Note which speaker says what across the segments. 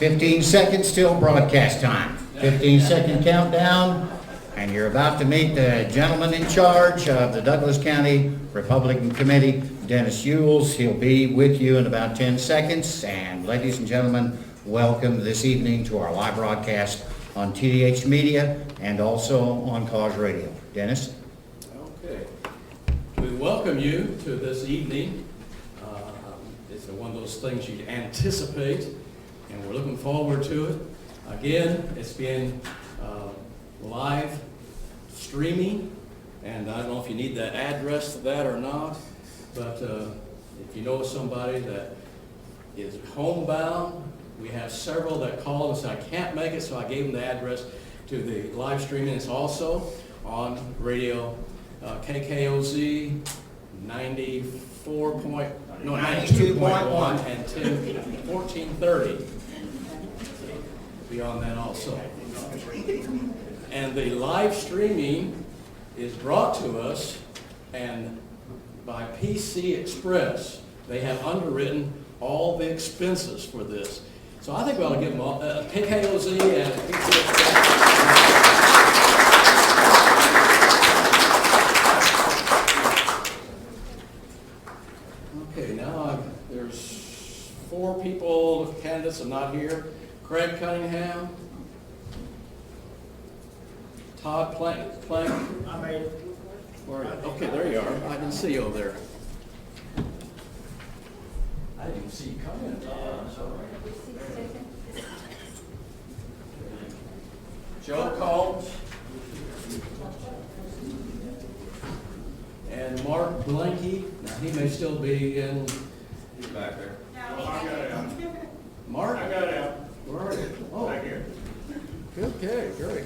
Speaker 1: 15 seconds till broadcast time. 15-second countdown, and you're about to meet the gentleman in charge of the Douglas County Republican Committee, Dennis Yules. He'll be with you in about 10 seconds. And ladies and gentlemen, welcome this evening to our live broadcast on TDH Media and also on Cause Radio. Dennis?
Speaker 2: Okay. We welcome you to this evening. It's one of those things you anticipate, and we're looking forward to it. Again, it's being live streaming, and I don't know if you need the address to that or not, but if you know somebody that is homebound, we have several that called and said, I can't make it, so I gave them the address to the live streaming. It's also on radio KKOZ 92.1 and 1430. Beyond that also. And the live streaming is brought to us and by PC Express. They have underwritten all the expenses for this. So I think we ought to give them all, KKOZ and PC Express. Okay, now there's 4 people, candidates are not here. Craig Cunningham, Todd Plank.
Speaker 3: I made it.
Speaker 2: Where are you? Okay, there you are. I didn't see you over there. I didn't see you come in, Todd. I'm sorry. Joe Combs and Mark Blanky. Now he may still be in. He's back there.
Speaker 3: No, I got it out.
Speaker 2: Mark?
Speaker 3: I got it out.
Speaker 2: Where are you? Oh,
Speaker 3: Right here.
Speaker 2: okay, great.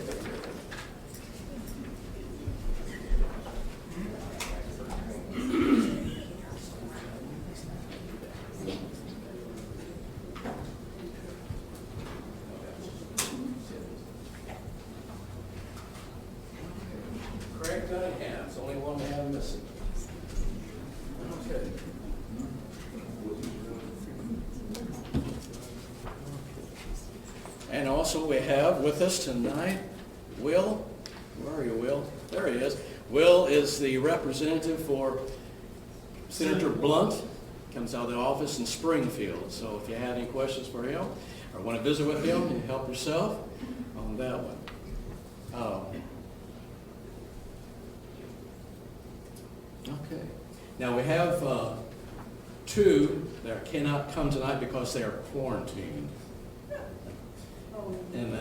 Speaker 2: Craig Cunningham's the only one we have missing. Okay. And also we have with us tonight Will. Where are you, Will? There he is. Will is the representative for Senator Blunt. Comes out of the office in Springfield. So if you have any questions for him or want to visit with him, you help yourself on that one. Okay. Now we have 2 that cannot come tonight because they are quarantined. And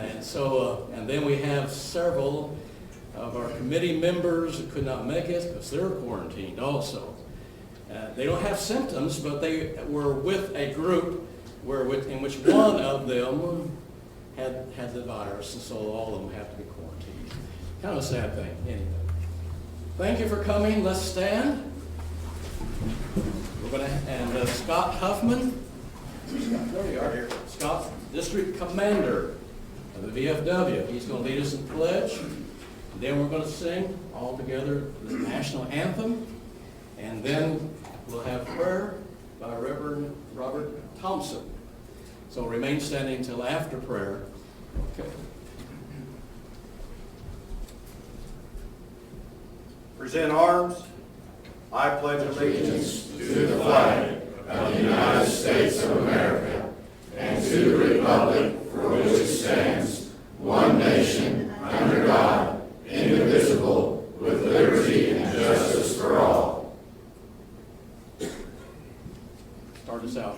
Speaker 2: then we have several of our committee members who could not make it because they're quarantined also. They don't have symptoms, but they were with a group in which one of them had the virus, and so all of them have to be quarantined. Kind of a sad thing, anyway. Thank you for coming. Let's stand. We're going to, and Scott Huffman. Scott, there you are here. Scott, District Commander of the VFW. He's going to lead us in pledge. And then we're going to sing all together the national anthem. And then we'll have prayer by Reverend Robert Thompson. So remain standing until after prayer. Okay.
Speaker 4: Present arms. I pledge allegiance
Speaker 5: to the flag of the United States of America and to the republic for which it stands, one nation, under God, indivisible, with liberty and justice for all.
Speaker 2: Start us out.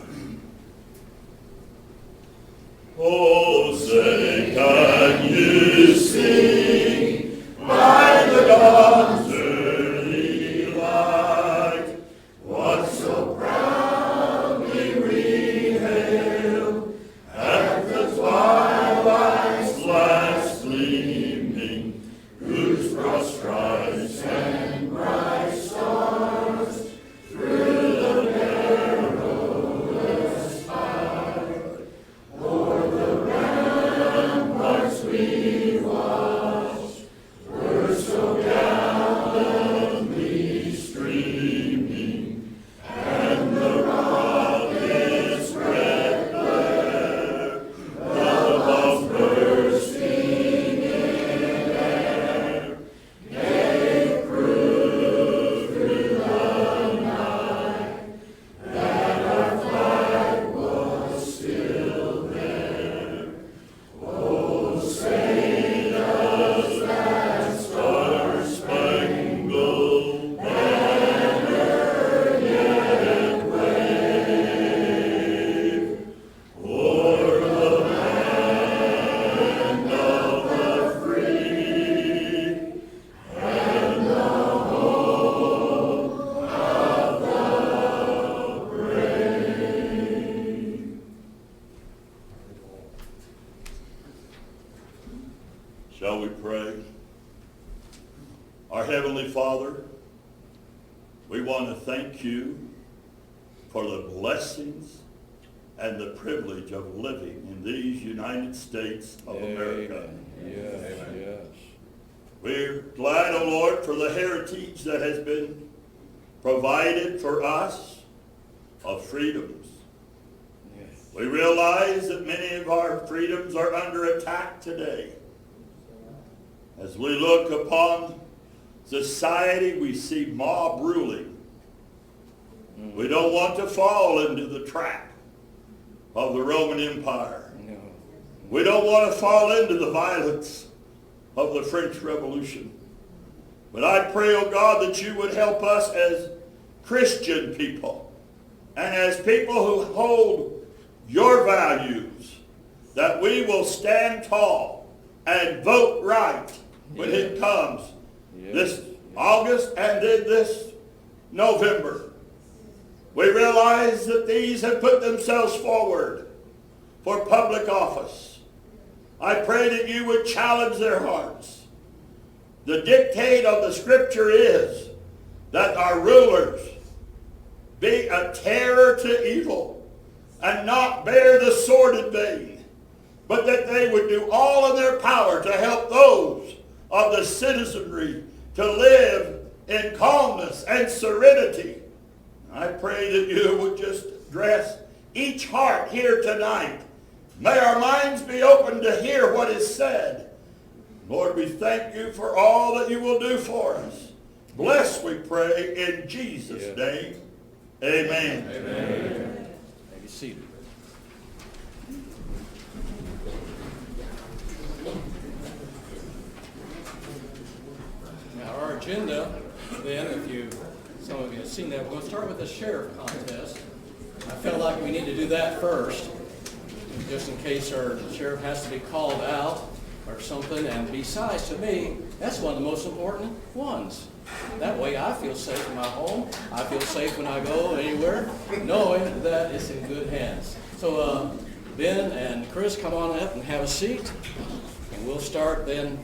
Speaker 5: Oh, say, can you sing by the dawn's early light what so proudly we hail at the twilight's last gleaming, whose broad stripes and bright stars through the perilous fight o'er the ramparts we
Speaker 6: Shall we pray? Our Heavenly Father, we want to thank you for the blessings and the privilege of living in these United States of America.
Speaker 2: Yes, yes.
Speaker 6: We're glad, O Lord, for the heritage that has been provided for us of freedoms.
Speaker 2: Yes.
Speaker 6: We realize that many of our freedoms are under attack today. As we look upon society, we see mob ruling. We don't want to fall into the trap of the Roman Empire.
Speaker 2: No.
Speaker 6: We don't want to fall into the violence of the French Revolution. But I pray, oh God, that you would help us as Christian people and as people who hold your values, that we will stand tall and vote right when it comes this August and then this November. We realize that these have put themselves forward for public office. I pray that you would challenge their hearts. The dictate of the Scripture is that our rulers be a terror to evil and not bear the sword in vain, but that they would do all in their power to help those of the citizenry to live in calmness and serenity. I pray that you would just address each heart here tonight. May our minds be open to hear what is said. Lord, we thank you for all that you will do for us. Bless, we pray, in Jesus' name. Amen.
Speaker 2: Amen. May be seated. Now our agenda, then, some of you have seen that, we're going to start with the sheriff contest. I felt like we need to do that first, just in case our sheriff has to be called out or something. And besides, to me, that's one of the most important ones. That way I feel safe in my home. I feel safe when I go anywhere, knowing that it's in good hands. So Ben and Chris, come on up and have a seat. And we'll start then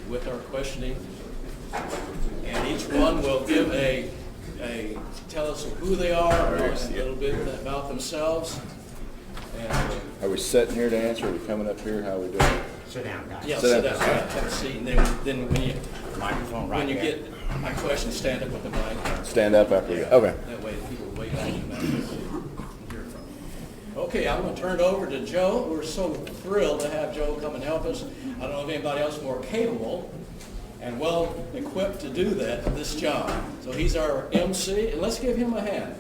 Speaker 2: with our questioning. And each one will give tell us who they are, and a little bit about themselves. And,
Speaker 7: Are we sitting here to answer? Are we coming up here? How are we doing?
Speaker 1: Sit down, guys.
Speaker 2: yeah,
Speaker 7: Sit
Speaker 2: sit
Speaker 7: down.
Speaker 2: down, have a seat, and then when you
Speaker 1: Microphone right
Speaker 2: when you
Speaker 1: there.
Speaker 2: get my question, stand up with the mic.
Speaker 7: Stand up after we go. Okay.
Speaker 2: That way people way back in the back can hear from you. Okay, I'm going to turn it over to Joe. We're so thrilled to have Joe come and help us. I don't know if anybody else more capable and well equipped to do this job. So he's our MC, and let's give him a hand.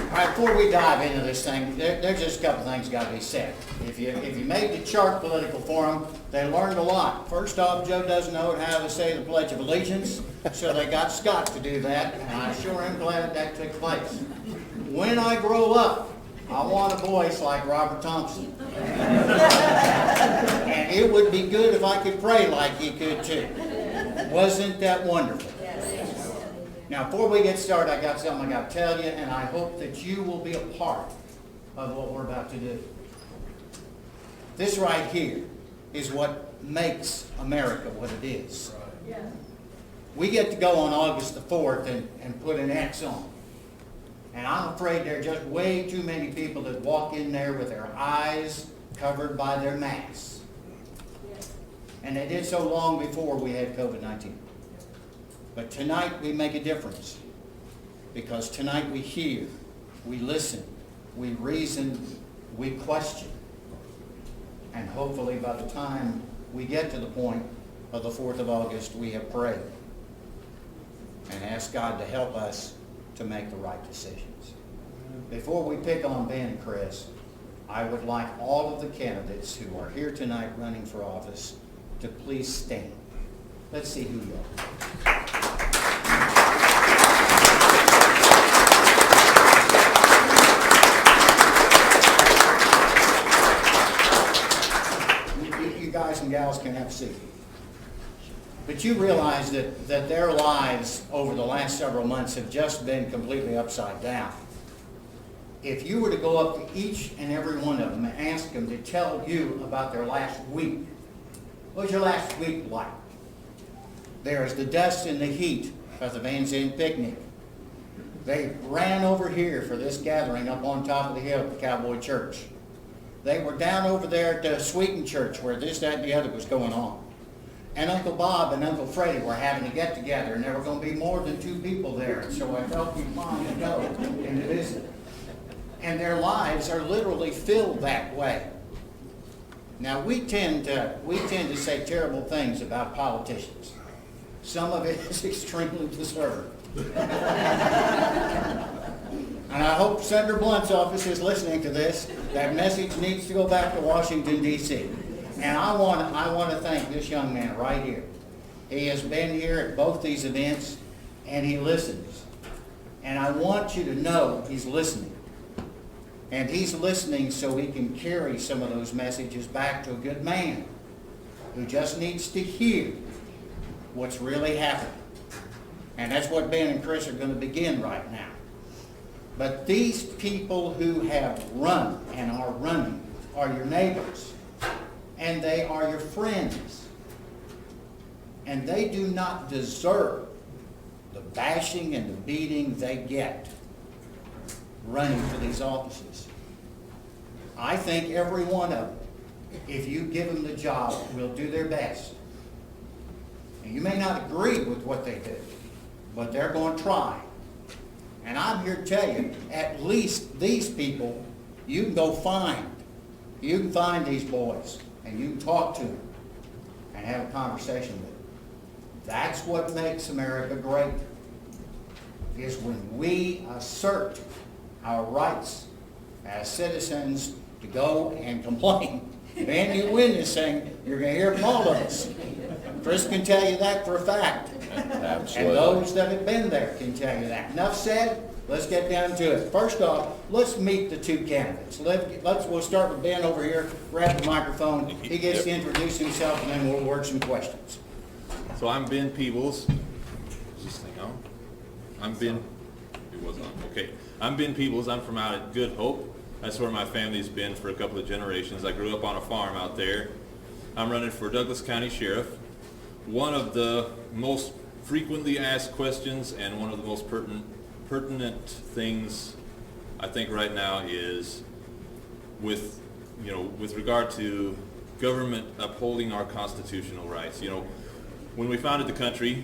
Speaker 1: All right, before we dive into this thing, there's just a couple things got to be said. If you made the chart political forum, they learned a lot. First off, Joe doesn't know how to say the Pledge of Allegiance, so they got Scott to do that, and I sure am glad that took place. When I grow up, I want a voice like Robert Thompson. And it would be good if I could pray like he could too. Wasn't that wonderful? Now, before we get started, I got something I got to tell you, and I hope that you will be a part of what we're about to do. This right here is what makes America what it is. We get to go on August the 4th and put an X on. And I'm afraid there are just way too many people that walk in there with their eyes covered by their masks. And they did so long before we had COVID-19. But tonight we make a difference, because tonight we hear, we listen, we reason, we question. And hopefully by the time we get to the point of the 4th of August, we have prayed and asked God to help us to make the right decisions. Before we pick on Ben and Chris, I would like all of the candidates who are here tonight running for office to please stand. Let's see who you are. You guys and gals can have a seat. But you realize that their lives over the last several months have just been completely upside down. if you were to go up to each and every one of them and ask them to tell you about their last week, what was your last week like? There's the dust and the heat of the Van Zandt picnic. They ran over here for this gathering up on top of the hill at the Cowboy Church. They were down over there at the Sweeten Church where this, that, and the other was going on. And Uncle Bob and Uncle Freddie were having a get-together, and there were going to be more than 2 people there. And so I felt inclined to go and to visit. And their lives are literally filled that way. Now, we tend to say terrible things about politicians. Some of it is extremely deserved. And I hope Senator Blunt's office is listening to this. That message needs to go back to Washington, D.C. And I want to thank this young man right here. He has been here at both these events, and he listens. And I want you to know he's listening. And he's listening so he can carry some of those messages back to a good man who just needs to hear what's really happening. And that's what Ben and Chris are going to begin right now. But these people who have run and are running are your neighbors. And they are your friends. And they do not deserve the bashing and the beating they get running for these offices. I think every one of them, if you give them the job, will do their best. And you may not agree with what they do, but they're going to try. And I'm here to tell you, at least these people, you can go find. You can find these boys, and you can talk to them and have a conversation with them. That's what makes America great, is when we assert our rights as citizens to go and complain. Then you win this thing, you're going to hear from all of us. Chris can tell you that for a fact.
Speaker 7: Absolutely.
Speaker 1: And those that have been there can tell you that. Enough said, let's get down to it. First off, let's meet the 2 candidates. We'll start with Ben over here, grab the microphone. He gets to introduce himself, and then we'll work some questions.
Speaker 8: So I'm Ben Peebles. Is this thing on? It was on. Okay. I'm Ben Peebles. I'm from out at Good Hope. That's where my family's been for a couple of generations. I grew up on a farm out there. I'm running for Douglas County Sheriff. One of the most frequently asked questions and one of the most pertinent things I think right now is with regard to government upholding our constitutional rights. When we founded the country,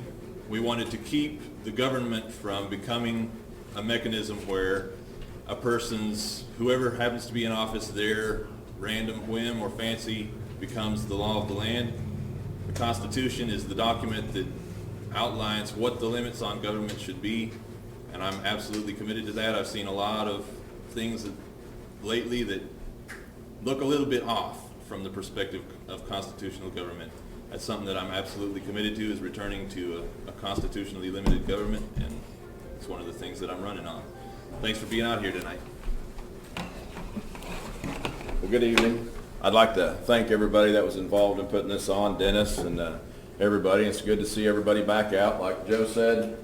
Speaker 8: we wanted to keep the government from becoming a mechanism where a person's, whoever happens to be in office, their random whim or fancy becomes the law of the land. The Constitution is the document that outlines what the limits on government should be, and I'm absolutely committed to that. I've seen a lot of things lately that look a little bit off from the perspective of constitutional government. That's something that I'm absolutely committed to, is returning to a constitutionally limited government, and it's one of the things that I'm running on. Thanks for being out here tonight.
Speaker 7: Well, good evening. I'd like to thank everybody that was involved in putting this on, Dennis and everybody. It's good to see everybody back out. Like Joe said,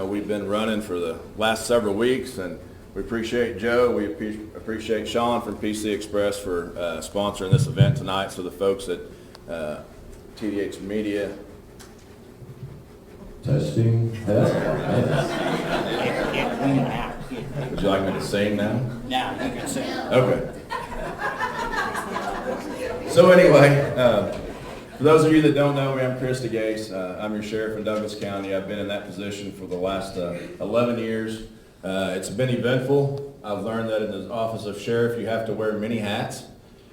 Speaker 7: we've been running for the last several weeks, and we appreciate Joe. We appreciate Sean from PC Express for sponsoring this event tonight. So the folks at TDH Media. Testing. Would you like me to sing now?
Speaker 1: Now you can sing.
Speaker 7: Okay. So anyway, for those of you that don't know me, I'm Chris DeGase. I'm your sheriff in Douglas County. I've been in that position for the last 11 years. It's been eventful. I've learned that in the office of sheriff, you have to wear many hats.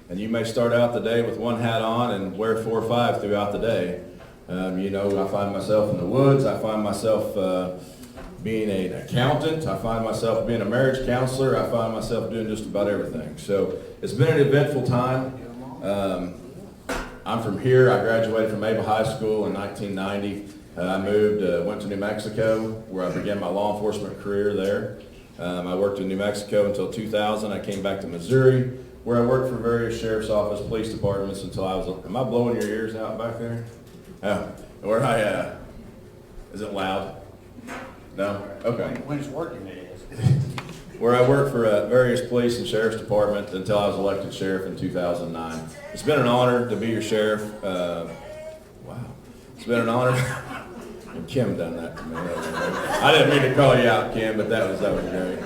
Speaker 7: And you may start out the day with one hat on and wear 4 or 5 throughout the day. I find myself in the woods. I find myself being an accountant. I find myself being a marriage counselor. I find myself doing just about everything. So it's been an eventful time. I'm from here. I graduated from Able High School in 1990. I went to New Mexico, where I began my law enforcement career there. I worked in New Mexico until 2000. I came back to Missouri, where I worked for various sheriff's office, police departments until I was, am I blowing your ears out back there? Is it loud? No? Okay.
Speaker 1: When it's working, it is.
Speaker 7: where I worked for various police and sheriff's departments until I was elected sheriff in 2009. It's been an honor to be your sheriff. Wow. It's been an honor. And Kim done that to me. I didn't mean to call you out, Kim, but that was great.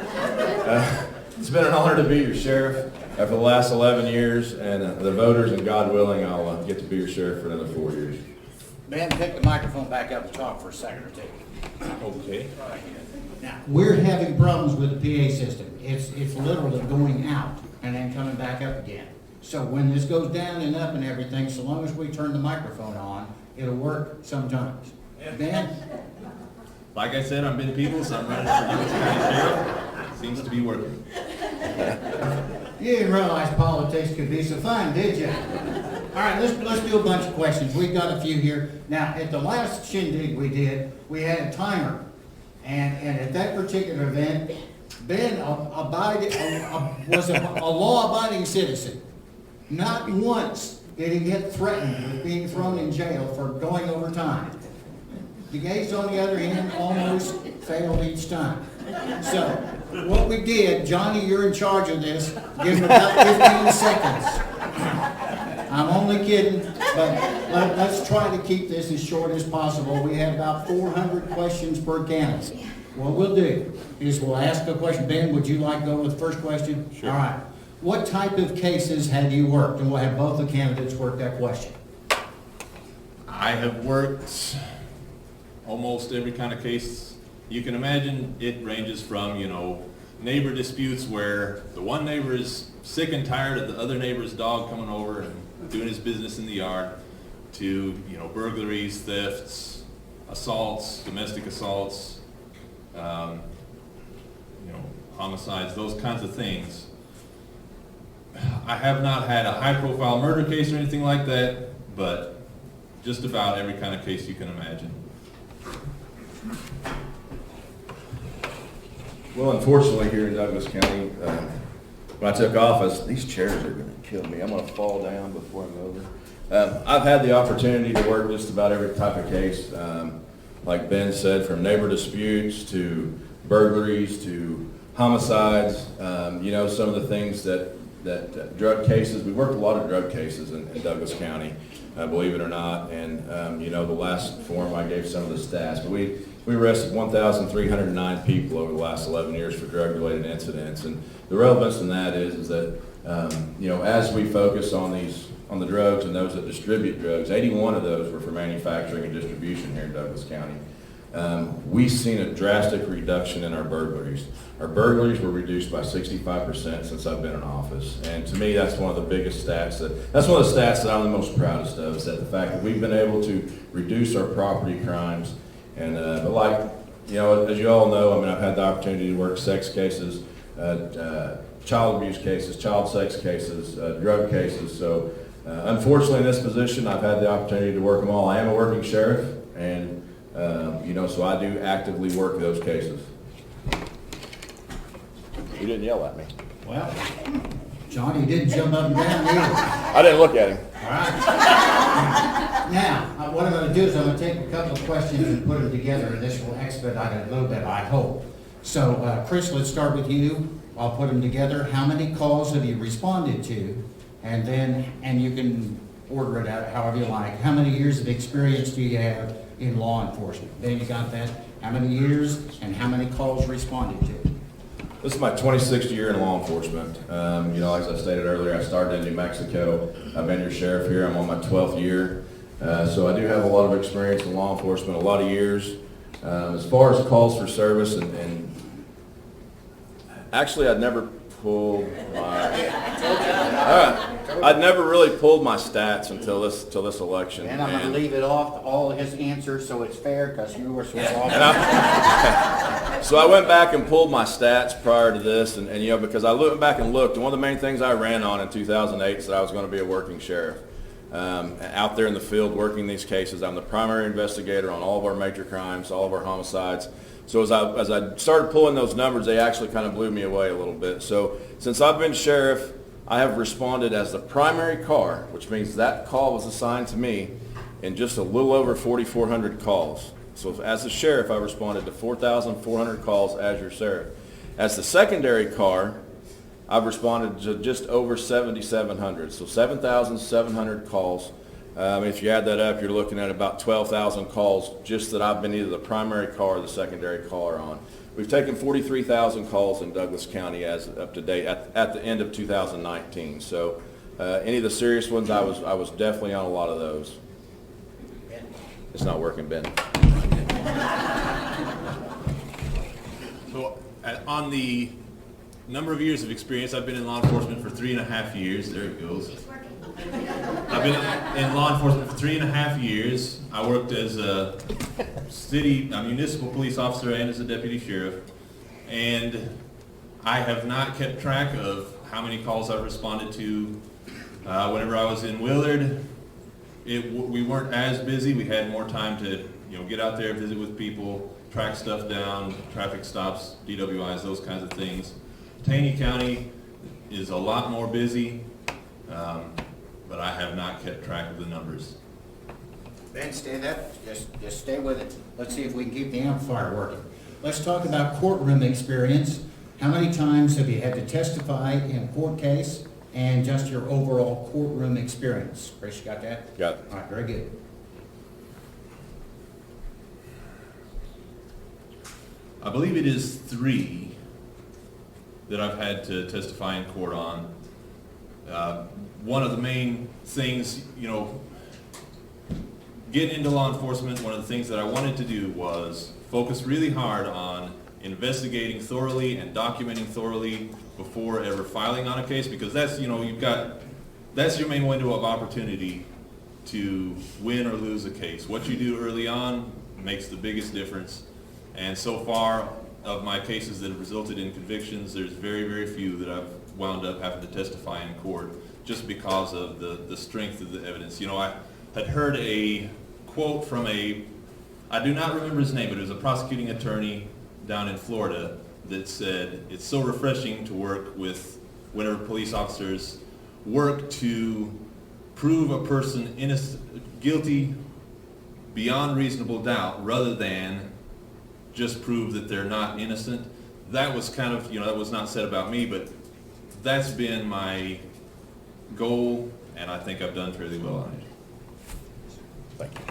Speaker 7: It's been an honor to be your sheriff for the last 11 years, and the voters, and God willing, I'll get to be your sheriff for another 4 years.
Speaker 1: Ben, pick the microphone back up and talk for a second or two.
Speaker 8: Okay.
Speaker 1: Now, we're having problems with the PA system. It's literally going out and then coming back up again. So when this goes down and up and everything, so long as we turn the microphone on, it'll work sometimes. Ben?
Speaker 8: Like I said, I'm Ben Peebles. I'm running for Douglas County Sheriff. Seems to be working.
Speaker 1: You didn't realize politics could be so fun, did you? All right, let's do a bunch of questions. We've got a few here. Now, at the last shindig we did, we had a timer. And at that particular event, Ben was a law-abiding citizen. Not once did he get threatened with being thrown in jail for going over time. The Gates, on the other hand, almost failed each time. So, what we did, Johnny, you're in charge of this, give him about 15 seconds. I'm only kidding, but let's try to keep this as short as possible. We have about 400 questions per candidate. What we'll do is we'll ask a question. Ben, would you like to go with the first question?
Speaker 8: Sure.
Speaker 1: All right. What type of cases have you worked? And we'll have both the candidates work that question.
Speaker 8: I have worked almost every kind of case you can imagine. It ranges from, neighbor disputes where the one neighbor is sick and tired of the other neighbor's dog coming over and doing his business in the yard, to, burglaries, thefts, assaults, domestic assaults, homicides, those kinds of things. I have not had a high-profile murder case or anything like that, but just about every kind of case you can imagine.
Speaker 7: Well, unfortunately, here in Douglas County, when I took office, these chairs are going to kill me. I'm going to fall down before I'm over. I've had the opportunity to work just about every type of case, like Ben said, from neighbor disputes to burglaries to homicides. Some of the things that drug cases. We worked a lot of drug cases in Douglas County, believe it or not. And the last forum I gave some of the stats, but we arrested 1,309 people over the last 11 years for drug-related incidents. And the relevance in that is that as we focus on the drugs and those that distribute drugs, 81 of those were for manufacturing and distribution here in Douglas County. We've seen a drastic reduction in our burglaries. Our burglaries were reduced by 65% since I've been in office. And to me, that's one of the biggest stats. That's one of the stats that I'm the most proudest of, is that the fact that we've been able to reduce our property crimes. And as you all know, I've had the opportunity to work sex cases, child abuse cases, child sex cases, drug cases. So unfortunately in this position, I've had the opportunity to work them all. I am a working sheriff, and so I do actively work those cases. You didn't yell at me.
Speaker 1: Well, Johnny didn't jump up and down either.
Speaker 7: I didn't look at him.
Speaker 1: All right. Now, what I'm going to do is I'm going to take a couple of questions and put them together, and this will expedite it a little bit, I hope. So, Chris, let's start with you. I'll put them together. How many calls have you responded to? And you can order it out however you like. How many years of experience do you have in law enforcement? Then you got that? How many years and how many calls responded to?
Speaker 7: This is my 26th year in law enforcement. As I stated earlier, I started in New Mexico. I've been your sheriff here. I'm on my 12th year. So I do have a lot of experience in law enforcement, a lot of years. As far as calls for service, and actually I'd never pulled I'd never really pulled my stats until this election.
Speaker 1: And I'm going to leave it off, all his answers, so it's fair, because you were so awesome.
Speaker 7: So I went back and pulled my stats prior to this, and because I went back and looked, and one of the main things I ran on in 2008 is that I was going to be a working sheriff. Out there in the field working these cases, I'm the primary investigator on all of our major crimes, all of our homicides. So as I started pulling those numbers, they actually kind of blew me away a little bit. So since I've been sheriff, I have responded as the primary car, which means that call was assigned to me, in just a little over 4,400 calls. So as a sheriff, I responded to 4,400 calls as your sheriff. As the secondary car, I've responded to just over 7,700, so 7,700 calls. If you add that up, you're looking at about 12,000 calls just that I've been either the primary car or the secondary caller on. We've taken 43,000 calls in Douglas County as up to date at the end of 2019. So any of the serious ones, I was definitely on a lot of those. It's not working, Ben.
Speaker 8: So on the number of years of experience, I've been in law enforcement for 3.5 years. There it goes. I've been in law enforcement for 3.5 years. I worked as a municipal police officer and as a deputy sheriff. And I have not kept track of how many calls I've responded to. Whenever I was in Willard, we weren't as busy. We had more time to get out there, visit with people, track stuff down, traffic stops, DWIs, those kinds of things. Taney County is a lot more busy, but I have not kept track of the numbers.
Speaker 1: Ben, stand up. Just stay with it. Let's see if we can keep the amplifier working. Let's talk about courtroom experience. How many times have you had to testify in a court case, and just your overall courtroom experience? Chris, you got that?
Speaker 7: Got it.
Speaker 1: All right, very good.
Speaker 8: I believe it is 3 that I've had to testify in court on. One of the main things, getting into law enforcement, one of the things that I wanted to do was focus really hard on investigating thoroughly and documenting thoroughly before ever filing on a case, because that's, that's your main window of opportunity to win or lose a case. What you do early on makes the biggest difference. And so far of my cases that have resulted in convictions, there's very, very few that I've wound up having to testify in court just because of the strength of the evidence. I had heard a quote from I do not remember his name, but it was a prosecuting attorney down in Florida that said, it's so refreshing to work with whenever police officers work to prove a person guilty beyond reasonable doubt rather than just prove that they're not innocent. That was kind of, that was not said about me, but that's been my goal, and I think I've done fairly well on it.
Speaker 7: Thank you.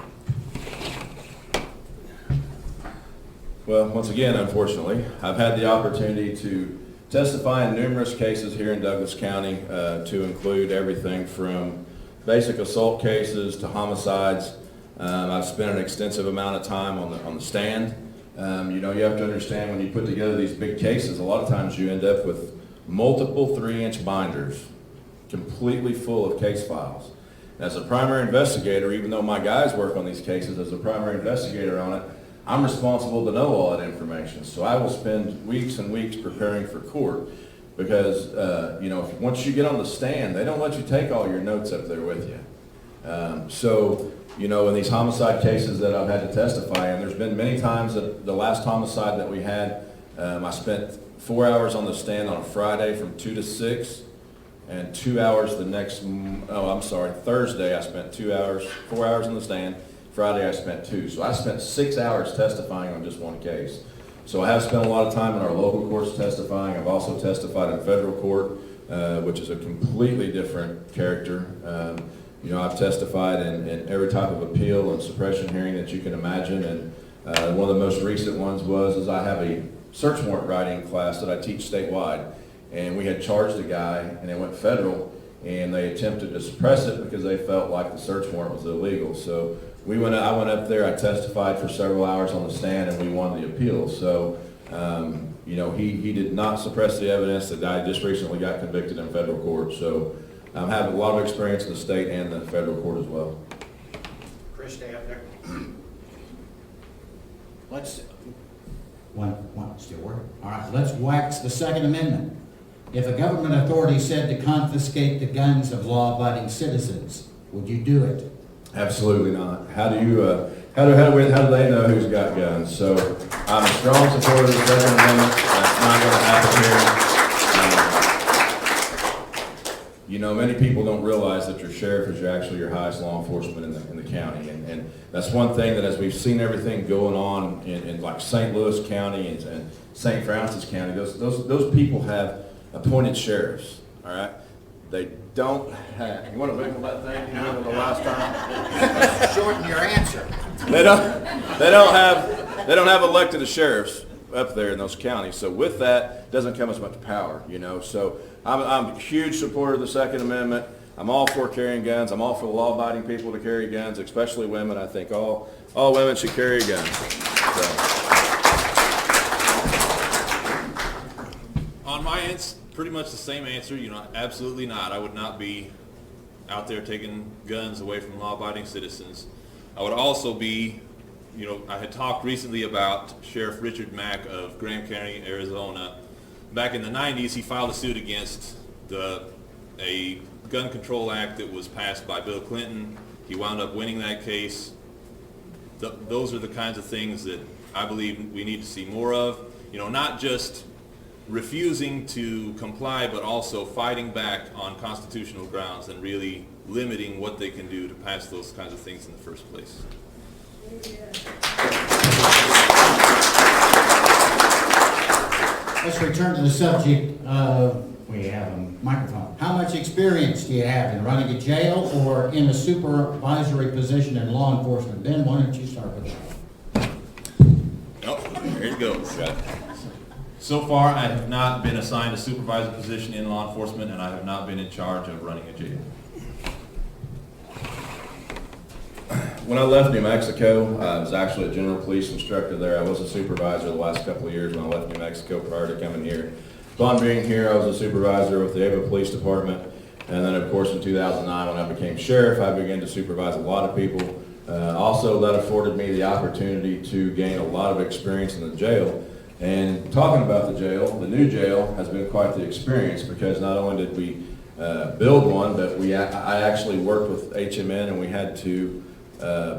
Speaker 7: Well, once again, unfortunately, I've had the opportunity to testify in numerous cases here in Douglas County, to include everything from basic assault cases to homicides. I've spent an extensive amount of time on the stand. You have to understand, when you put together these big cases, a lot of times you end up with multiple 3-inch binders completely full of case files. As a primary investigator, even though my guys work on these cases, as a primary investigator on it, I'm responsible to know all that information. So I will spend weeks and weeks preparing for court because, once you get on the stand, they don't let you take all your notes up there with you. In these homicide cases that I've had to testify in, there's been many times that the last homicide that we had, I spent 4 hours on the stand on a Friday from 2 to 6, and 2 hours Thursday I spent 4 hours on the stand. Friday I spent 2. So I spent 6 hours testifying on just one case. So I have spent a lot of time in our local courts testifying. I've also testified in federal court, which is a completely different character. I've testified in every type of appeal and suppression hearing that you can imagine. And one of the most recent ones was I have a search warrant writing class that I teach statewide. And we had charged a guy, and it went federal, and they attempted to suppress it because they felt like the search warrant was illegal. So I went up there, I testified for several hours on the stand, and we won the appeal. So, he did not suppress the evidence. The guy just recently got convicted in federal court. So I have a lot of experience in the state and the federal court as well.
Speaker 1: Chris, stay up there. One still working. All right, let's wax the Second Amendment. If a government authority said to confiscate the guns of law-abiding citizens, would you do it? Absolutely not. How do they know who's got guns? So I'm a strong supporter of the Second Amendment. That's not going to happen here.
Speaker 7: many people don't realize that your sheriff is actually your highest law enforcement in the county. And that's one thing that, as we've seen everything going on in like St. Louis County and St. Francis County, those people have appointed sheriffs, all right? They don't have, you want to wiggle that thing? You remember the last time?
Speaker 1: Shorten your answer.
Speaker 7: They don't have elected sheriffs up there in those counties. So with that doesn't come as much power, So I'm a huge supporter of the Second Amendment. I'm all for carrying guns. I'm all for law-abiding people to carry guns, especially women. I think all women should carry guns.
Speaker 8: On my end, pretty much the same answer. Absolutely not. I would not be out there taking guns away from law-abiding citizens. I would also be, I had talked recently about Sheriff Richard Mack of Graham County, Arizona. Back in the 90s, he filed a suit against a gun control act that was passed by Bill Clinton. He wound up winning that case. Those are the kinds of things that I believe we need to see more of. Not just refusing to comply, but also fighting back on constitutional grounds and really limiting what they can do to pass those kinds of things in the first place.
Speaker 1: Let's return to the subject of, we have a microphone. How much experience do you have in running a jail or in a supervisory position in law enforcement? Ben, why don't you start with that?
Speaker 8: Oh, here you go. So far, I have not been assigned a supervisor position in law enforcement, and I have not been in charge of running a jail.
Speaker 7: When I left New Mexico, I was actually a general police instructor there. I was a supervisor the last couple of years when I left New Mexico prior to coming here. Upon being here, I was a supervisor with the Ava Police Department. And then, of course, in 2009, when I became sheriff, I began to supervise a lot of people. Also, that afforded me the opportunity to gain a lot of experience in the jail. And talking about the jail, the new jail has been quite the experience, because not only did we build one, but I actually worked with HMN, and we had to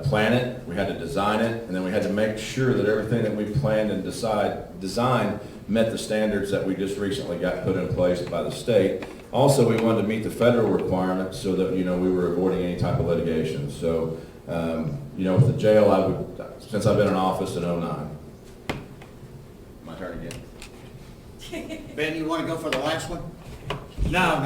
Speaker 7: plan it, we had to design it, and then we had to make sure that everything that we planned and designed met the standards that we just recently got put in place by the state. Also, we wanted to meet the federal requirements so that we were avoiding any type of litigation. So, with the jail, since I've been in office in 2009. My turn again.
Speaker 1: Ben, you want to go for the last one? No.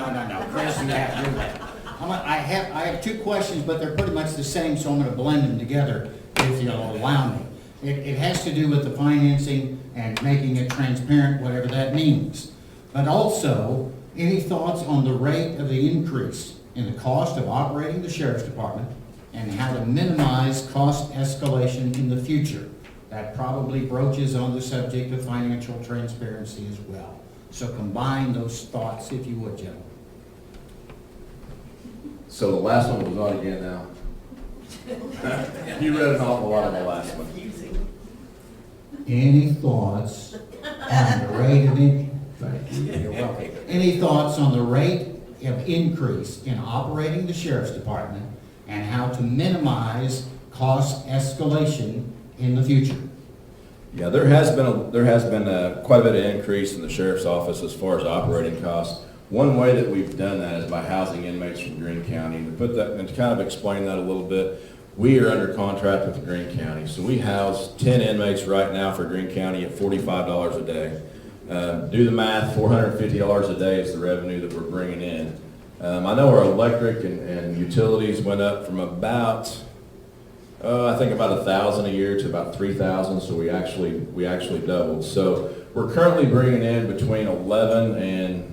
Speaker 1: Chris, you have to do that. I have two questions, but they're pretty much the same, so I'm going to blend them together if you'll allow me. It has to do with the financing and making it transparent, whatever that means. But also, any thoughts on the rate of the increase in the cost of operating the sheriff's department and how to minimize cost escalation in the future? That probably broaches on the subject of financial transparency as well. So combine those thoughts, if you would, gentlemen.
Speaker 7: So the last one was on again now. You read an awful lot of the last one.
Speaker 1: Any thoughts on the rate of You're welcome. Any thoughts on the rate of increase in operating the sheriff's department and how to minimize cost escalation in the future?
Speaker 7: Yeah, there has been quite a bit of increase in the sheriff's office as far as operating costs. One way that we've done that is by housing inmates from Greene County. And to kind of explain that a little bit, we are under contract with Greene County. So we house 10 inmates right now for Greene County at $45 a day. Do the math, $450 a day is the revenue that we're bringing in. I know our electric and utilities went up from about, I think about $1,000 a year to about $3,000. So we actually doubled. So we're currently bringing in between $11,000 and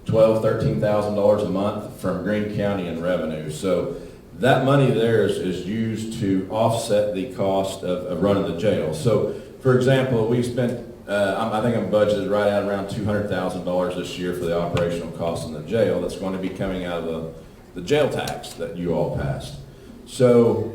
Speaker 7: $12,000, $13,000 a month from Greene County in revenue. So that money there is used to offset the cost of running the jail. So, for example, we spent, I think I'm budgeted right at around $200,000 this year for the operational costs in the jail. That's going to be coming out of the jail tax that you all passed. So,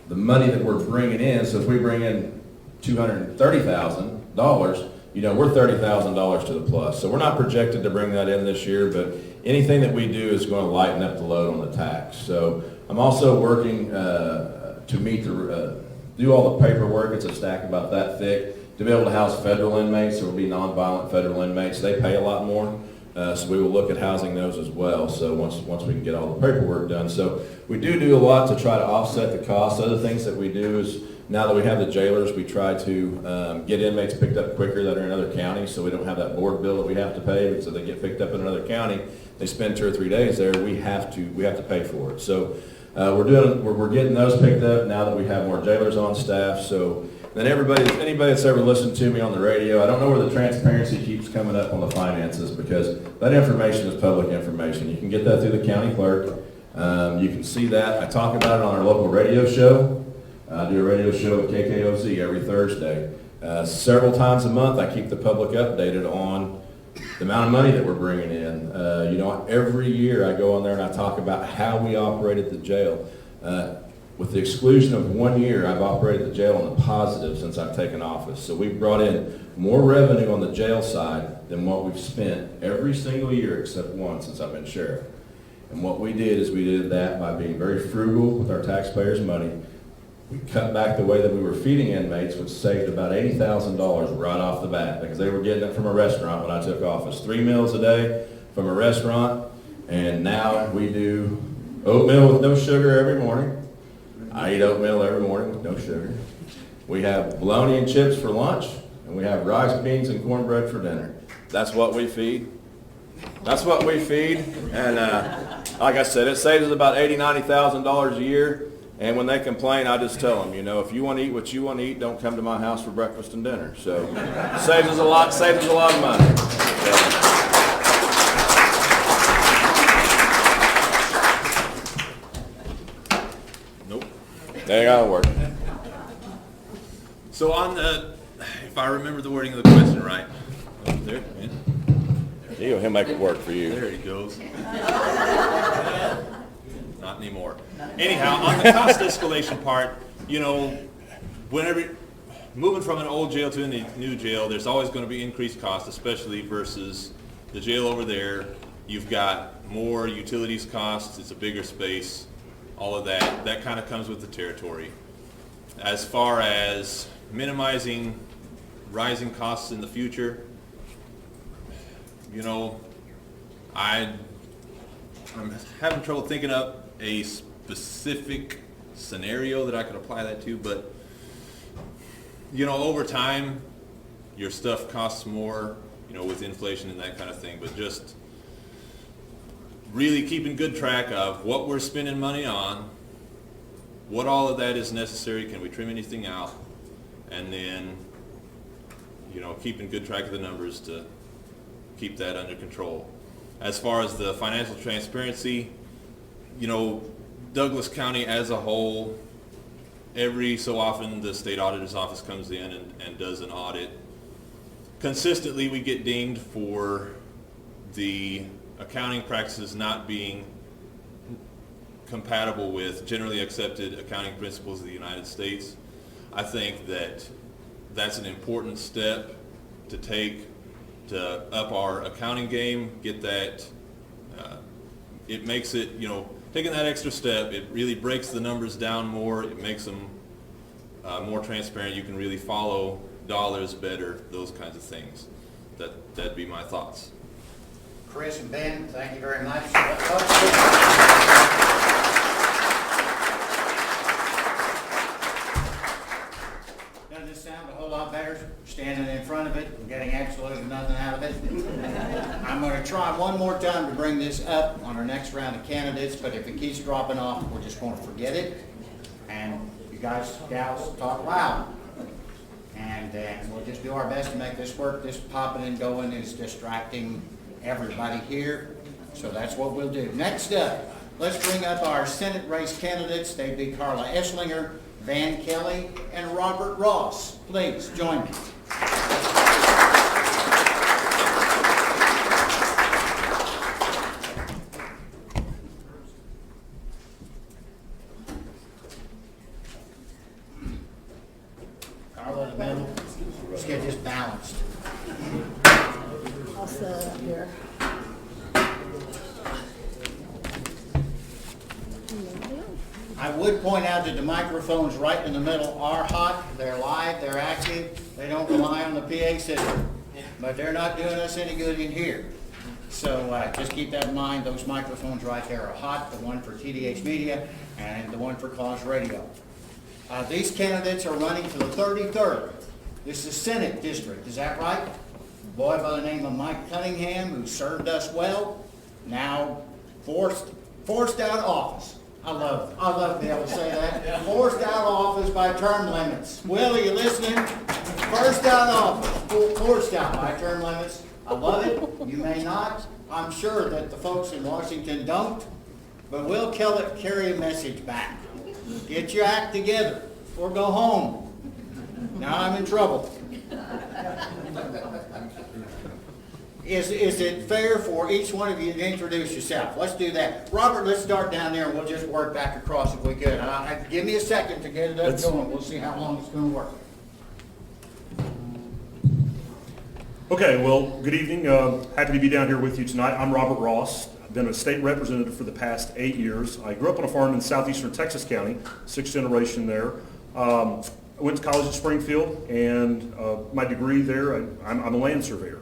Speaker 7: the money that we're bringing in, so if we bring in $230,000, we're $30,000 to the plus. So we're not projected to bring that in this year, but anything that we do is going to lighten up the load on the tax. So I'm also working to meet do all the paperwork. It's a stack about that thick to be able to house federal inmates. So it'll be nonviolent federal inmates. They pay a lot more. So we will look at housing those as well. So once we can get all the paperwork done. So we do a lot to try to offset the cost. Other things that we do is, now that we have the jailers, we try to get inmates picked up quicker that are in other counties, so we don't have that board bill that we have to pay. So they get picked up in another county, they spend 2 or 3 days there. We have to pay for it. So we're getting those picked up now that we have more jailers on staff. So then anybody that's ever listened to me on the radio, I don't know where the transparency keeps coming up on the finances, because that information is public information. You can get that through the county clerk. You can see that. I talk about it on our local radio show. I do a radio show at KKOZ every Thursday. Several times a month, I keep the public updated on the amount of money that we're bringing in. Every year I go on there and I talk about how we operated the jail. With the exclusion of 1 year, I've operated the jail on the positive since I've taken office. So we've brought in more revenue on the jail side than what we've spent every single year except one since I've been sheriff. And what we did is we did that by being very frugal with our taxpayers' money. We cut back the way that we were feeding inmates, which saved about $80,000 right off the bat, because they were getting it from a restaurant when I took office. 3 meals a day from a restaurant, and now we do oatmeal with no sugar every morning. I eat oatmeal every morning with no sugar. We have bologna and chips for lunch, and we have rice, beans, and cornbread for dinner. That's what we feed. That's what we feed, and like I said, it saves us about $80,000, $90,000 a year. And when they complain, I just tell them, if you want to eat what you want to eat, don't come to my house for breakfast and dinner. So saves us a lot of money.
Speaker 8: Nope.
Speaker 7: They ain't gotta work.
Speaker 8: So if I remember the wording of the question right, there, man.
Speaker 7: He'll make it work for you.
Speaker 8: There he goes. Not anymore. Anyhow, on the cost escalation part, whenever moving from an old jail to a new jail, there's always going to be increased cost, especially versus the jail over there. You've got more utilities costs, it's a bigger space, all of that. That kind of comes with the territory. As far as minimizing rising costs in the future, I'm having trouble thinking up a specific scenario that I could apply that to, but over time your stuff costs more, with inflation and that kind of thing, but just really keeping good track of what we're spending money on, what all of that is necessary, can we trim anything out, and then keeping good track of the numbers to keep that under control. As far as the financial transparency, Douglas County as a whole, every so often the state auditor's office comes in and does an audit. Consistently we get dinged for the accounting practices not being compatible with generally accepted accounting principles of the United States. I think that that's an important step to take to up our accounting game, get that, it makes it, taking that extra step, it really breaks the numbers down more, it makes them more transparent, you can really follow dollars better, those kinds of things. That'd be my thoughts.
Speaker 1: Chris and Ben, thank you very much. Doesn't this sound a whole lot better, standing in front of it and getting absolutely nothing out of it? I'm going to try one more time to bring this up on our next round of candidates, but if it keeps dropping off, we're just going to forget it. And you guys, gals, talk loud. And we'll just do our best to make this work. This popping and going is distracting everybody here. So that's what we'll do. Next up, let's bring up our Senate race candidates. They'd be Karla Eslinger, Van Kelly, and Robert Ross. Please join me. Karla in the middle. Let's get this balanced.
Speaker 9: I'll set it up here.
Speaker 1: I would point out that the microphones right in the middle are hot, they're live, they're active, they don't rely on the PA system, but they're not doing us any good in here. So just keep that in mind. Those microphones right there are hot, the one for TDH Media and the one for Cause Radio. These candidates are running for the 33rd. This is Senate District, is that right? A boy by the name of Mike Cunningham, who served us well, now forced out of office. I love to be able to say that. Forced out of office by term limits. Will, are you listening? First out of office, forced out by term limits. I love it. You may not. I'm sure that the folks in Washington don't, but we'll carry a message back. Get your act together or go home. Now I'm in trouble. Is it fair for each one of you to introduce yourself? Let's do that. Robert, let's start down there and we'll just work back across if we could. Give me a second to get it up going. We'll see how long it's going to work.
Speaker 9: Okay, well, good evening. Happy to be down here with you tonight. I'm Robert Ross. I've been a state representative for the past 8 years. I grew up on a farm in southeastern Texas County, 6th generation there. I went to college at Springfield, and my degree there, I'm a land surveyor.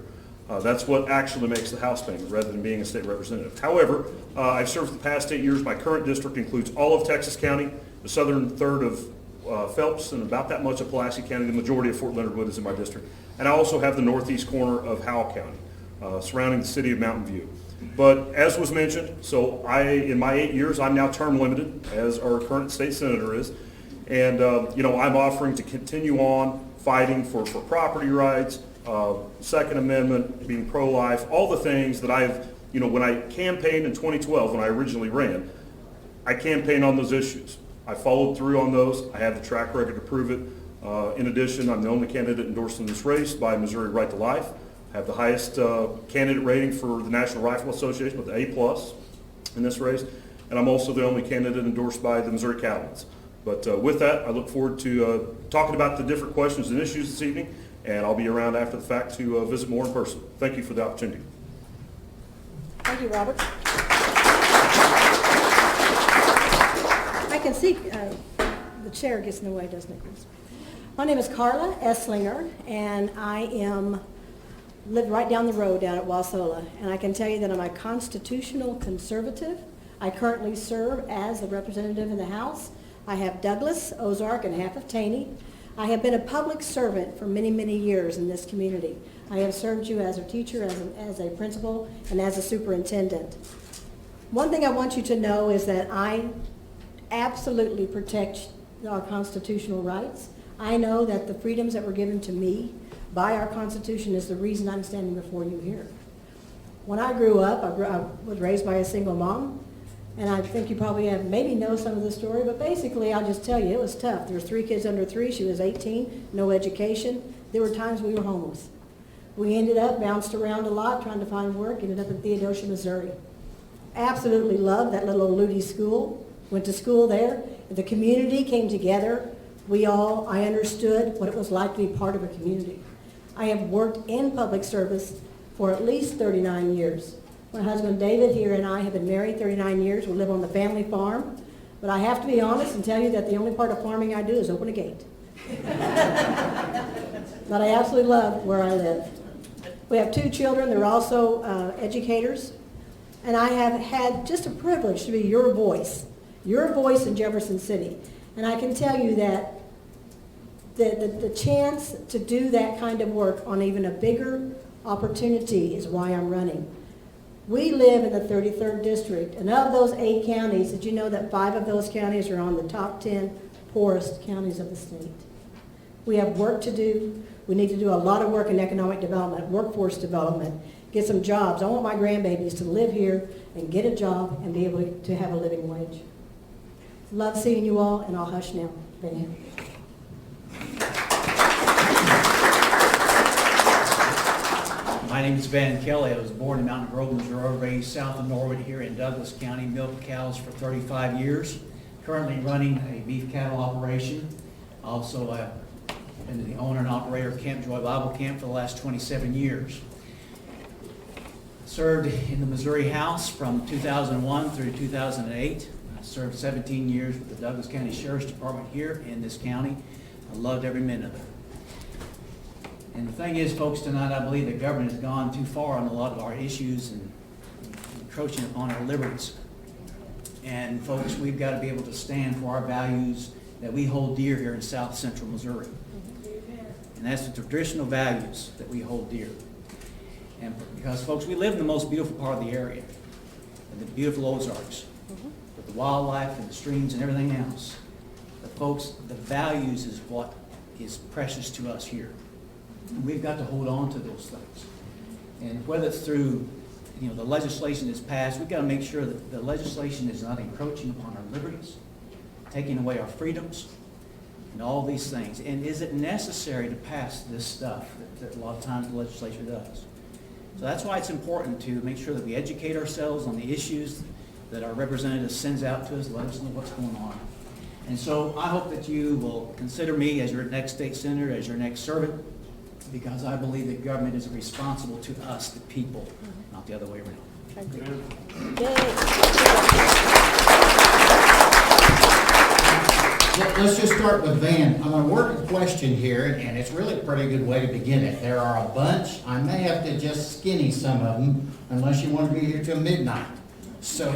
Speaker 9: That's what actually makes the House payment rather than being a state representative. However, I've served for the past 8 years. My current district includes all of Texas County, the southern third of Phelps, and about that much of Pulaski County. The majority of Fort Leonard Wood is in my district. And I also have the northeast corner of Howell County, surrounding the city of Mountain View. But as was mentioned, so in my 8 years, I'm now term limited, as our current state senator is. And, I'm offering to continue on fighting for property rights, Second Amendment, being pro-life, all the things that when I campaigned in 2012, when I originally ran, I campaigned on those issues. I followed through on those. I have the track record to prove it. In addition, I'm the only candidate endorsed in this race by Missouri Right to Life. I have the highest candidate rating for the National Rifle Association with A+ in this race. And I'm also the only candidate endorsed by the Missouri Cattlemen's. But with that, I look forward to talking about the different questions and issues this evening, and I'll be around after the fact to visit more in person. Thank you for the opportunity.
Speaker 10: Thank you, Robert. I can see the chair gets in the way, doesn't it, Chris? My name is Karla Eslinger, and I live right down the road down at Wasola, and I can tell you that I'm a constitutional conservative. I currently serve as a representative in the House. I have Douglas, Ozark, and half of Taney. I have been a public servant for many, many years in this community. I have served you as a teacher, as a principal, and as a superintendent. One thing I want you to know is that I absolutely protect our constitutional rights. I know that the freedoms that were given to me by our Constitution is the reason I'm standing before you here. When I grew up, I was raised by a single mom, and I think you probably maybe know some of the story, but basically I'll just tell you, it was tough. There were 3 kids under 3, she was 18, no education. There were times we were homeless. We ended up, bounced around a lot trying to find work, ended up in Theodosia, Missouri. Absolutely loved that little old Ludi school, went to school there. The community came together. I understood what it was like to be part of a community. I have worked in public service for at least 39 years. My husband David here and I have been married 39 years. We live on the family farm. But I have to be honest and tell you that the only part of farming I do is open a gate. But I absolutely love where I live. We have 2 children. They're also educators. And I have had just a privilege to be your voice in Jefferson City. And I can tell you that the chance to do that kind of work on even a bigger opportunity is why I'm running. We live in the 33rd district, and of those 8 counties, did you know that 5 of those counties are on the top 10 poorest counties of the state? We have work to do. We need to do a lot of work in economic development, workforce development, get some jobs. I want my grandbabies to live here and get a job and be able to have a living wage. Love seeing you all, and I'll hush now. Thank you.
Speaker 11: My name is Van Kelly. I was born in Mountain Grove, Missouri, raised south of Norwood here in Douglas County, milked cows for 35 years. Currently running a beef cattle operation. Also, I've been the owner and operator of Camp Joy Bible Camp for the last 27 years. Served in the Missouri House from 2001 through 2008. I served 17 years with the Douglas County Sheriff's Department here in this county. I loved every minute of it. And the thing is, folks, tonight I believe the government has gone too far on a lot of our issues, and encroaching upon our liberties. And folks, we've got to be able to stand for our values that we hold dear here in South Central Missouri. And that's the traditional values that we hold dear. And because, folks, we live in the most beautiful part of the area, in the beautiful Ozarks, with the wildlife and the streams and everything else. But, folks, the values is what is precious to us here. And we've got to hold on to those things. And whether it's through, the legislation that's passed, we've got to make sure that the legislation is not encroaching upon our liberties, taking away our freedoms, and all these things. And is it necessary to pass this stuff that a lot of times the legislature does? So that's why it's important to make sure that we educate ourselves on the issues that our representative sends out to us, let us know what's going on. And so I hope that you will consider me as your next state senator, as your next servant, because I believe that government is responsible to us, the people, not the other way around.
Speaker 1: Let's just start with Van. I'm going to work a question here, and it's really a pretty good way to begin it. There are a bunch. I may have to just skinny some of them, unless you want to be here till midnight. So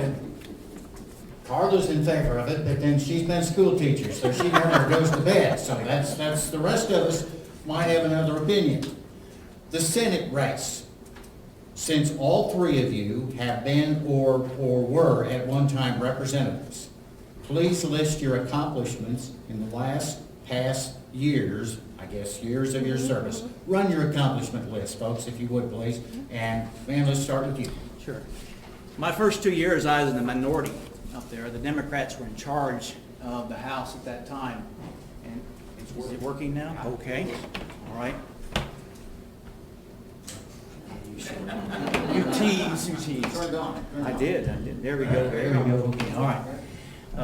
Speaker 1: Karla's in favor of it, but then she's been a school teacher, so she never goes to bed. So that's the rest of us might have another opinion. The Senate race. Since all three of you have been or were at one time representatives, please list your accomplishments in the past years, I guess years of your service. Run your accomplishment list, folks, if you would, please. And, man, let's start with you.
Speaker 11: Sure. My first 2 years, I was in the minority up there. The Democrats were in charge of the House at that time. And is it working now? Okay. All right. You tease.
Speaker 1: Turn it on.
Speaker 11: I did. There we go. Okay, all right.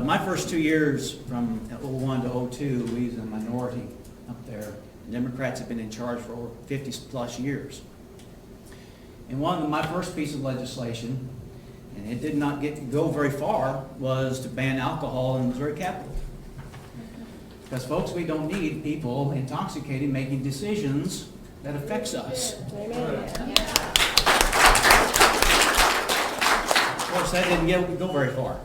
Speaker 11: My first 2 years, from 01 to 02, we was in a minority up there. The Democrats have been in charge for over 50-plus years. And my first piece of legislation, and it did not go very far, was to ban alcohol in the Missouri Capitol. Because, folks, we don't need people intoxicated making decisions that affects us. Of course, that didn't go very far.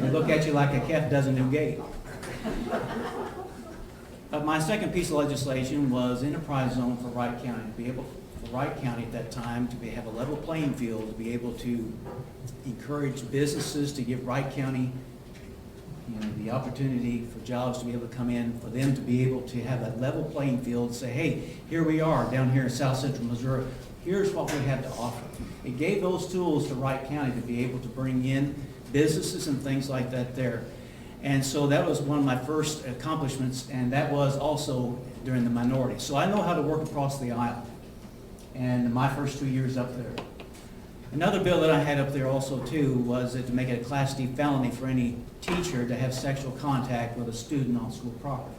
Speaker 11: They look at you like a cat does a new gate. But my second piece of legislation was enterprise zone for Wright County. To be able, for Wright County at that time, to have a level playing field, to be able to encourage businesses to give Wright County the opportunity for jobs to be able to come in, for them to be able to have that level playing field and say, hey, here we are down here in South Central Missouri. Here's what we have to offer. It gave those tools to Wright County to be able to bring in businesses and things like that there. And so that was one of my first accomplishments, and that was also during the minority. So I know how to work across the aisle. And my first 2 years up there. Another bill that I had up there also too was to make it a Class D felony for any teacher to have sexual contact with a student on school property.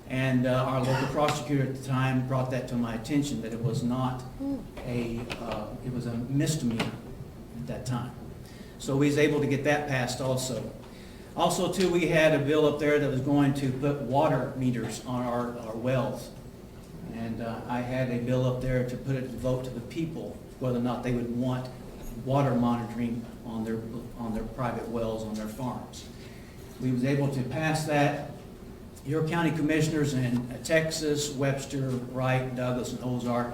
Speaker 11: And our local prosecutor at the time brought that to my attention, that it was not it was a misdemeanor at that time. So we was able to get that passed also. Also too, we had a bill up there that was going to put water meters on our wells. And I had a bill up there to put it to vote to the people whether or not they would want water monitoring on their private wells on their farms. We was able to pass that. Your county commissioners in Texas, Webster, Wright, Douglas, and Ozark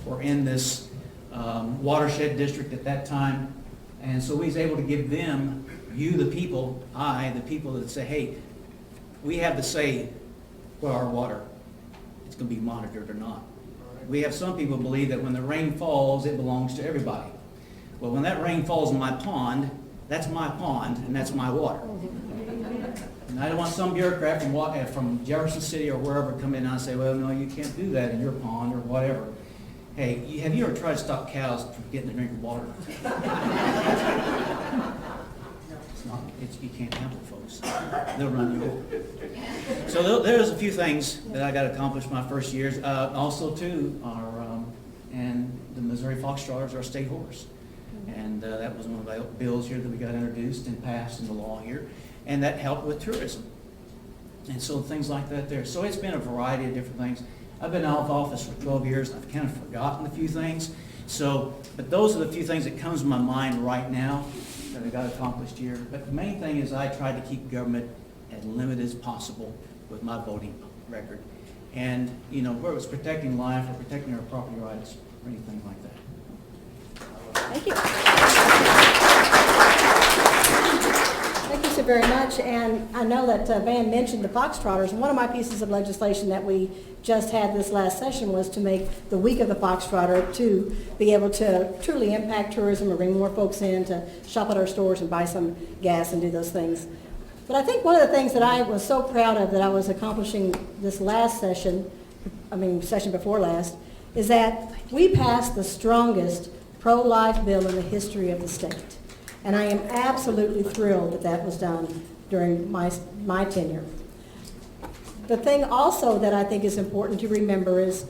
Speaker 11: were in this watershed district at that time. And so we was able to give them, you the people, the people that say, hey, we have to say where our water is going to be monitored or not. We have some people believe that when the rain falls, it belongs to everybody. Well, when that rain falls in my pond, that's my pond and that's my water. And I don't want some bureaucrat from Jefferson City or wherever come in and say, well, no, you can't do that in your pond or whatever. Hey, have you ever tried to stop cows from getting a drink of water? You can't handle it, folks. They'll run you over. So there's a few things that I got accomplished my first years. Also, too, and the Missouri Foxtrotters are a state horse. And that was one of the bills here that we got introduced and passed into law here. And that helped with tourism. And so things like that there. So it's been a variety of different things. I've been out of office for 12 years, and I've kind of forgotten a few things. So, but those are the few things that comes to my mind right now that I got accomplished here. But the main thing is I tried to keep government as limited as possible with my voting record. And, you know, where it was protecting life or protecting our property rights or anything like that.
Speaker 10: Thank you. Thank you so very much. And I know that Van mentioned the Foxtrotters. And one of my pieces of legislation that we just had this last session was to make the week of the Foxtrotter to be able to truly impact tourism and bring more folks in to shop at our stores and buy some gas and do those things. But I think one of the things that I was so proud of that I was accomplishing this last session, session before last, is that we passed the strongest pro-life bill in the history of the state. And I am absolutely thrilled that that was done during my tenure. The thing also that I think is important to remember is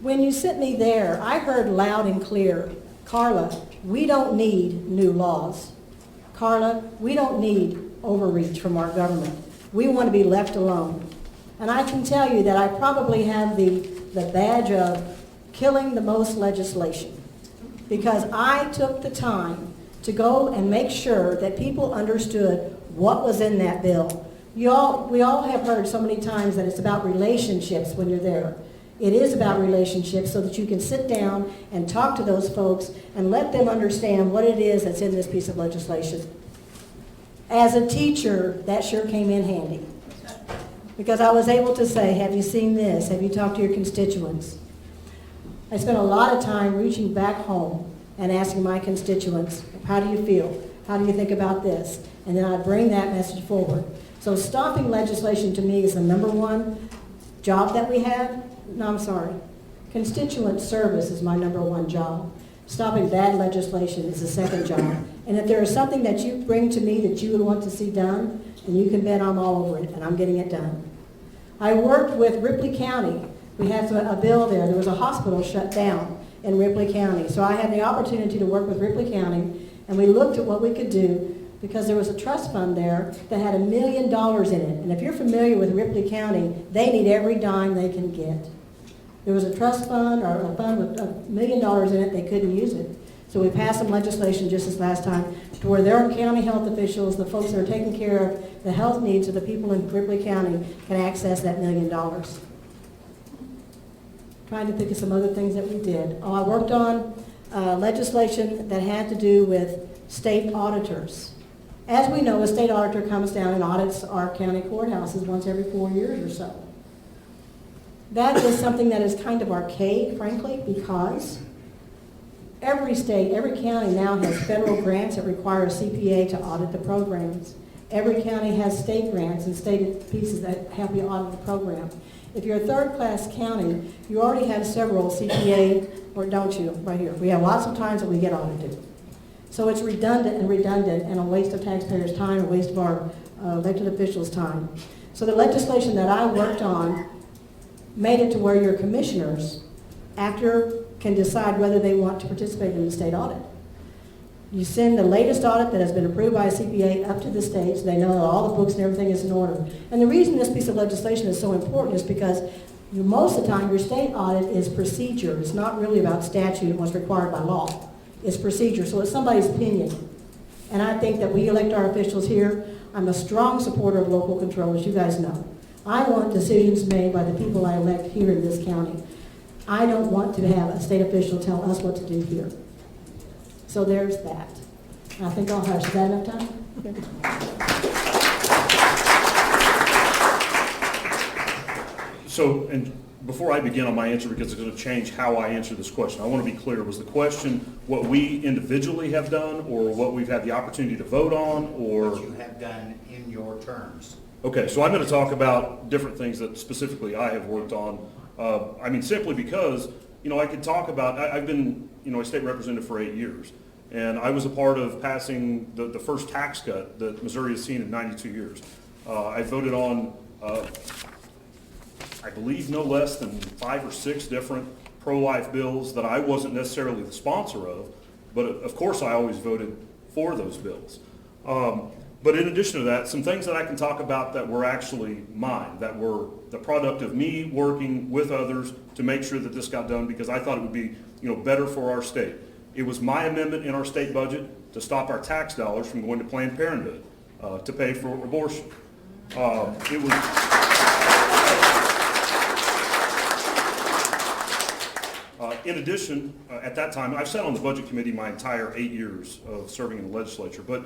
Speaker 10: when you sent me there, I heard loud and clear, Karla, we don't need new laws. Karla, we don't need overreach from our government. We want to be left alone. And I can tell you that I probably have the badge of killing the most legislation because I took the time to go and make sure that people understood what was in that bill. We all have heard so many times that it's about relationships when you're there. It is about relationships so that you can sit down and talk to those folks and let them understand what it is that's in this piece of legislation. As a teacher, that sure came in handy because I was able to say, have you seen this? Have you talked to your constituents? I spent a lot of time reaching back home and asking my constituents, how do you feel? How do you think about this? And then I bring that message forward. So stopping legislation to me is the number one job that we have. No, I'm sorry. Constituent service is my number one job. Stopping bad legislation is the second job. And if there is something that you bring to me that you would want to see done, then you can bet I'm all over it, and I'm getting it done. I worked with Ripley County. We had a bill there. There was a hospital shut down in Ripley County. So I had the opportunity to work with Ripley County, and we looked at what we could do because there was a trust fund there that had $1 million in it. And if you're familiar with Ripley County, they need every dime they can get. There was a trust fund or a fund with $1 million in it, they couldn't use it. So we passed some legislation just this last time to where their county health officials, the folks that are taking care of the health needs of the people in Ripley County can access that $1 million. Trying to think of some other things that we did. I worked on legislation that had to do with state auditors. As we know, a state auditor comes down and audits our county courthouses once every 4 years or so. That is something that is kind of archaic, frankly, because every state, every county now has federal grants that require a CPA to audit the programs. Every county has state grants and state pieces that have you audit the program. If you're a third-class county, you already have several CPA, or don't you, right here. We have lots of times that we get audited. So it's redundant and a waste of taxpayers' time, a waste of our elected officials' time. So the legislation that I worked on made it to where your commissioners, after, can decide whether they want to participate in the state audit. You send the latest audit that has been approved by a CPA up to the state so they know that all the books and everything is in order. And the reason this piece of legislation is so important is because most of the time your state audit is procedure. It's not really about statute and what's required by law. It's procedure, so it's somebody's opinion. And I think that we elect our officials here. I'm a strong supporter of local control, as you guys know. I want decisions made by the people I elect here in this county. I don't want to have a state official tell us what to do here. So there's that. I think I'll hush. Is that enough time?
Speaker 9: So, and before I begin on my answer, because it's going to change how I answer this question, I want to be clear. Was the question what we individually have done or what we've had the opportunity to vote on, or?
Speaker 1: What you have done in your terms.
Speaker 9: Okay, so I'm going to talk about different things that specifically I have worked on. Simply because, I could talk about, I've been, a state representative for 8 years. And I was a part of passing the first tax cut that Missouri has seen in 92 years. I voted on, I believe, no less than 5 or 6 different pro-life bills that I wasn't necessarily the sponsor of, but of course I always voted for those bills. But in addition to that, some things that I can talk about that were actually mine, that were the product of me working with others to make sure that this got done, because I thought it would be, better for our state. It was my amendment in our state budget to stop our tax dollars from going to Planned Parenthood to pay for abortion. It was. In addition, at that time, I've sat on the budget committee my entire 8 years of serving in the legislature, but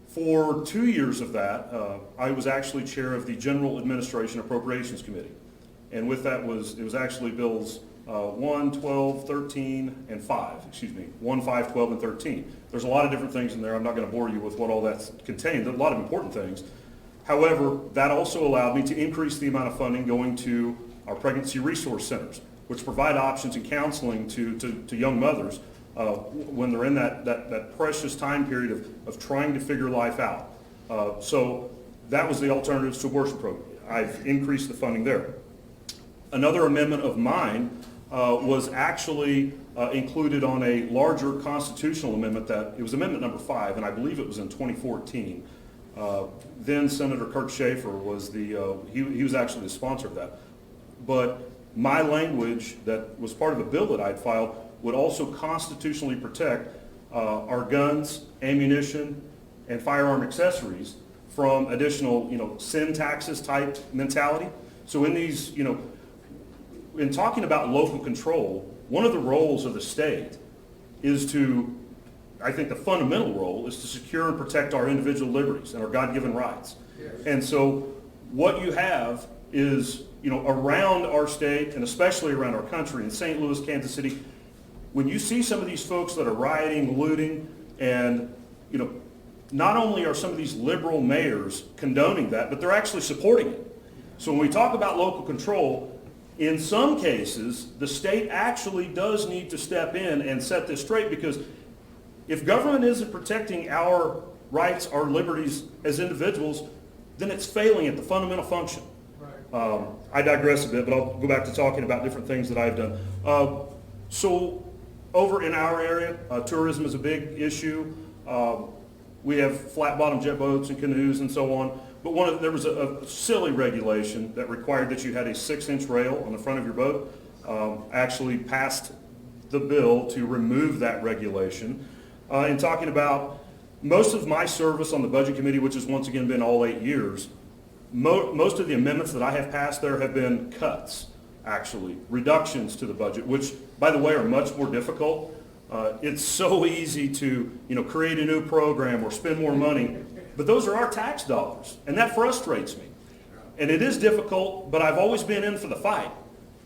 Speaker 9: for 2 years of that, I was actually chair of the General Administration Appropriations Committee. And with that it was actually bills 1, 12, 13, and 5, 1, 5, 12, and 13. There's a lot of different things in there. I'm not going to bore you with what all that's contained. There's a lot of important things. However, that also allowed me to increase the amount of funding going to our pregnancy resource centers, which provide options and counseling to young mothers when they're in that precious time period of trying to figure life out. So that was the alternatives to abortion program. I've increased the funding there. Another amendment of mine was actually included on a larger constitutional amendment it was amendment number 5, and I believe it was in 2014. Then Senator Kirk Schaefer was he was actually the sponsor of that. But my language that was part of a bill that I'd filed would also constitutionally protect our guns, ammunition, and firearm accessories from additional, sin taxes type mentality. So in these, in talking about local control, one of the roles of the state is to, I think the fundamental role is to secure and protect our individual liberties and our God-given rights. Yes. And so what you have is, around our state and especially around our country, in St. Louis, Kansas City, when you see some of these folks that are rioting, looting, and, not only are some of these liberal mayors condoning that, but they're actually supporting it. So when we talk about local control, in some cases, the state actually does need to step in and set this straight, because if government isn't protecting our rights, our liberties as individuals, then it's failing at the fundamental function. Right. I digress a bit, but I'll go back to talking about different things that I've done. So over in our area, tourism is a big issue. We have flat-bottom jet boats and canoes and so on. But there was a silly regulation that required that you had a 6-inch rail on the front of your boat. Actually passed the bill to remove that regulation. In talking about most of my service on the budget committee, which has once again been all 8 years, most of the amendments that I have passed there have been cuts, actually, reductions to the budget, which, by the way, are much more difficult. It's so easy to, create a new program or spend more money, but those are our tax dollars, and that frustrates me. And it is difficult, but I've always been in for the fight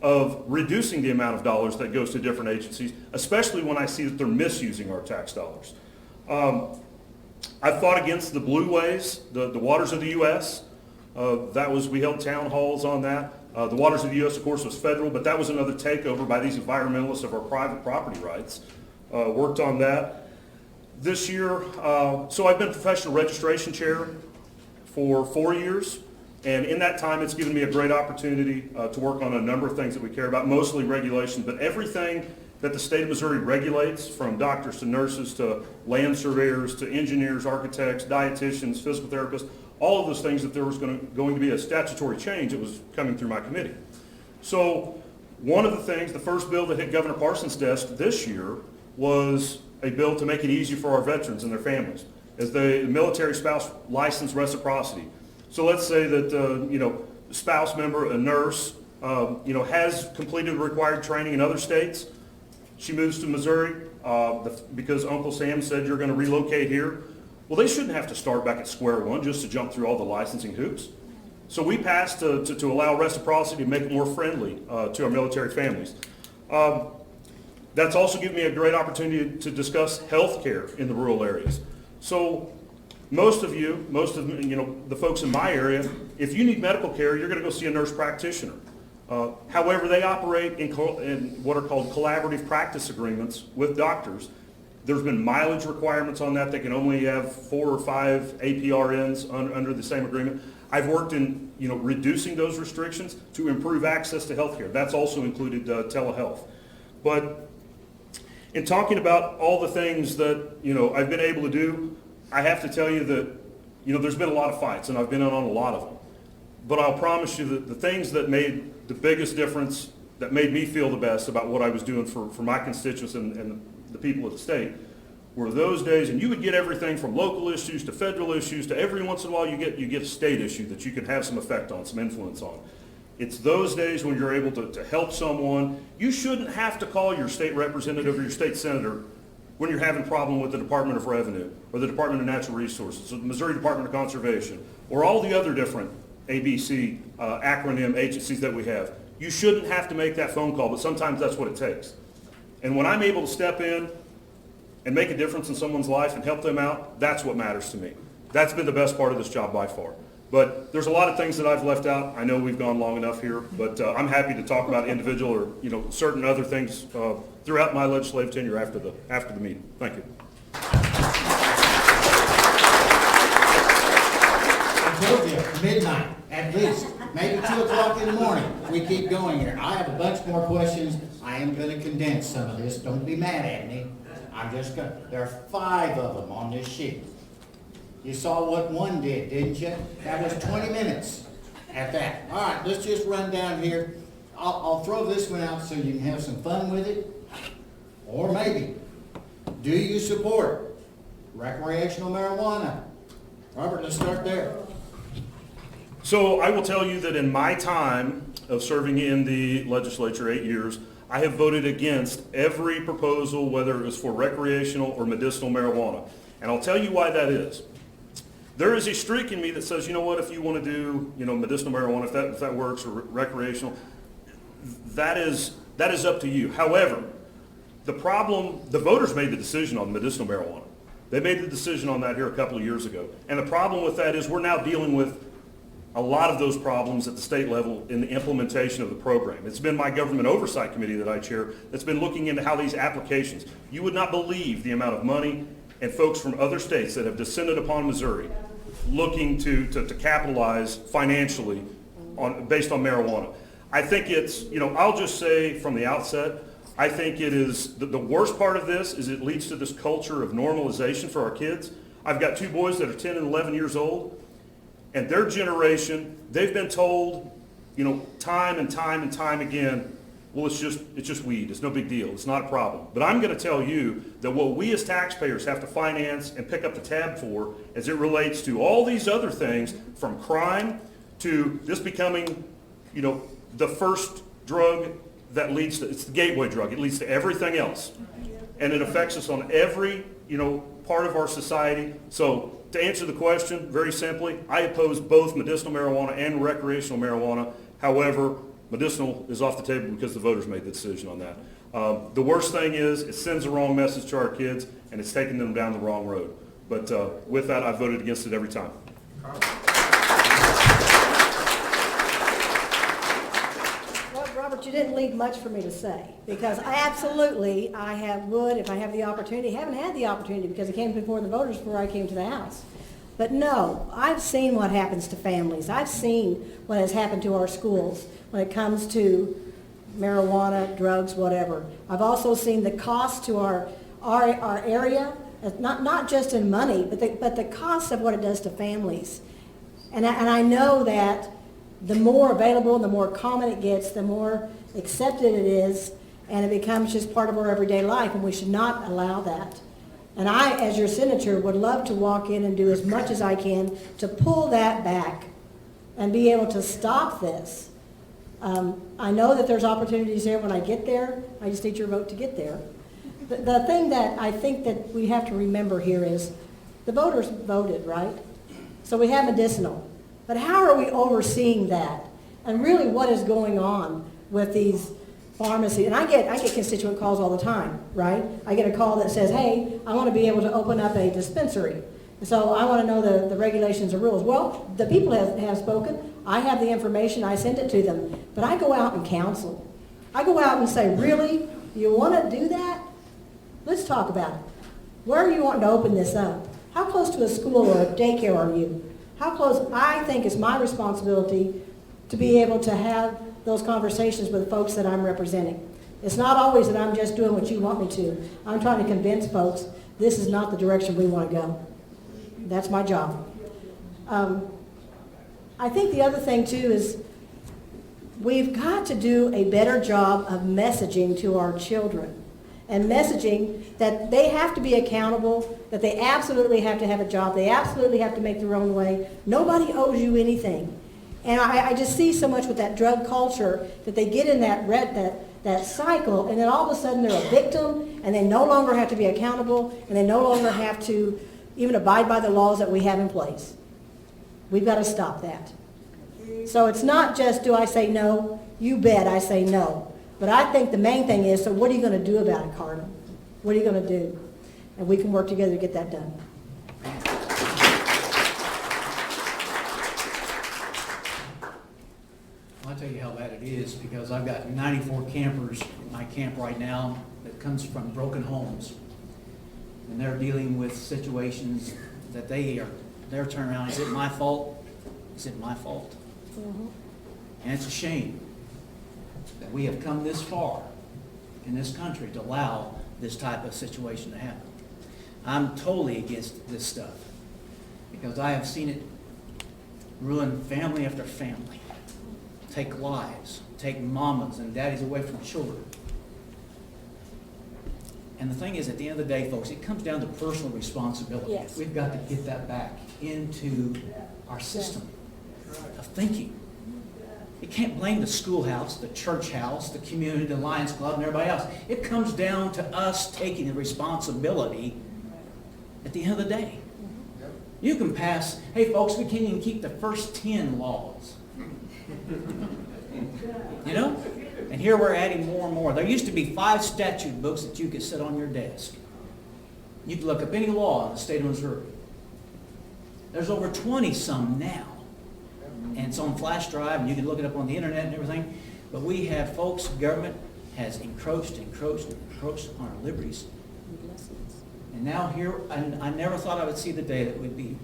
Speaker 9: of reducing the amount of dollars that goes to different agencies, especially when I see that they're misusing our tax dollars. I've fought against the blue ways, the waters of the U.S. We held town halls on that. The waters of the U.S., of course, was federal, but that was another takeover by these environmentalists of our private property rights. Worked on that. This year, so I've been professional registration chair for 4 years, and in that time it's given me a great opportunity to work on a number of things that we care about, mostly regulation, but everything that the state of Missouri regulates, from doctors to nurses to land surveyors to engineers, architects, dietitians, physical therapists, all of those things, that there was going to be a statutory change that was coming through my committee. So one of the things, the first bill that hit Governor Parsons' desk this year was a bill to make it easy for our veterans and their families, as the military spouse license reciprocity. So let's say that a spouse member, a nurse, has completed required training in other states. She moves to Missouri because Uncle Sam said you're going to relocate here. Well, they shouldn't have to start back at square one just to jump through all the licensing hoops. So we passed to allow reciprocity to make it more friendly to our military families. That's also given me a great opportunity to discuss health care in the rural areas. So most of the folks in my area, if you need medical care, you're going to go see a nurse practitioner. However, they operate in what are called collaborative practice agreements with doctors. There's been mileage requirements on that. They can only have 4 or 5 APRNs under the same agreement. I've worked in reducing those restrictions to improve access to health care. That's also included telehealth. But in talking about all the things that I've been able to do, I have to tell you that there's been a lot of fights, and I've been in on a lot of them. But I'll promise you that the things that made the biggest difference, that made me feel the best about what I was doing for my constituents and the people of the state, were those days, and you would get everything from local issues to federal issues to every once in a while you get a state issue that you can have some effect on, some influence on. It's those days when you're able to help someone. You shouldn't have to call your state representative or your state senator when you're having a problem with the Department of Revenue or the Department of Natural Resources or the Missouri Department of Conservation or all the other different ABC acronym agencies that we have. You shouldn't have to make that phone call, but sometimes that's what it takes. And when I'm able to step in and make a difference in someone's life and help them out, that's what matters to me. That's been the best part of this job by far. But there's a lot of things that I've left out. I know we've gone long enough here, but I'm happy to talk about individual or certain other things throughout my legislative tenure after the meeting. Thank you.
Speaker 1: I told you, midnight, at least, maybe 2 o'clock in the morning. We keep going here. I have a bunch more questions. I am going to condense some of this. Don't be mad at me. There are 5 of them on this sheet. You saw what one did, didn't you? That was 20 minutes at that. All right, let's just run down here. I'll throw this one out so you can have some fun with it. Or maybe, do you support recreational marijuana? Robert, let's start there.
Speaker 9: So I will tell you that in my time of serving in the legislature, 8 years, I have voted against every proposal, whether it was for recreational or medicinal marijuana. And I'll tell you why that is. There is a streak in me that says, you know what, if you want to do, medicinal marijuana, if that works, or recreational, that is up to you. However, the voters made the decision on medicinal marijuana. They made the decision on that here a couple of years ago. And the problem with that is we're now dealing with a lot of those problems at the state level in the implementation of the program. It's been my government oversight committee that I chair that's been looking into how these applications, you would not believe the amount of money and folks from other states that have descended upon Missouri looking to capitalize financially based on marijuana. I think it's, I'll just say from the outset, I think it is, the worst part of this is it leads to this culture of normalization for our kids. I've got 2 boys that are 10 and 11 years old, and their generation, they've been told, time and time and time again, well, it's just weed. It's no big deal. It's not a problem. But I'm going to tell you that what we as taxpayers have to finance and pick up the tab for as it relates to all these other things, from crime to this becoming, the first drug that leads to, it's the gateway drug. It leads to everything else. And it affects us on every, part of our society. So to answer the question, very simply, I oppose both medicinal marijuana and recreational marijuana. However, medicinal is off the table because the voters made the decision on that. The worst thing is it sends the wrong message to our kids, and it's taking them down the wrong road. But with that, I voted against it every time.
Speaker 10: Well, Robert, you didn't leave much for me to say, because I would, if I have the opportunity, haven't had the opportunity because it came before the voters before I came to the House. But no, I've seen what happens to families. I've seen what has happened to our schools when it comes to marijuana, drugs, whatever. I've also seen the cost to our area, not just in money, but the cost of what it does to families. And I know that the more available and the more common it gets, the more accepted it is, and it becomes just part of our everyday life, and we should not allow that. And I, as your senator, would love to walk in and do as much as I can to pull that back and be able to stop this. I know that there's opportunities there when I get there. I just need your vote to get there. The thing that I think that we have to remember here is the voters voted, right? So we have medicinal. But how are we overseeing that? And really what is going on with these pharmacy, and I get constituent calls all the time, right? I get a call that says, hey, I want to be able to open up a dispensary. So I want to know the regulations and rules. Well, the people have spoken. I have the information. I send it to them. But I go out and counsel. I go out and say, really? You want to do that? Let's talk about it. Where are you wanting to open this up? How close to a school or a daycare are you? How close? I think it's my responsibility to be able to have those conversations with the folks that I'm representing. It's not always that I'm just doing what you want me to. I'm trying to convince folks this is not the direction we want to go. That's my job. I think the other thing too is we've got to do a better job of messaging to our children, and messaging that they have to be accountable, that they absolutely have to have a job, they absolutely have to make their own way. Nobody owes you anything. And I just see so much with that drug culture that they get in that cycle, and then all of a sudden they're a victim, and they no longer have to be accountable, and they no longer have to even abide by the laws that we have in place. We've got to stop that. So it's not just, do I say no? You bet I say no. But I think the main thing is, so what are you going to do about it, Karla? What are you going to do? And we can work together to get that done.
Speaker 11: I'll tell you how bad it is, because I've got 94 campers in my camp right now that comes from broken homes. And they're dealing with situations that they're turning around, is it my fault? Is it my fault?
Speaker 10: Mm-hmm.
Speaker 11: And it's a shame that we have come this far in this country to allow this type of situation to happen. I'm totally against this stuff, because I have seen it ruin family after family, take lives, take mamas and daddies away from children. And the thing is, at the end of the day, folks, it comes down to personal responsibility.
Speaker 10: Yes.
Speaker 11: We've got to get that back into our system of thinking. You can't blame the schoolhouse, the church house, the community, the Lions Club, and everybody else. It comes down to us taking the responsibility at the end of the day. You can pass, hey folks, we can't even keep the first 10 laws. You know? And here we're adding more and more. There used to be 5 statute books that you could sit on your desk. You could look up any law in the state of Missouri. There's over 20 some now. And it's on flash drive, and you can look it up on the internet and everything. But we have, folks, government has encroached on our liberties. And now here, I never thought I would see the day that we'd be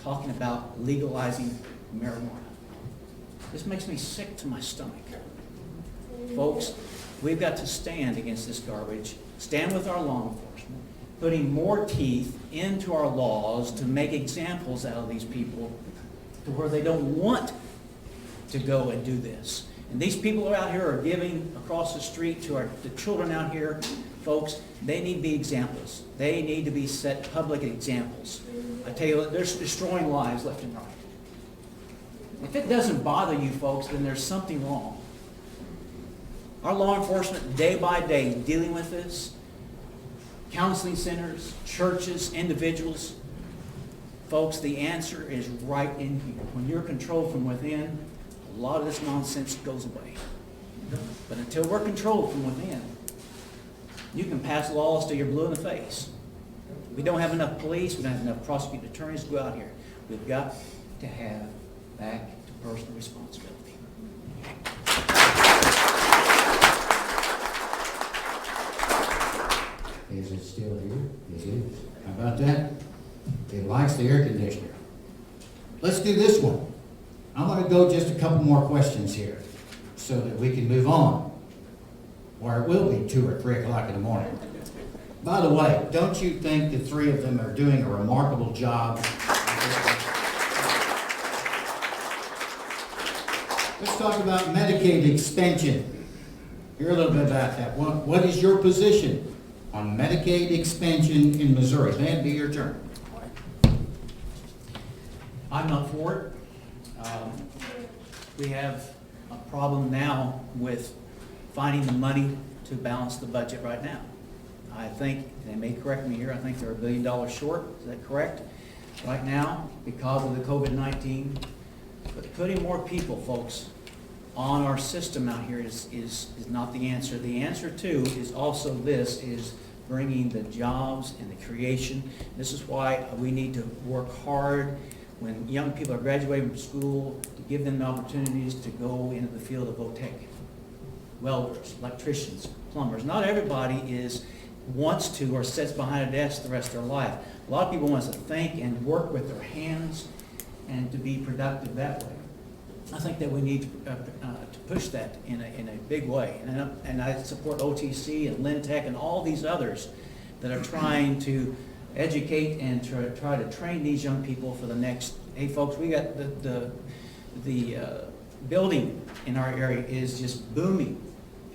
Speaker 11: talking about legalizing marijuana. This makes me sick to my stomach. Folks, we've got to stand against this garbage, stand with our law enforcement, putting more teeth into our laws to make examples out of these people to where they don't want to go and do this. And these people out here are giving across the street to the children out here. Folks, they need to be examples. They need to be set public examples. I tell you, they're destroying lives left and right. If it doesn't bother you folks, then there's something wrong. Our law enforcement, day by day, dealing with this. Counseling centers, churches, individuals. Folks, the answer is right in here. When you're controlled from within, a lot of this nonsense goes away. But until we're controlled from within, you can pass laws till you're blue in the face. We don't have enough police, we don't have enough prosecuting attorneys to go out here. We've got to have back to personal responsibility.
Speaker 1: Is it still here? It is. How about that? It likes the air conditioner. Let's do this one. I'm going to go just a couple more questions here so that we can move on. Or it will be 2 or 3 o'clock in the morning. By the way, don't you think the 3 of them are doing a remarkable job? Let's talk about Medicaid expansion. Hear a little bit about that. What is your position on Medicaid expansion in Missouri? May it be your turn.
Speaker 11: I'm not for it. We have a problem now with finding the money to balance the budget right now. I think, they may correct me here, I think they're $1 billion short. Is that correct? Right now, because of the COVID-19. But putting more people, folks, on our system out here is not the answer. The answer, too, is also this, is bringing the jobs and the creation. This is why we need to work hard when young people are graduating from school to give them the opportunities to go into the field of VOTEC. Welders, electricians, plumbers. Not everybody wants to or sits behind a desk the rest of their life. A lot of people want to think and work with their hands and to be productive that way. I think that we need to push that in a big way. And I support OTC and Lintech and all these others that are trying to educate and try to train these young people for the next, hey folks, we got the building in our area is just booming,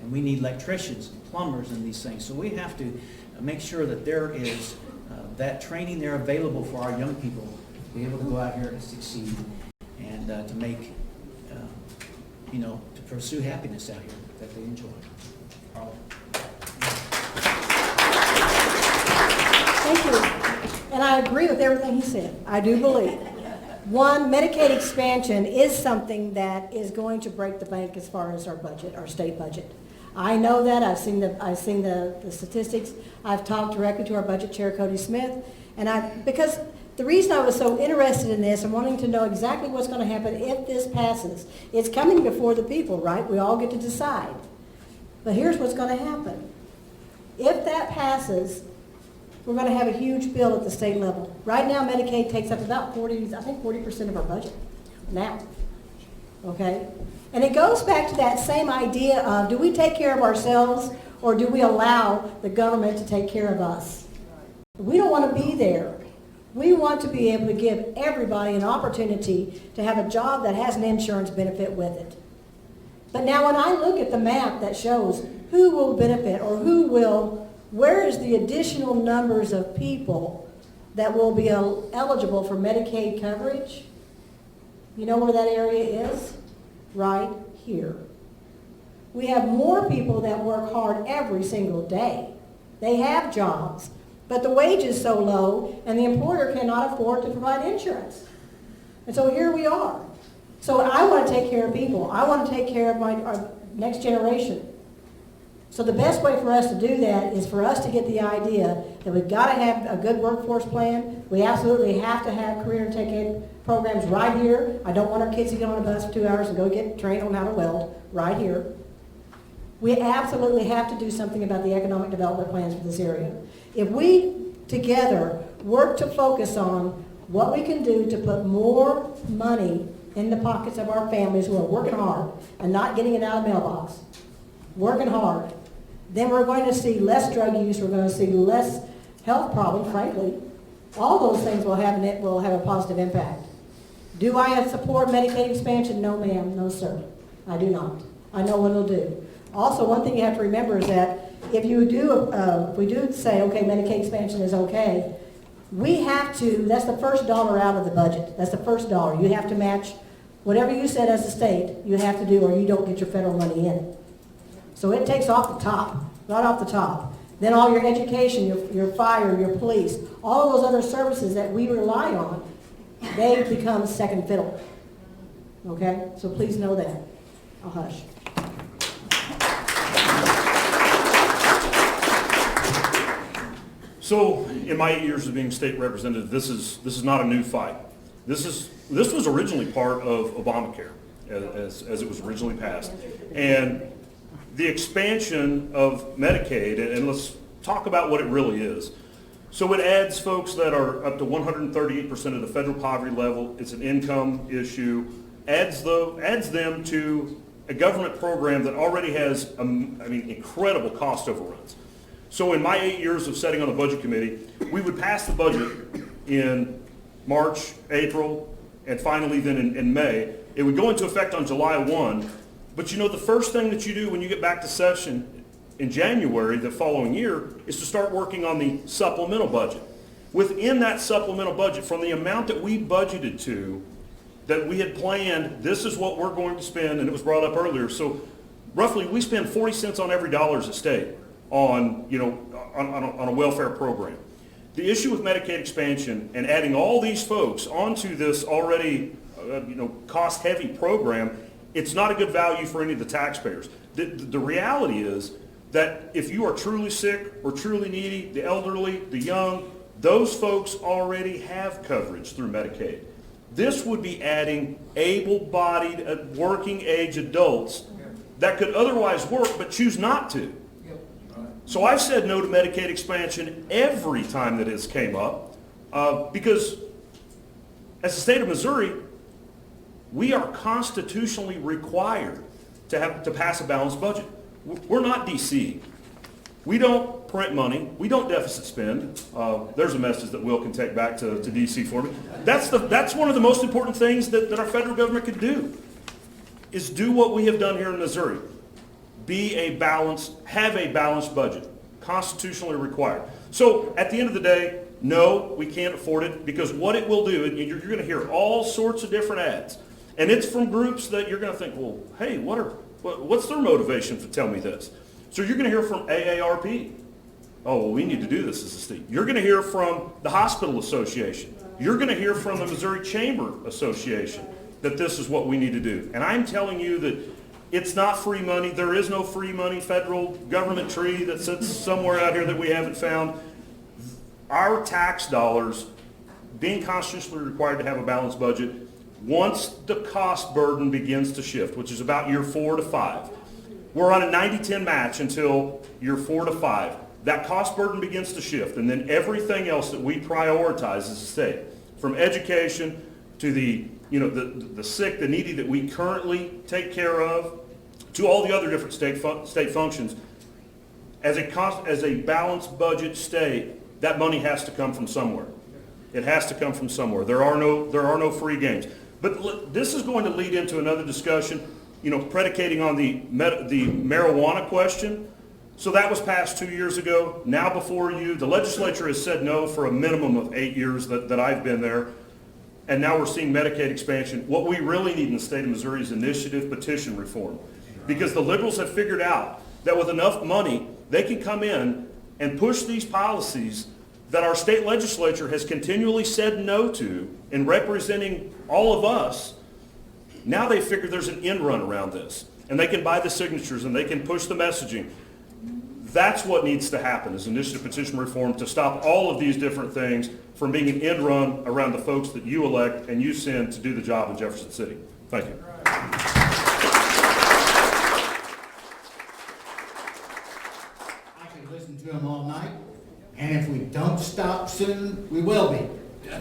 Speaker 11: and we need electricians and plumbers and these things. So we have to make sure that there is that training there available for our young people to be able to go out here and succeed and to make, to pursue happiness out here that they enjoy. Karla.
Speaker 10: Thank you. And I agree with everything he said. I do believe. One, Medicaid expansion is something that is going to break the bank as far as our budget, our state budget. I know that. I've seen the statistics. I've talked directly to our budget chair, Cody Smith, and because the reason I was so interested in this and wanting to know exactly what's going to happen if this passes, it's coming before the people, right? We all get to decide. But here's what's going to happen. If that passes, we're going to have a huge bill at the state level. Right now, Medicaid takes up about 40% of our budget now. Okay? And it goes back to that same idea of, do we take care of ourselves or do we allow the government to take care of us? We don't want to be there. We want to be able to give everybody an opportunity to have a job that has an insurance benefit with it. But now when I look at the map that shows who will benefit or where is the additional numbers of people that will be eligible for Medicaid coverage? You know where that area is? Right here. We have more people that work hard every single day. They have jobs, but the wage is so low and the employer cannot afford to provide insurance. And so here we are. So I want to take care of people. I want to take care of our next generation. So the best way for us to do that is for us to get the idea that we've got to have a good workforce plan. We absolutely have to have career and tech ed programs right here. I don't want our kids to get on a bus for 2 hours and go get trained on how to weld right here. We absolutely have to do something about the economic development plans for this area. If we together work to focus on what we can do to put more money in the pockets of our families who are working hard and not getting it out of the mailbox, working hard, then we're going to see less drug use, we're going to see less health problems, frankly. All those things will have a positive impact. Do I support Medicaid expansion? No, ma'am, no, sir. I do not. I know what it'll do. Also, one thing you have to remember is that if we do say, okay, Medicaid expansion is okay, we have to, that's the first dollar out of the budget. That's the first dollar. You have to match whatever you said as a state, you have to do, or you don't get your federal money in. So it takes off the top, right off the top. Then all your education, your fire, your police, all of those other services that we rely on, they become second fiddle. Okay? So please know that. I'll hush.
Speaker 9: So, in my 8 years of being state representative, this is not a new fight. This was originally part of Obamacare, as it was originally passed, and the expansion of Medicaid. And let's talk about what it really is. So it adds folks that are up to 138% of the federal poverty level. It's an income issue. Adds them to a government program that already has, incredible cost overruns. So in my 8 years of sitting on the budget committee, we would pass the budget in March, April, and finally then in May. It would go into effect on July 1. But you know, the first thing that you do when you get back to session in January the following year is to start working on the supplemental budget. Within that supplemental budget, from the amount that we budgeted to, that we had planned, this is what we're going to spend, and it was brought up earlier. So roughly we spend 40 cents on every dollar as a state on a welfare program. The issue with Medicaid expansion and adding all these folks onto this already cost-heavy program, it's not a good value for any of the taxpayers. The reality is that if you are truly sick or truly needy, the elderly, the young, those folks already have coverage through Medicaid. This would be adding able-bodied, working-age adults that could otherwise work but choose not to. So I've said no to Medicaid expansion every time that it's came up because as the state of Missouri, we are constitutionally required to pass a balanced budget. We're not D.C. We don't print money. We don't deficit spend. There's a message that Will can take back to D.C. for me. That's one of the most important things that our federal government could do, is do what we have done here in Missouri. Have a balanced budget, constitutionally required. So at the end of the day, no, we can't afford it, because what it will do, and you're going to hear all sorts of different ads, and it's from groups that you're going to think, well, hey, what's their motivation to tell me this? So you're going to hear from AARP. Oh, well, we need to do this as a state. You're going to hear from the Hospital Association. You're going to hear from the Missouri Chamber Association that this is what we need to do. And I'm telling you that it's not free money. There is no free money federal government tree that sits somewhere out here that we haven't found. Our tax dollars, being constitutionally required to have a balanced budget, once the cost burden begins to shift, which is about year 4 to 5, we're on a 90-10 match until year 4 to 5. That cost burden begins to shift, and then everything else that we prioritize as a state, from education to the sick, the needy that we currently take care of, to all the other different state functions, as a balanced budget state, that money has to come from somewhere. It has to come from somewhere. There are no free games. But this is going to lead into another discussion, predicating on the marijuana question. So that was passed 2 years ago. Now before you, the legislature has said no for a minimum of 8 years that I've been there. And now we're seeing Medicaid expansion. What we really need in the state of Missouri is initiative petition reform. Because the liberals have figured out that with enough money, they can come in and push these policies that our state legislature has continually said no to in representing all of us. Now they figure there's an end run around this, and they can buy the signatures and they can push the messaging. That's what needs to happen, is initiative petition reform, to stop all of these different things from being an end run around the folks that you elect and you send to do the job in Jefferson City. Thank you.
Speaker 1: I could listen to him all night, and if we don't stop soon, we will be.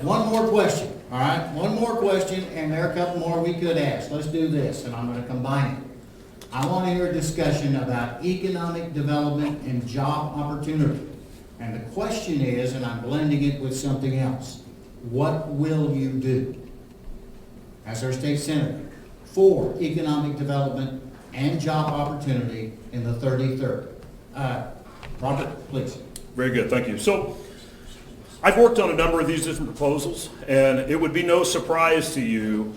Speaker 1: One more question, all right? One more question, and there are a couple more we could ask. Let's do this, and I'm going to combine it. I want to hear a discussion about economic development and job opportunity. And the question is, and I'm blending it with something else, what will you do as our state senator for economic development and job opportunity in the 33rd? Robert, please.
Speaker 9: Very good, thank you. So I've worked on a number of these different proposals, and it would be no surprise to you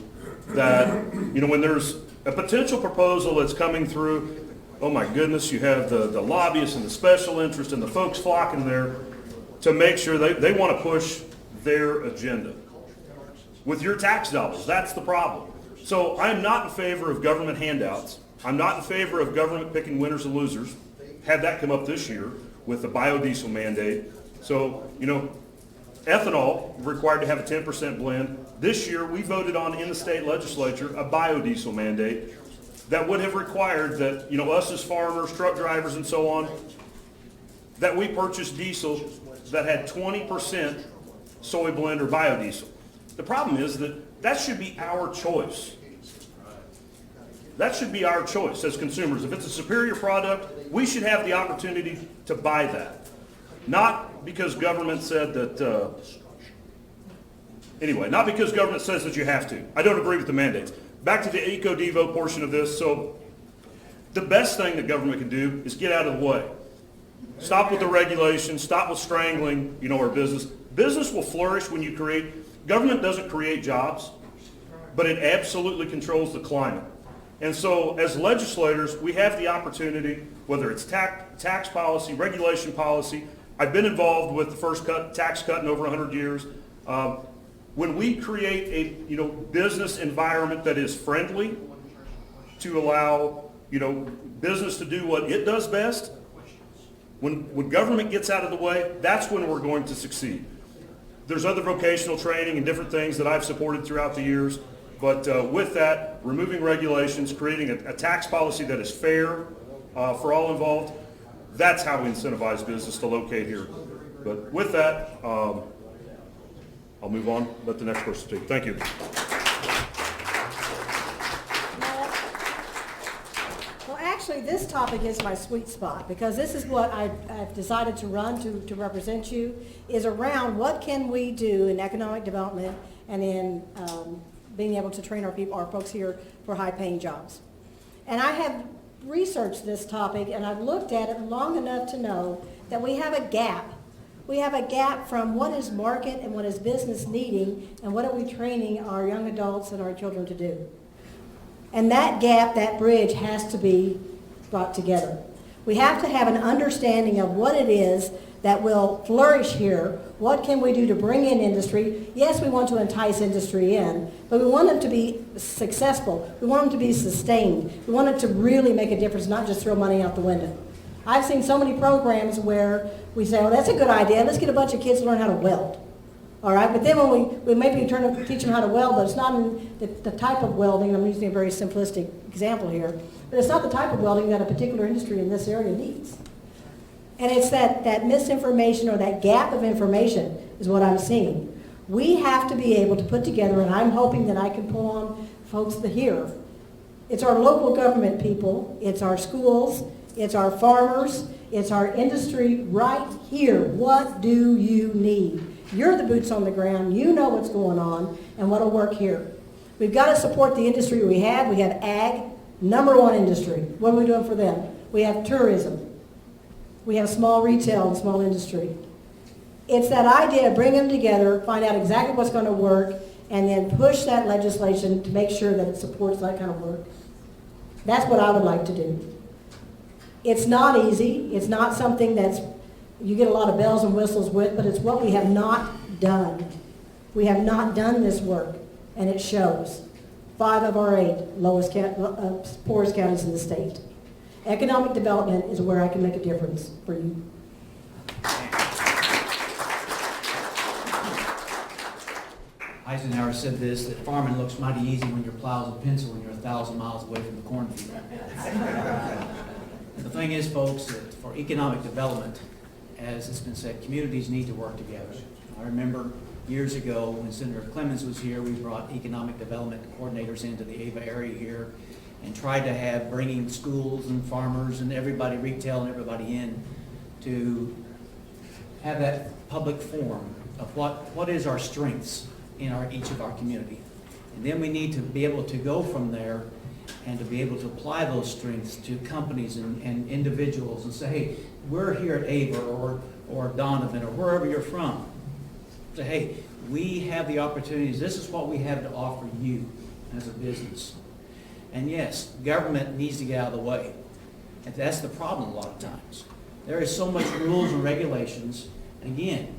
Speaker 9: that, when there's a potential proposal that's coming through, oh my goodness, you have the lobbyists and the special interest and the folks flocking there to make sure they want to push their agenda. With your tax dollars, that's the problem. So I'm not in favor of government handouts. I'm not in favor of government picking winners and losers. Had that come up this year with the biodiesel mandate. So, ethanol required to have a 10% blend. This year, we voted on in the state legislature a biodiesel mandate that would have required that, us as farmers, truck drivers, and so on, that we purchase diesel that had 20% soy blend or biodiesel. The problem is that should be our choice. That should be our choice as consumers. If it's a superior product, we should have the opportunity to buy that. Not because government said that, not because government says that you have to. I don't agree with the mandates. Back to the Eco-Devo portion of this. So the best thing that government can do is get out of the way. Stop with the regulations, stop with strangling, our business. Business will flourish when you government doesn't create jobs, but it absolutely controls the climate. And so as legislators, we have the opportunity, whether it's tax policy, regulation policy. I've been involved with the first tax cut in over 100 years. When we create a business environment that is friendly to allow business to do what it does best, when government gets out of the way, that's when we're going to succeed. There's other vocational training and different things that I've supported throughout the years, but with that, removing regulations, creating a tax policy that is fair for all involved, that's how we incentivize business to locate here. But with that, I'll move on, let the next person speak. Thank you.
Speaker 10: Well, Actually, this topic is my sweet spot because this is what I've decided to run to represent you, is around what can we do in economic development and in being able to train our folks here for high-paying jobs. And I have researched this topic and I've looked at it long enough to know that we have a gap. We have a gap from what is market and what is business needing and what are we training our young adults and our children to do. And that gap, that bridge has to be brought together. We have to have an understanding of what it is that will flourish here. What can we do to bring in industry? Yes, we want to entice industry in, but we want them to be successful. We want them to be sustained. We want it to really make a difference, not just throw money out the window. I've seen so many programs where we say, oh, that's a good idea. Let's get a bunch of kids to learn how to weld. All right, but then when we maybe teach them how to weld, but it's not in the type of welding, I'm using a very simplistic example here, but it's not the type of welding that a particular industry in this area needs. And it's that misinformation or that gap of information is what I'm seeing. We have to be able to put together, and I'm hoping that I can pull on folks here. It's our local government people, it's our schools, it's our farmers, it's our industry right here. What do you need? You're the boots on the ground. You know what's going on and what will work here. We've got to support the industry we have. We have ag, #1 industry. What are we doing for them? We have tourism. We have small retail and small industry. It's that idea of bringing them together, find out exactly what's going to work, and then push that legislation to make sure that it supports that kind of work. That's what I would like to do. It's not easy. It's not something that's you get a lot of bells and whistles with, but it's what we have not done. We have not done this work, and it shows. 5 of our 8 poorest counties in the state. Economic development is where I can make a difference for you.
Speaker 11: Eisenhower said this, that farming looks mighty easy when your plow's a pencil and you're 1,000 miles away from the cornfield. The thing is, folks, that for economic development, as it's been said, communities need to work together. I remember years ago when Senator Clemens was here, we brought economic development coordinators into the Ava area here and tried to have bringing schools and farmers and everybody, retail and everybody in to have that public forum of what is our strengths in each of our community. And then we need to be able to go from there and to be able to apply those strengths to companies and individuals and say, hey, we're here at Ava or Donovan or wherever you're from. Say, hey, we have the opportunities. This is what we have to offer you as a business. And yes, government needs to get out of the way. And that's the problem a lot of times. There is so much rules and regulations. And again,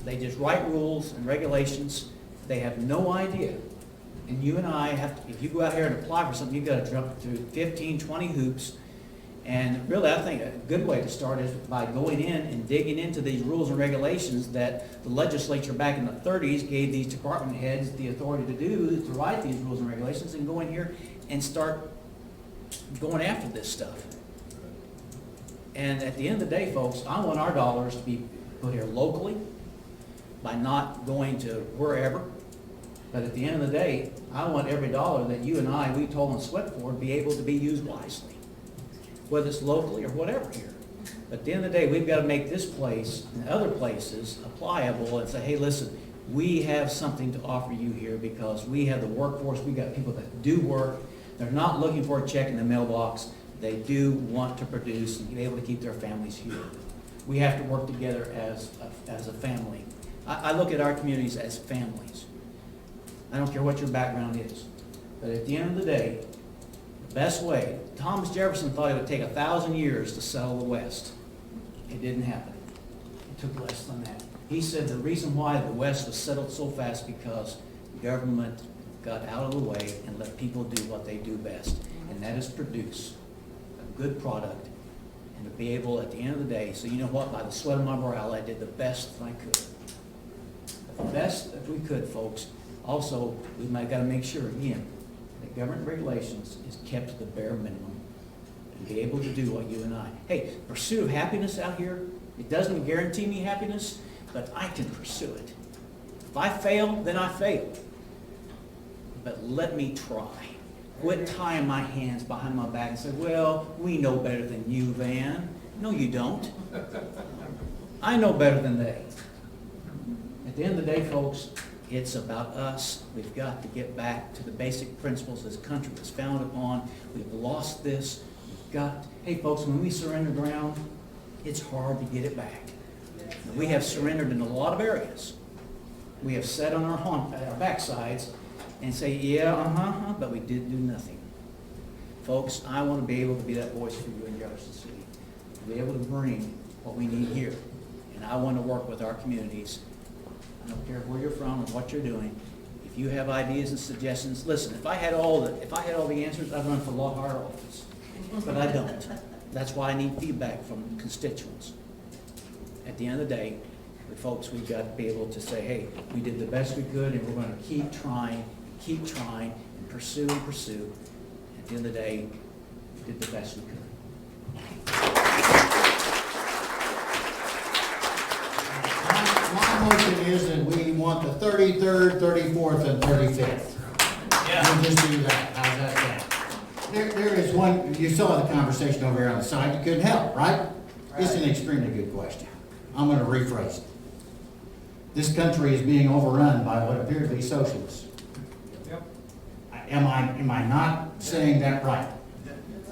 Speaker 11: they just write rules and regulations. They have no idea. And you and I have to, if you go out here and apply for something, you've got to jump through 15, 20 hoops. And really, I think a good way to start is by going in and digging into these rules and regulations that the legislature back in the 30s gave these department heads the authority to do, to write these rules and regulations, and go in here and start going after this stuff. And at the end of the day, folks, I want our dollars to be put here locally by not going to wherever. But at the end of the day, I want every dollar that you and I, we toil and sweat for, to be able to be used wisely, whether it's locally or whatever here. But at the end of the day, we've got to make this place and other places applicable and say, hey, listen, we have something to offer you here because we have the workforce. We've got people that do work. They're not looking for a check in the mailbox. They do want to produce and be able to keep their families here. We have to work together as a family. I look at our communities as families. I don't care what your background is. But at the end of the day, the best way, Thomas Jefferson thought it would take 1,000 years to settle the West. It didn't happen. It took less than that. He said the reason why the West was settled so fast because government got out of the way and let people do what they do best. And that is produce a good product and to be able at the end of the day, so you know what, by the sweat of my brow, I did the best that I could. The best that we could, folks. Also, we might got to make sure, again, that government regulations is kept to the bare minimum and be able to do what you and I. Hey, pursuit of happiness out here, it doesn't guarantee me happiness, but I can pursue it. If I fail, then I fail. But let me try. quit tying my hands behind my back and say, well, we know better than you, Van. No, you don't. I know better than they. At the end of the day, folks, it's about us. We've got to get back to the basic principles this country was founded upon. We've lost this. We've got, hey folks, when we surrender ground, it's hard to get it back. We have surrendered in a lot of areas. We have sat on our backsides and say, yeah, but we did do nothing. Folks, I want to be able to be that voice for you in Jefferson City. To be able to bring what we need here. And I want to work with our communities. I don't care where you're from or what you're doing. If you have ideas and suggestions, listen, if I had all the answers, I'd run for a lot higher office. But I don't. That's why I need feedback from constituents. At the end of the day, folks, we've got to be able to say, hey, we did the best we could, and we're going to keep trying, and pursue. At the end of the day, we did the best we could.
Speaker 1: My motion is that we want the 33rd, 34th, and 35th. Yeah. We'll just do that. How's that sound? There is one, you saw the conversation over here on the side, you couldn't help, right? It's an extremely good question. I'm going to rephrase it. This country is being overrun by what appear to be socialists. Yep. Am I not saying that right?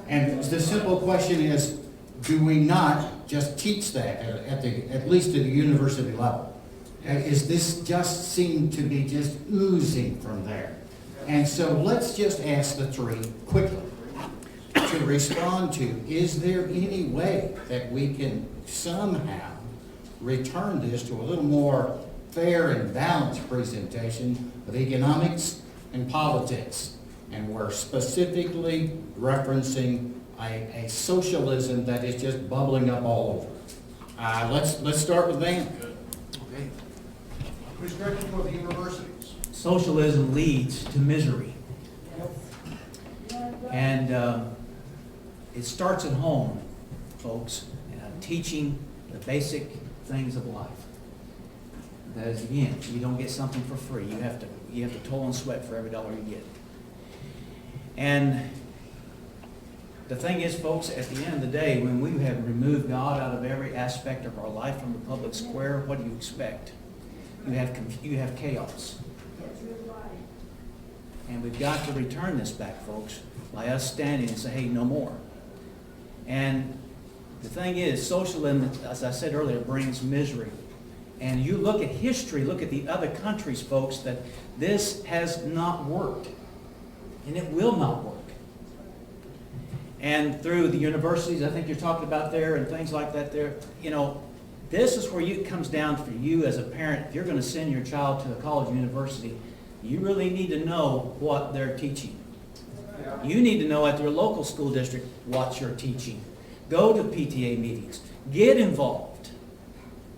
Speaker 1: And the simple question is, do we not just teach that at least at the university level? Is this just seem to be just oozing from there? And so let's just ask the three quickly to respond to, is there any way that we can somehow return this to a little more fair and balanced presentation of economics and politics? And we're specifically referencing a socialism that is just bubbling up all over. Let's start with Van.
Speaker 5: Okay. Restricted for the universities.
Speaker 11: Socialism leads to misery. And it starts at home, folks, teaching the basic things of life. That is, again, you don't get something for free. You have to toil and sweat for every dollar you get. And the thing is, folks, at the end of the day, when we have removed God out of every aspect of our life from the public square, what do you expect? You have chaos. And we've got to return this back, folks, by us standing and say, hey, no more. And the thing is, socialism, as I said earlier, brings misery. And you look at history, look at the other countries, folks, that this has not worked. And it will not work. And through the universities, I think you're talking about there, and things like that there, this is where it comes down for you as a parent. If you're going to send your child to a college or university, you really need to know what they're teaching. You need to know at your local school district what you're teaching. Go to PTA meetings. Get involved.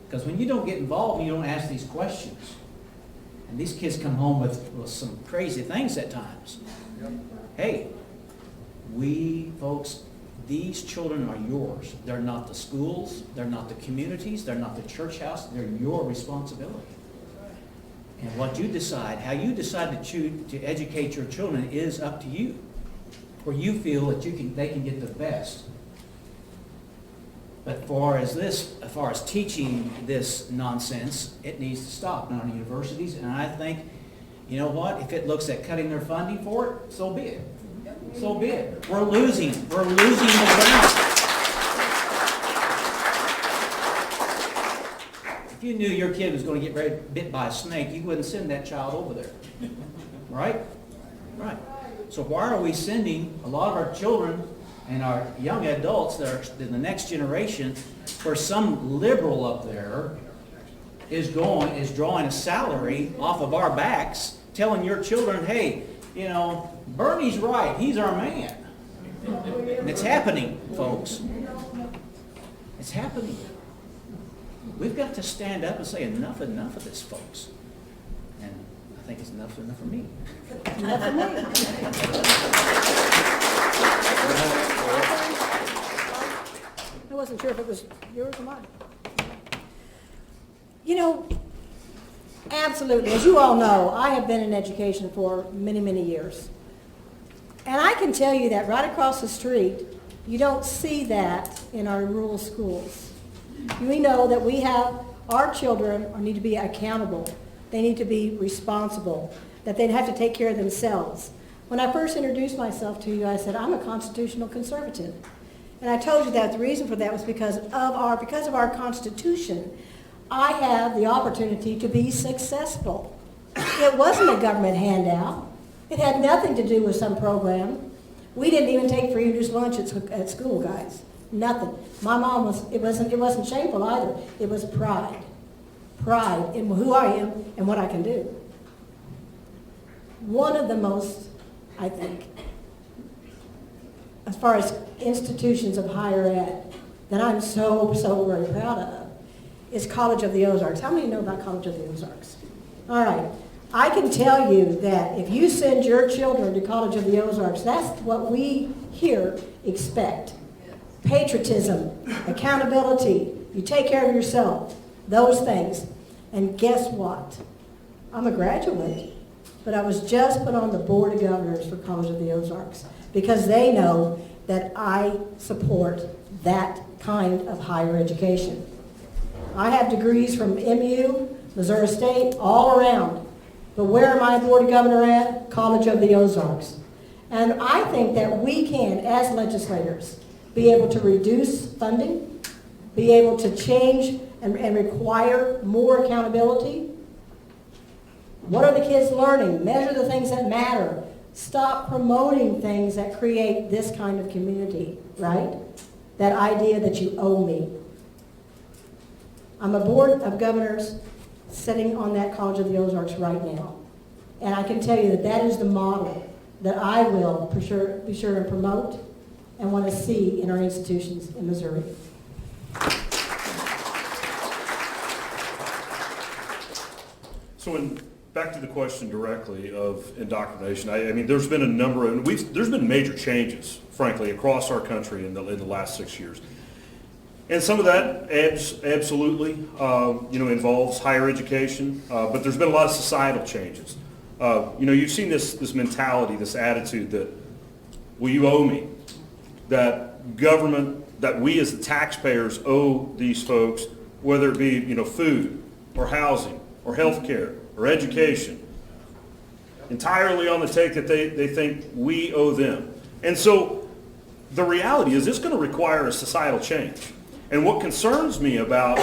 Speaker 11: Because when you don't get involved, you don't ask these questions. And these kids come home with some crazy things at times. Hey, folks, these children are yours. They're not the schools. They're not the communities. They're not the church house. They're your responsibility. And what you decide, how you decide to educate your children is up to you. Where you feel that they can get the best. But as far as teaching this nonsense, it needs to stop in our universities. And I think, you know what? If it looks at cutting their funding for it, so be it. So be it. We're losing the ground. If you knew your kid was going to get bit by a snake, you wouldn't send that child over there. Right? Right. So why are we sending a lot of our children and our young adults that are in the next generation, where some liberal up there is drawing a salary off of our backs, telling your children, hey, Bernie's right, he's our man. And it's happening, folks. It's happening. We've got to stand up and say enough of this, folks. And I think it's enough for me.
Speaker 10: Enough for me. I wasn't sure if it was yours or mine. Absolutely. As you all know, I have been in education for many, many years. And I can tell you that right across the street, you don't see that in our rural schools. We know that we have, our children need to be accountable. They need to be responsible, that they'd have to take care of themselves. When I first introduced myself to you, I said, I'm a constitutional conservative. And I told you that the reason for that was because of our Constitution, I have the opportunity to be successful. It wasn't a government handout. It had nothing to do with some program. We didn't even take free reduced lunch at school, guys. Nothing. My mom it wasn't shameful either. It was pride. Pride in who I am and what I can do. One of the most, I think, as far as institutions of higher ed that I'm so very proud of, is College of the Ozarks. How many know about College of the Ozarks? All right. I can tell you that if you send your children to College of the Ozarks, that's what we here expect. Patriotism, accountability, you take care of yourself, those things. And guess what? I'm a graduate, but I was just put on the board of governors for College of the Ozarks because they know that I support that kind of higher education. I have degrees from MU, Missouri State, all around. But where am I board of governor at? College of the Ozarks. And I think that we can, as legislators, be able to reduce funding, be able to change and require more accountability. What are the kids learning? Measure the things that matter. Stop promoting things that create this kind of community, right? That idea that you owe me. I'm a board of governors sitting on that College of the Ozarks right now. And I can tell you that that is the model that I will be sure to promote and want to see in our institutions in Missouri.
Speaker 9: So back to the question directly of indoctrination, I mean, there's been a number of, there's been major changes, frankly, across our country in the last 6 years. And some of that absolutely, involves higher education, but there's been a lot of societal changes. You've seen this mentality, this attitude that, well, you owe me, that government, that we as the taxpayers owe these folks, whether it be, food or housing or health care or education, entirely on the take that they think we owe them. And so the reality is it's going to require a societal change. And what concerns me about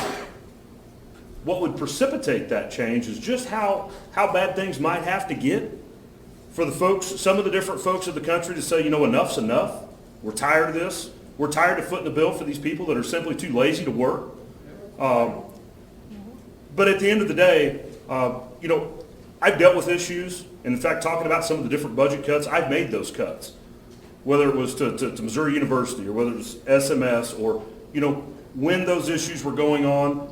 Speaker 9: what would precipitate that change is just how bad things might have to get for the folks, some of the different folks of the country to say, enough's enough. We're tired of this. We're tired of footing the bill for these people that are simply too lazy to work. But at the end of the day, I've dealt with issues. And in fact, talking about some of the different budget cuts, I've made those cuts. Whether it was to Missouri University or whether it was SMS or, when those issues were going on,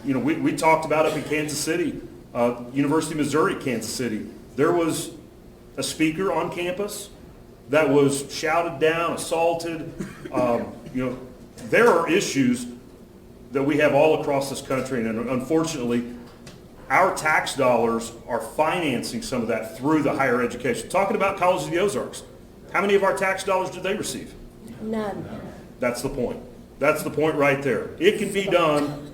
Speaker 9: we talked about up in Kansas City, University of Missouri, Kansas City. There was a speaker on campus that was shouted down, assaulted. There are issues that we have all across this country, and unfortunately, our tax dollars are financing some of that through the higher education. Talking about College of the Ozarks, how many of our tax dollars did they receive?
Speaker 10: None.
Speaker 9: That's the point. That's the point right there. It can be done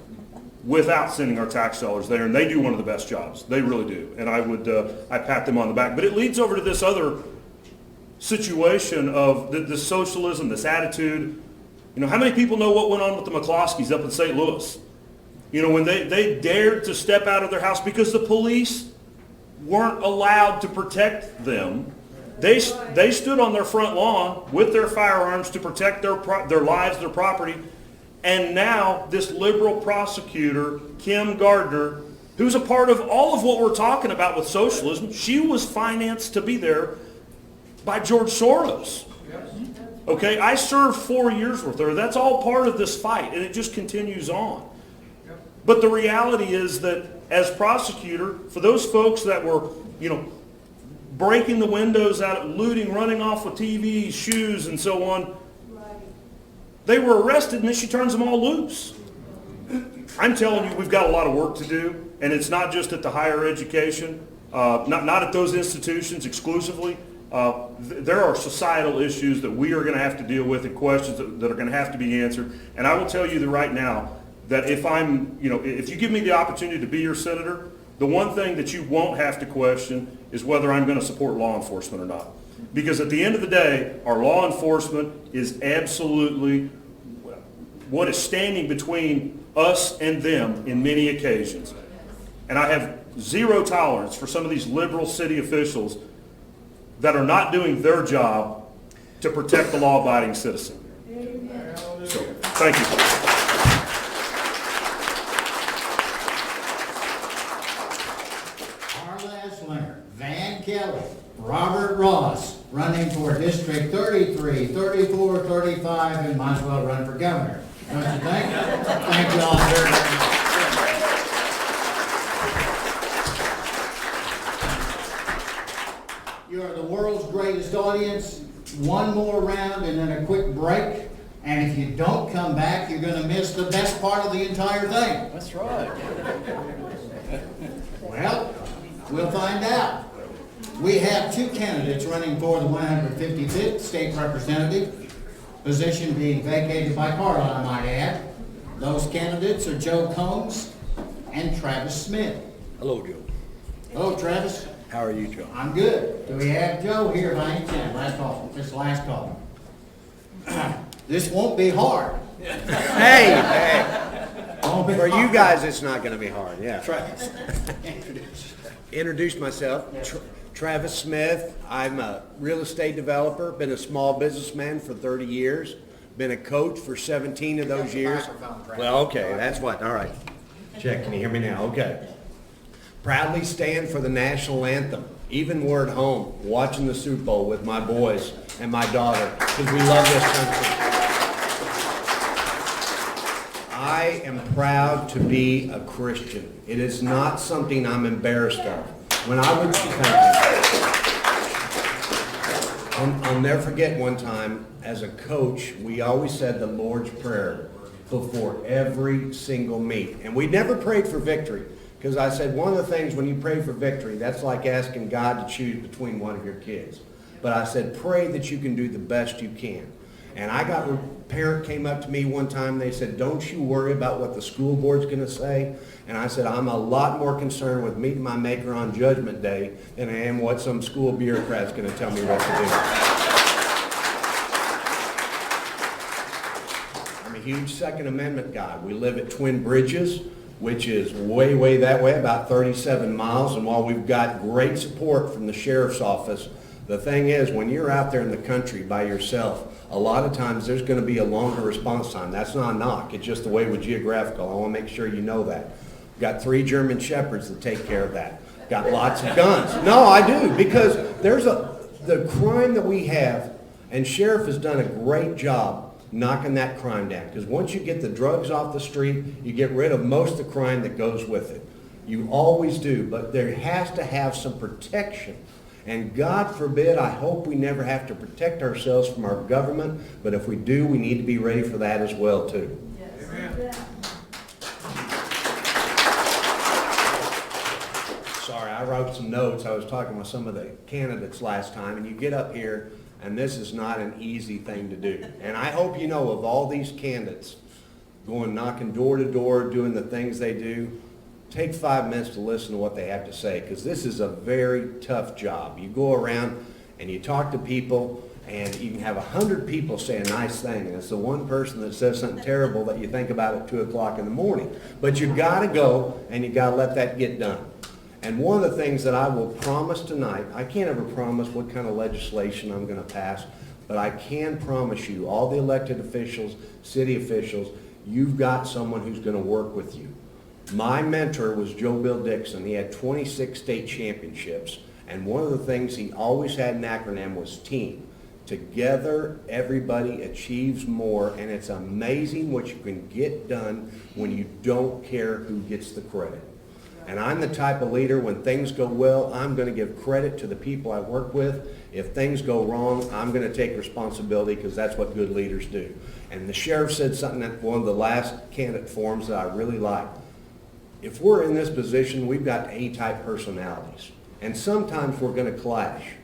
Speaker 9: without sending our tax dollars there, and they do one of the best jobs. They really do, and I pat them on the back. But it leads over to this other situation of this socialism, this attitude. How many people know what went on with the McCloskeys up in St. Louis? When they dared to step out of their house because the police weren't allowed to protect them. They stood on their front lawn with their firearms to protect their lives, their property. And now this liberal prosecutor, Kim Gardner, who's a part of all of what we're talking about with socialism, she was financed to be there by George Soros. Okay, I served 4 years with her. That's all part of this fight, and it just continues on. But the reality is that as prosecutor, for those folks that were, breaking the windows out, looting, running off with TVs, shoes, and so on, they were arrested, and then she turns them all loose. I'm telling you, we've got a lot of work to do, and it's not just at the higher education, not at those institutions exclusively. There are societal issues that we are going to have to deal with and questions that are going to have to be answered. And I will tell you that right now, that if you give me the opportunity to be your senator, the one thing that you won't have to question is whether I'm going to support law enforcement or not. Because at the end of the day, our law enforcement is absolutely what is standing between us and them in many occasions. And I have zero tolerance for some of these liberal city officials that are not doing their job to protect the law-abiding citizen. So, thank you.
Speaker 1: Karla Eslinger, Van Kelly, Robert Ross, running for District 33, 34, 35, and might as well run for governor. Don't you think? Thank you all very much. You are the world's greatest audience. One more round and then a quick break. And if you don't come back, you're going to miss the best part of the entire thing.
Speaker 2: That's right.
Speaker 1: Well, we'll find out. We have two candidates running for the 155th state representative, position being vacated by Karla, I might add. Those candidates are Joe Combs and Travis Smith.
Speaker 12: Hello, Joe.
Speaker 1: Hello, Travis.
Speaker 12: How are you, Joe?
Speaker 1: I'm good. Do we have Joe here by any chance? Last call. This won't be hard.
Speaker 12: Hey,
Speaker 1: Won't be
Speaker 12: for you
Speaker 1: hard.
Speaker 12: guys, it's not going to be hard, yeah.
Speaker 1: Travis.
Speaker 12: Introduce myself, Travis Smith. I'm a real estate developer, been a small businessman for 30 years, been a coach for 17 of those years. Well, okay, that's what, all right. Check, can you hear me now? Okay. Proudly stand for the national anthem, even we're at home watching the Super Bowl with my boys and my daughter, because we love this country. I am proud to be a Christian. It is not something I'm embarrassed of. When I would, I'll never forget one time as a coach, we always said the Lord's Prayer before every single meet. And we never prayed for victory. Because I said one of the things when you pray for victory, that's like asking God to choose between one of your kids. But I said, pray that you can do the best you can. And a parent came up to me one time, they said, don't you worry about what the school board's going to say. And I said, I'm a lot more concerned with meeting my maker on Judgment Day than I am what some school bureaucrat's going to tell me what to do. I'm a huge Second Amendment guy. We live at Twin Bridges, which is way that way, about 37 miles. And while we've got great support from the sheriff's office, the thing is, when you're out there in the country by yourself, a lot of times there's going to be a longer response time. That's not a knock. It's just the way we're geographical. I want to make sure you know that. We've got 3 German Shepherds that take care of that. Got lots of guns. No, I do, because there's the crime that we have, and sheriff has done a great job knocking that crime down. Because once you get the drugs off the street, you get rid of most of the crime that goes with it. You always do, but there has to have some protection. And God forbid, I hope we never have to protect ourselves from our government, but if we do, we need to be ready for that as well, too.
Speaker 10: Yes.
Speaker 1: Amen.
Speaker 12: Sorry, I wrote some notes. I was talking with some of the candidates last time, and you get up here, and this is not an easy thing to do. And I hope you know of all these candidates going knocking door to door, doing the things they do, take 5 minutes to listen to what they have to say, because this is a very tough job. You go around and you talk to people, and you can have 100 people say a nice thing, and it's the one person that says something terrible that you think about at 2 o'clock in the morning. But you got to go, and you got to let that get done. And one of the things that I will promise tonight, I can't ever promise what kind of legislation I'm going to pass, but I can promise you, all the elected officials, city officials, you've got someone who's going to work with you. My mentor was Joe Bill Dixon. He had 26 state championships, and one of the things he always had an acronym was TEAM. Together, everybody achieves more, and it's amazing what you can get done when you don't care who gets the credit. And I'm the type of leader, when things go well, I'm going to give credit to the people I work with. If things go wrong, I'm going to take responsibility, because that's what good leaders do. And the sheriff said something at one of the last candidate forums that I really liked. If we're in this position, we've got A-type personalities. And sometimes we're going to clash.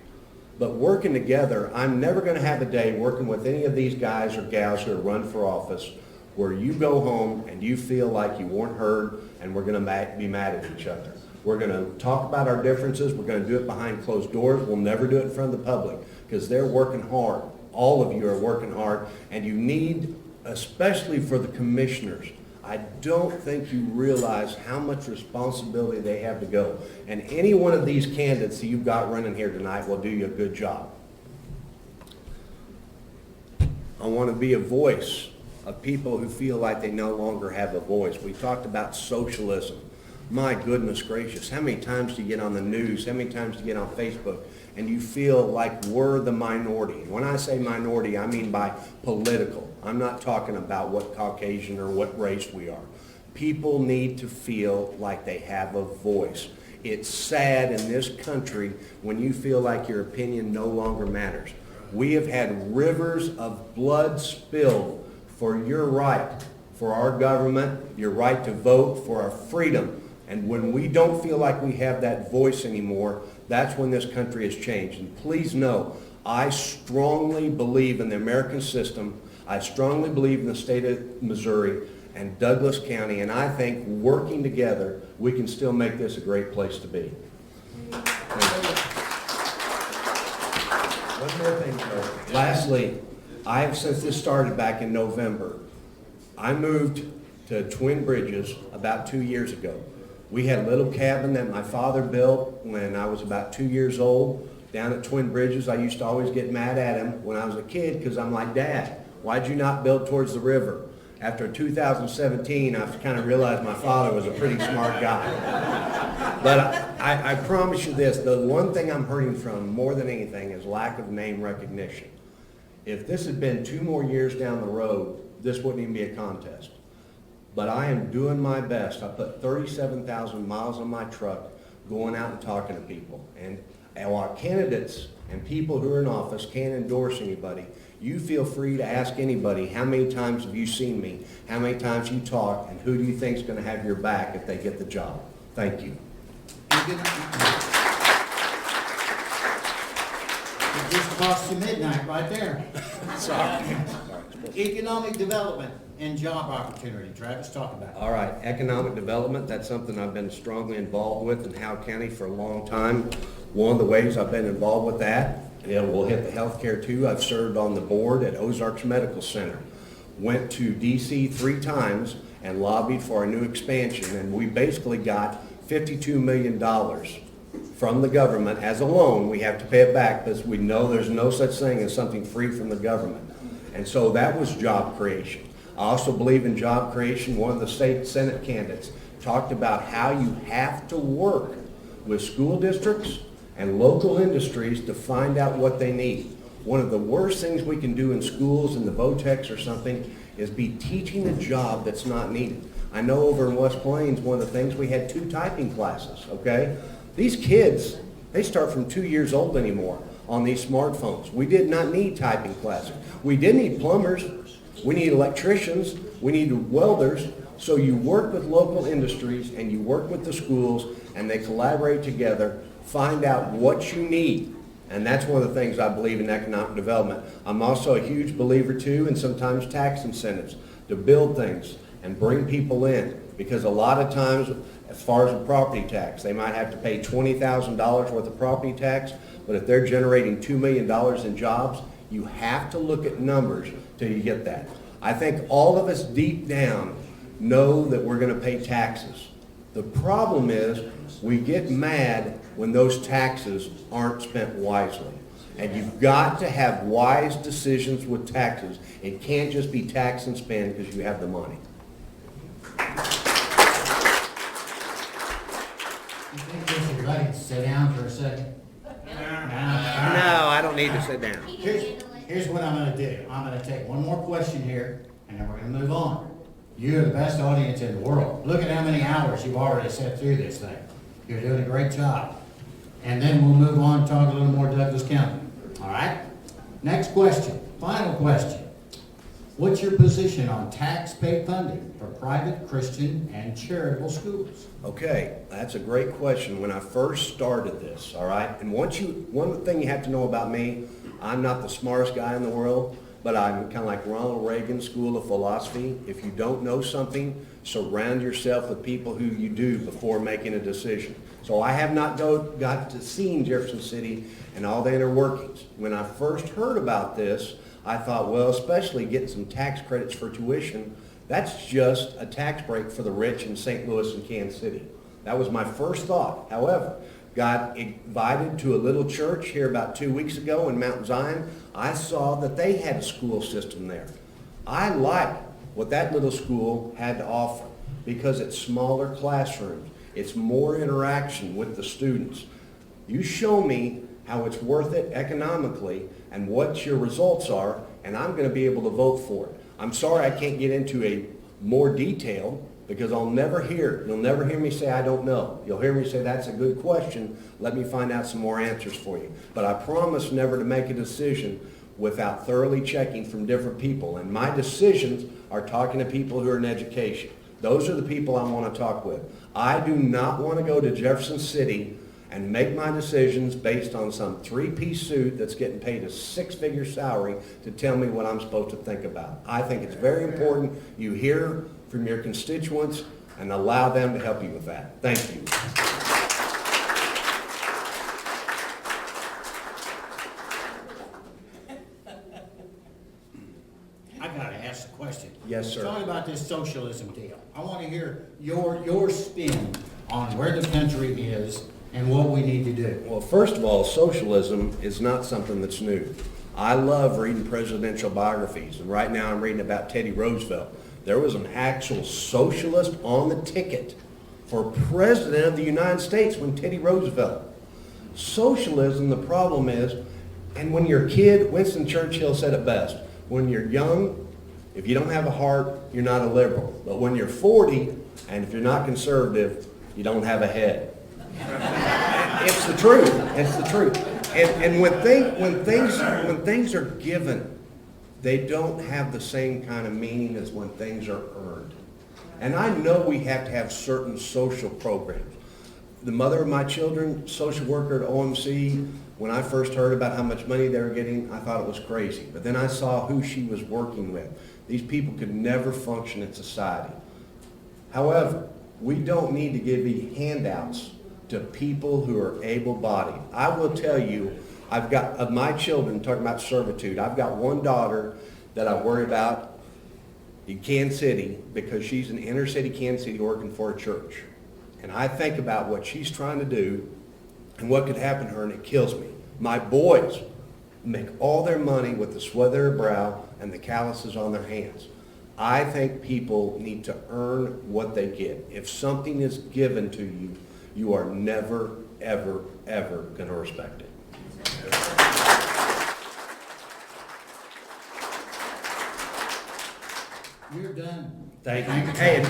Speaker 12: But working together, I'm never going to have a day working with any of these guys or gals who are run for office where you go home and you feel like you weren't heard and we're going to be mad at each other. We're going to talk about our differences. We're going to do it behind closed doors. We'll never do it in front of the public because they're working hard. All of you are working hard, and you need, especially for the commissioners, I don't think you realize how much responsibility they have to go. And any one of these candidates that you've got running here tonight will do you a good job. I want to be a voice of people who feel like they no longer have a voice. We talked about socialism. My goodness gracious, how many times do you get on the news, how many times do you get on Facebook, and you feel like we're the minority? And when I say minority, I mean by political. I'm not talking about what Caucasian or what race we are. People need to feel like they have a voice. It's sad in this country when you feel like your opinion no longer matters. We have had rivers of blood spilled for your right, for our government, your right to vote, for our freedom. And when we don't feel like we have that voice anymore, that's when this country has changed. And please know, I strongly believe in the American system. I strongly believe in the state of Missouri and Douglas County. And I think working together, we can still make this a great place to be. One more thing, sir. Lastly, I have, since this started back in November, I moved to Twin Bridges about 2 years ago. We had a little cabin that my father built when I was about 2 years old down at Twin Bridges. I used to always get mad at him when I was a kid because I'm like, Dad, why'd you not build towards the river? After 2017, I've kind of realized my father was a pretty smart guy. But I promise you this, the one thing I'm hurting from more than anything is lack of name recognition. If this had been 2 more years down the road, this wouldn't even be a contest. But I am doing my best. I put 37,000 miles on my truck going out and talking to people. And while candidates and people who are in office can't endorse anybody, you feel free to ask anybody, how many times have you seen me? How many times you talk? And who do you think is going to have your back if they get the job? Thank you.
Speaker 1: It just cost you midnight right there.
Speaker 12: Sorry.
Speaker 1: Economic development and job opportunity. Travis, talk about it.
Speaker 12: All right, economic development, that's something I've been strongly involved with in Howe County for a long time. One of the ways I've been involved with that, we'll hit the healthcare too. I've served on the board at Ozarks Medical Center. Went to DC 3 times and lobbied for a new expansion, and we basically got $52 million from the government as a loan. We have to pay it back because we know there's no such thing as something free from the government. And so that was job creation. I also believe in job creation. One of the state Senate candidates talked about how you have to work with school districts and local industries to find out what they need. One of the worst things we can do in schools, in the VOTEX or something, is be teaching a job that's not needed. I know over in West Plains, one of the things, we had 2 typing classes, okay? These kids, they start from 2 years old anymore on these smartphones. We did not need typing classes. We did need plumbers. We need electricians. We need welders. So you work with local industries and you work with the schools and they collaborate together, find out what you need. And that's one of the things I believe in economic development. I'm also a huge believer too in sometimes tax incentives to build things and bring people in. Because a lot of times, as far as the property tax, they might have to pay $20,000 worth of property tax, but if they're generating $2 million in jobs, you have to look at numbers till you get that. I think all of us deep down know that we're going to pay taxes. The problem is we get mad when those taxes aren't spent wisely. And you've got to have wise decisions with taxes. It can't just be tax and spend because you have the money.
Speaker 1: You think we should let him sit down for a second?
Speaker 12: No, I don't need to sit down.
Speaker 1: Here's what I'm going to do. I'm going to take one more question here, and then we're going to move on. You're the best audience in the world. Look at how many hours you've already sat through this thing. You're doing a great job. And then we'll move on and talk a little more Douglas County. All right? Next question. Final question. What's your position on tax-paid funding for private, Christian, and charitable schools?
Speaker 12: Okay, that's a great question. When I first started this, all right, and one thing you have to know about me, I'm not the smartest guy in the world, but I'm kind of like Ronald Reagan's School of Philosophy. If you don't know something, surround yourself with people who you do before making a decision. So I have not got to see Jefferson City and all the inner workings. When I first heard about this, I thought, well, especially getting some tax credits for tuition, that's just a tax break for the rich in St. Louis and Kansas City. That was my first thought. However, got invited to a little church here about 2 weeks ago in Mount Zion. I saw that they had a school system there. I like what that little school had to offer because it's smaller classrooms. It's more interaction with the students. You show me how it's worth it economically and what your results are, and I'm going to be able to vote for it. I'm sorry I can't get into a more detail because you'll never hear me say I don't know. You'll hear me say that's a good question. Let me find out some more answers for you. But I promise never to make a decision without thoroughly checking from different people. And my decisions are talking to people who are in education. Those are the people I want to talk with. I do not want to go to Jefferson City and make my decisions based on some three-piece suit that's getting paid a six-figure salary to tell me what I'm supposed to think about. I think it's very important you hear from your constituents and allow them to help you with that. Thank you.
Speaker 1: I gotta ask the question.
Speaker 12: Yes, sir.
Speaker 1: Talk about this socialism deal. I want to hear your spin on where the country is and what we need to do.
Speaker 12: Well, first of all, socialism is not something that's new. I love reading presidential biographies, and right now I'm reading about Teddy Roosevelt. There was an actual socialist on the ticket for president of the United States when Teddy Roosevelt. Socialism, the problem is, and when you're a kid, Winston Churchill said it best, when you're young, if you don't have a heart, you're not a liberal. But when you're 40, and if you're not conservative, you don't have a head. It's the truth. It's the truth. And when things are given, they don't have the same kind of meaning as when things are earned. And I know we have to have certain social programs. The mother of my children, social worker at OMC, when I first heard about how much money they were getting, I thought it was crazy. But then I saw who she was working with. These people could never function in society. However, we don't need to give handouts to people who are able-bodied. I will tell you, I've got, of my children, talking about servitude, I've got one daughter that I worry about in Kansas City because she's in inner city Kansas City working for a church. And I think about what she's trying to do and what could happen to her, and it kills me. My boys make all their money with the sweat of their brow and the calluses on their hands. I think people need to earn what they get. If something is given to you, you are never, ever, ever going to respect it.
Speaker 1: You're done.
Speaker 12: Thank you. Hey,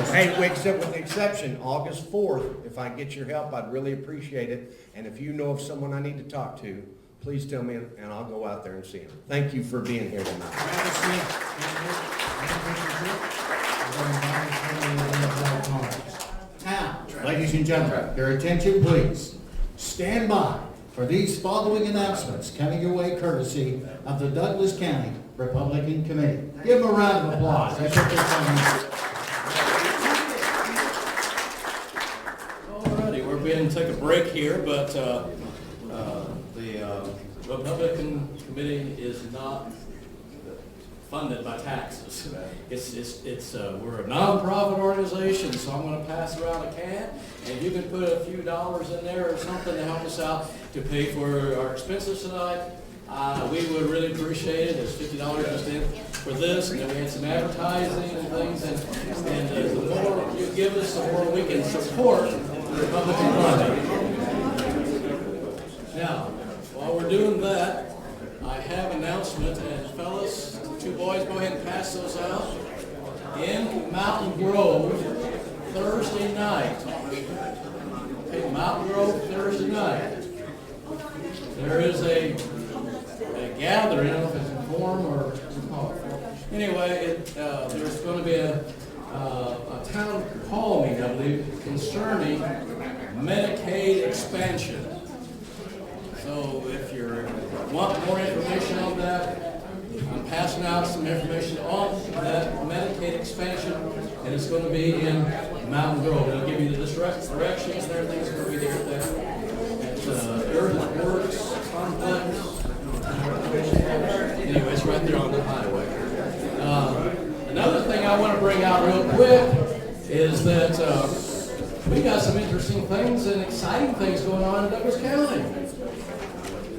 Speaker 12: with the exception, August 4th, if I get your help, I'd really appreciate it. And if you know of someone I need to talk to, please tell me, and I'll go out there and see him. Thank you for being here tonight.
Speaker 1: Now, ladies and gentlemen, your attention please. Stand by for these following announcements coming your way courtesy of the Douglas County Republican Committee. Give them a round of applause. That's what they're coming.
Speaker 2: Alrighty, we're going to take a break here, but the Republican Committee is not funded by taxes. We're a nonprofit organization, so I'm going to pass around a can, and you can put a few dollars in there or something to help us out to pay for our expenses tonight. We would really appreciate it. There's $50 just in for this, and then we had some advertising and things, and the more you give us, the more we can support the Republican Party. Now, while we're doing that, I have an announcement, and fellas, two boys, go ahead and pass those out. In Mountain Grove, Thursday night. Okay, Mountain Grove, Thursday night. There is a gathering, I don't know if it's a Corum or Anyway, there's going to be a town hall meeting, I believe, concerning Medicaid expansion. So if you want more information on that, I'm passing out some information on that Medicaid expansion, and it's going to be in Mountain Grove. It'll give you the directions and everything's going to be there at Urban Works Complex. Anyway, it's right there on the highway. Another thing I want to bring out real quick is that we got some interesting things and exciting things going on in Douglas County.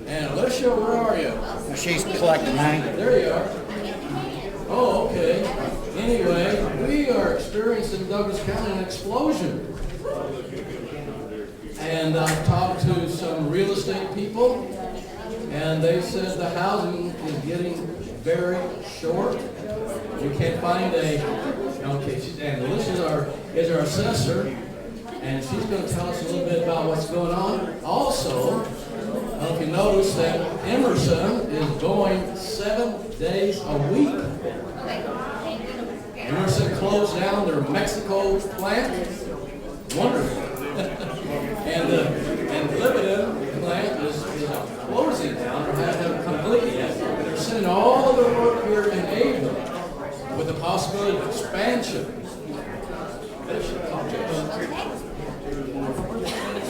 Speaker 2: And Alicia, where are you?
Speaker 1: She's collecting money.
Speaker 2: There you are. Oh, okay. Anyway, we are experiencing in Douglas County an explosion. And I've talked to some real estate people, and they said the housing is getting very short. You can't find and Alicia is our assessor, and she's going to tell us a little bit about what's going on. Also, I don't know if you noticed that Emerson is going 7 days a week. Emerson closed down their Mexico plant. Wonderful. and Lebanon plant is closing down, or haven't completely yet. They're sending all of their work here in April with the possibility of expansion.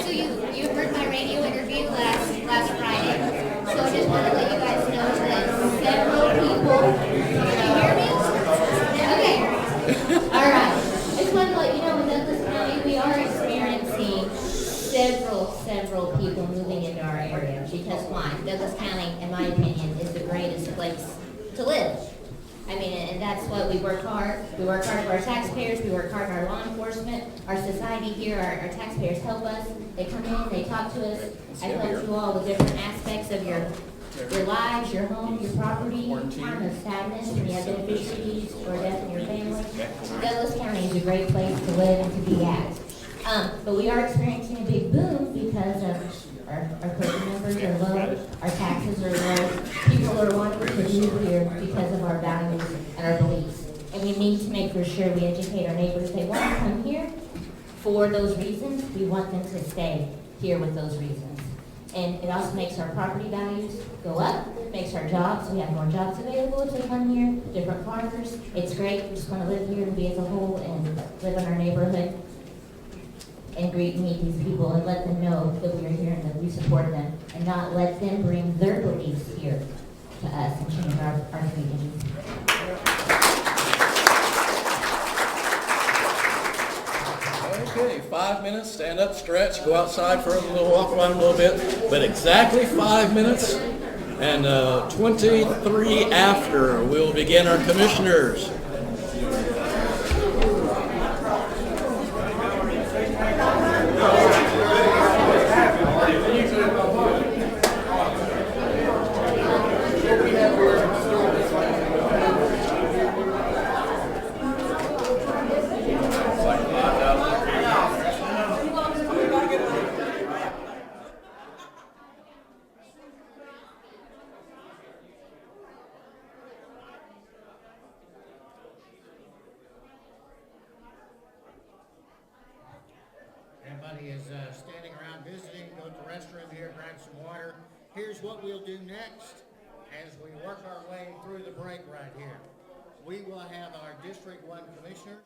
Speaker 13: So you heard my radio interview last Friday. So I just want to let you guys know that several people. Can you hear me? Okay. All right. I just want to let you know in Douglas County we are experiencing several people moving into our area. Because why? Douglas County, in my opinion, is the greatest place to live. I mean, and that's what we work hard. We work hard for our taxpayers. We work hard for our law enforcement. Our society here, our taxpayers help us. They come in, they talk to us. I've helped you all with different aspects of your lives, your home, your property, time of sadness, when you have beneficiaries or death in your family. Douglas County is a great place to live and to be at. But we are experiencing a big boom because of our clergy numbers are low, our taxes are low, people are wanting to move here because of our values and our beliefs. And we need to make for sure we educate our neighbors. They want to come here for those reasons. We want them to stay here with those reasons. And it also makes our property values go up, makes our jobs, we have more jobs available if they come here, different farmers. It's great, we just want to live here and be as a whole and live in our neighborhood and meet these people and let them know that we are here and that we support them and not let them bring their beliefs here to us and change our communities.
Speaker 2: Okay, 5 minutes, stand up, stretch, go outside for a little walk around a little bit, but exactly 5 minutes, and 23 after, we'll begin our commissioners.
Speaker 1: Everybody is standing around visiting. Go to the restroom here, grab some water. Here's what we'll do next as we work our way through the break right here. We will have our District 1 commissioners.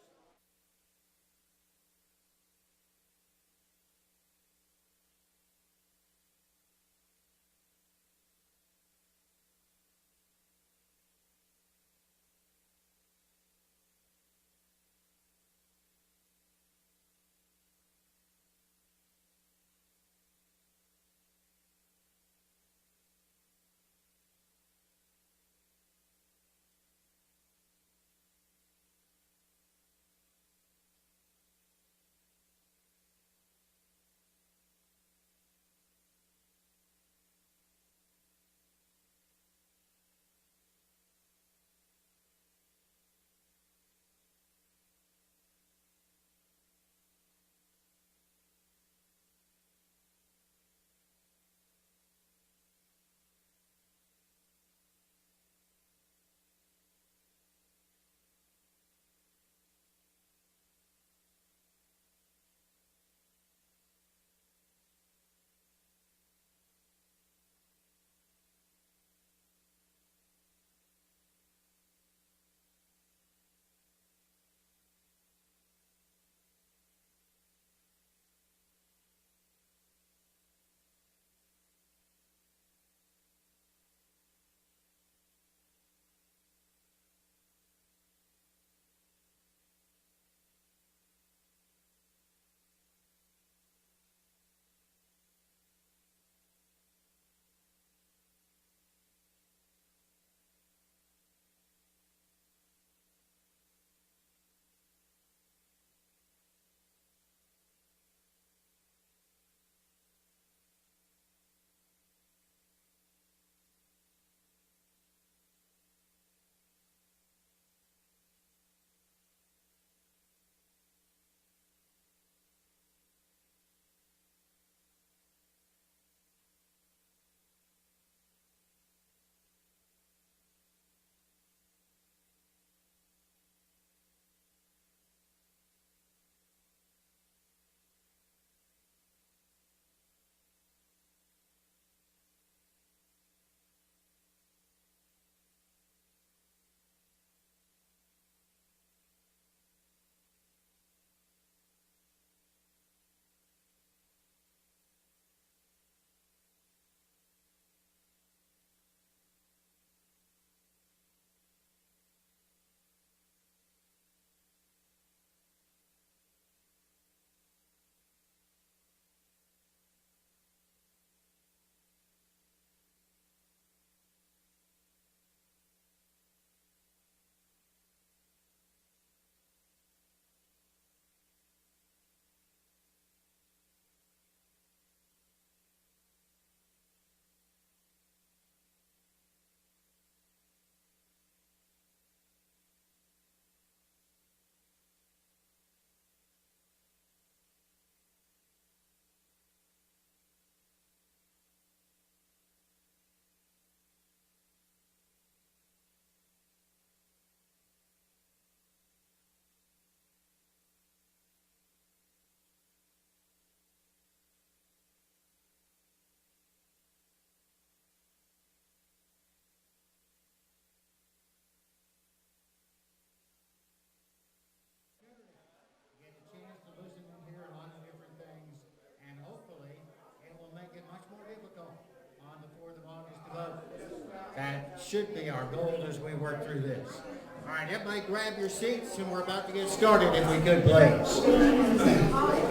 Speaker 1: should be our goal as we work through this. All right, everybody grab your seats, and we're about to get started, if we could, please.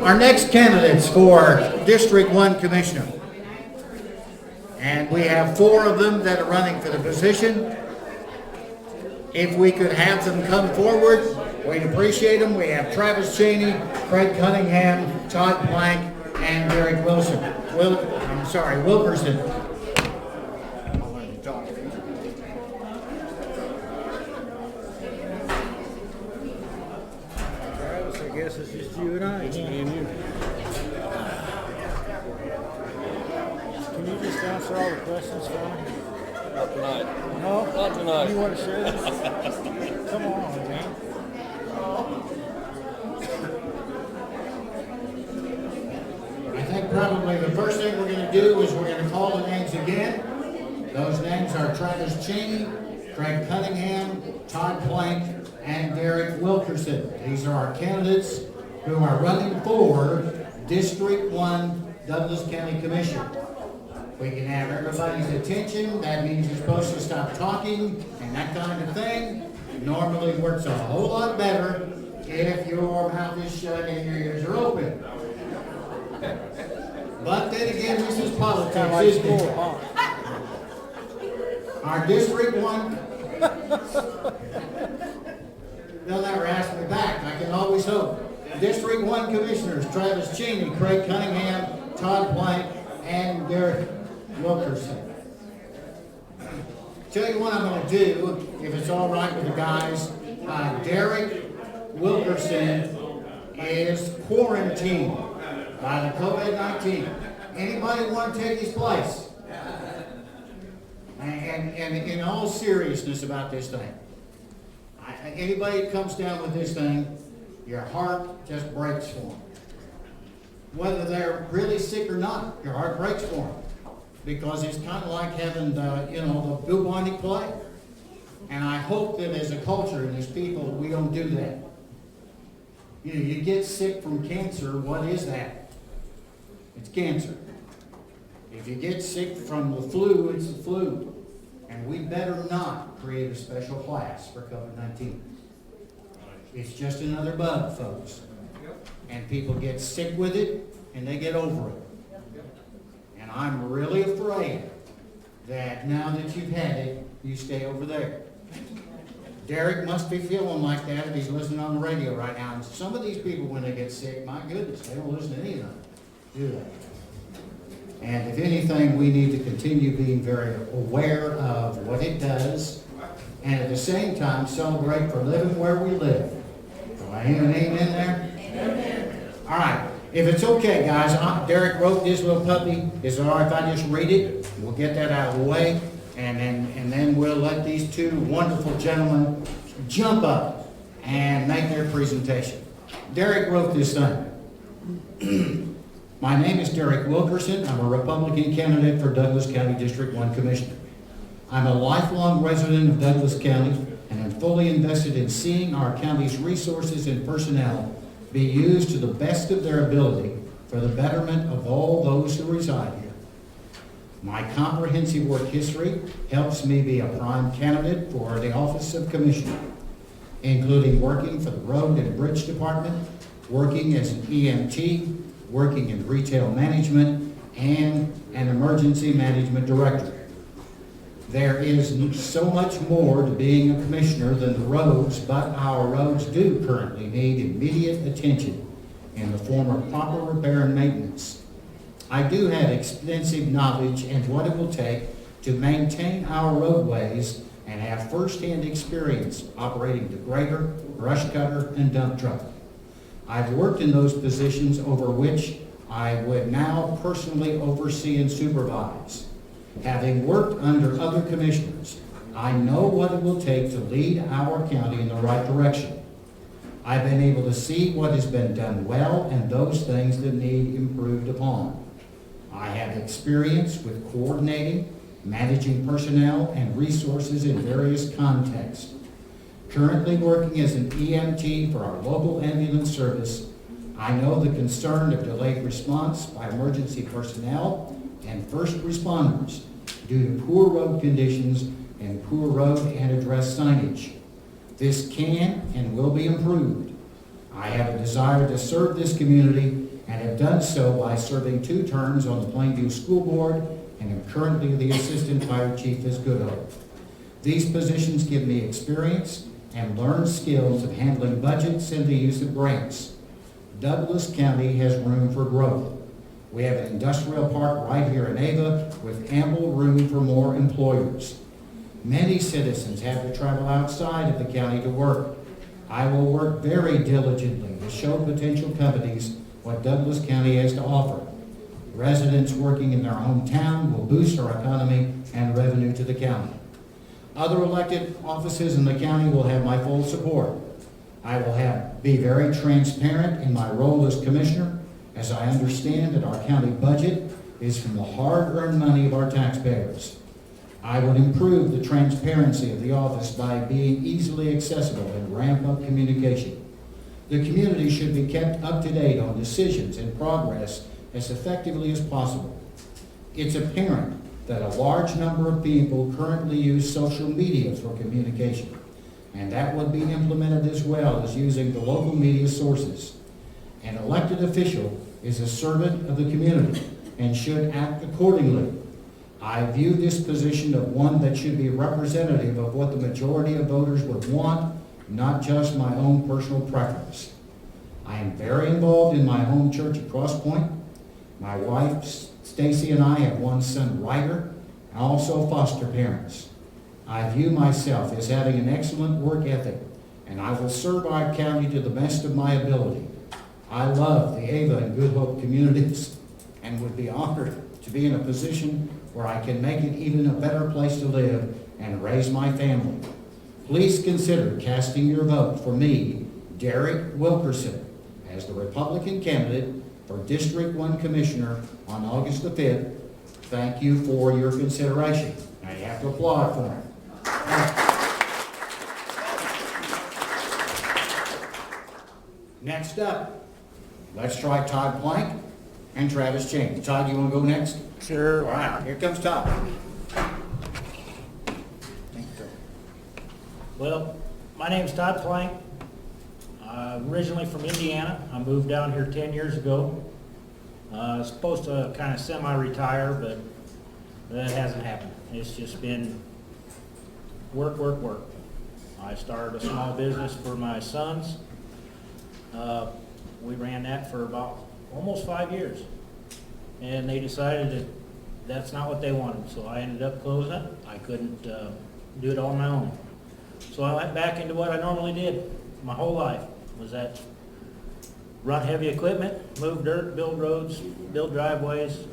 Speaker 1: Our next candidates for District 1 Commissioner. And we have 4 of them that are running for the position. If we could have them come forward, we'd appreciate them. We have Travis Cheney, Craig Cunningham, Todd Blank, and Derek Wilkerson.
Speaker 3: Travis, I guess it's just you and I. It's me and you. Can you just answer all the questions for me?
Speaker 14: Not tonight.
Speaker 3: No?
Speaker 14: Not tonight.
Speaker 3: You want to share this? Come on, man.
Speaker 1: I think probably the first thing we're going to do is we're going to call the names again. Those names are Travis Cheney, Craig Cunningham, Todd Plank, and Derek Wilkerson. These are our candidates who are running for District 1 Douglas County Commission. We can have everybody's attention. That means you're supposed to stop talking and that kind of thing. Normally works a whole lot better if your mouth is shut and your ears are open. But then again, this is politics, isn't it? Our District 1, they'll never ask me back. I can always hope. District 1 Commissioners, Travis Cheney, Craig Cunningham, Todd Blank, and Derek Wilkerson. Tell you what I'm going to do, if it's all right with the guys. Derek Wilkerson is quarantined by the COVID-19. Anybody want to take his place? And in all seriousness about this thing, anybody that comes down with this thing, your heart just breaks for them. Whether they're really sick or not, your heart breaks for them. Because it's kind of like having the bubonic plague. And I hope that as a culture and as people, we don't do that. You get sick from cancer, what is that? It's cancer. If you get sick from the flu, it's the flu. And we better not create a special class for COVID-19. It's just another bug, folks. And people get sick with it, and they get over it. And I'm really afraid that now that you've had it, you stay over there. Derek must be feeling like that if he's listening on the radio right now. And some of these people, when they get sick, my goodness, they don't listen to any of them, do they? And if anything, we need to continue being very aware of what it does, and at the same time, celebrate for living where we live. Do I hear an amen there? Amen. All right. If it's okay, guys, Derek wrote this little puppy. Is it all right if I just read it? We'll get that out of the way, and then we'll let these 2 wonderful gentlemen jump up and make their presentation. Derek wrote this thing. My name is Derek Wilkerson. I'm a Republican candidate for Douglas County District 1 Commissioner. I'm a lifelong resident of Douglas County and am fully invested in seeing our county's resources and personnel be used to the best of their ability for the betterment of all those who reside here. My comprehensive work history helps me be a prime candidate for the office of Commissioner, including working for the Road and Bridge Department, working as an EMT, working in retail management, and an emergency management director. There is so much more to being a commissioner than the roads, but our roads do currently need immediate attention in the form of proper repair and maintenance. I do have extensive knowledge in what it will take to maintain our roadways and have first-hand experience operating the grader, brush cutter, and dump truck. I've worked in those positions over which I would now personally oversee and supervise. Having worked under other commissioners, I know what it will take to lead our county in the right direction. I've been able to see what has been done well and those things that need improved upon. I have experience with coordinating, managing personnel and resources in various contexts. Currently working as an EMT for our local ambulance service, I know the concern of delayed response by emergency personnel and first responders due to poor road conditions and poor road and address signage. This can and will be improved. I have a desire to serve this community and have done so by serving 2 terms on the Plainview School Board and am currently the Assistant Fire Chief as Good Hope. These positions give me experience and learned skills of handling budgets and the use of grants. Douglas County has room for growth. We have an industrial park right here in Ava with ample room for more employers. Many citizens have to travel outside of the county to work. I will work very diligently to show potential companies what Douglas County has to offer. Residents working in their hometown will boost our economy and revenue to the county. Other elected offices in the county will have my full support. I will be very transparent in my role as commissioner, as I understand that our county budget is from the hard-earned money of our taxpayers. I would improve the transparency of the office by being easily accessible and ramp up communication. The community should be kept up to date on decisions and progress as effectively as possible. It's apparent that a large number of people currently use social media for communication, and that would be implemented as well as using the local media sources. An elected official is a servant of the community and should act accordingly. I view this position of one that should be representative of what the majority of voters would want, not just my own personal preference. I am very involved in my home church at Cross Point. My wife, Stacy, and I have one son, Ryder, and also foster parents. I view myself as having an excellent work ethic, and I will serve our county to the best of my ability. I love the Ava and Good Hope communities and would be honored to be in a position where I can make it even a better place to live and raise my family. Please consider casting your vote for me, Derek Wilkerson, as the Republican candidate for District 1 Commissioner on August the 5th. Thank you for your consideration. Now you have to applaud for him. Next up, let's try Todd Plank and Travis Cheney. Todd, you want to go next?
Speaker 3: Sure.
Speaker 1: All right, here comes Todd.
Speaker 3: Well, my name's Todd Plank. I'm originally from Indiana. I moved down here 10 years ago. I was supposed to kind of semi-retire, but that hasn't happened. It's just been work, work, work. I started a small business for my sons. We ran that for about almost 5 years. And they decided that that's not what they wanted, so I ended up closing it. I couldn't do it all on my own. So I went back into what I normally did my whole life, was that run heavy equipment, move dirt, build roads, build driveways,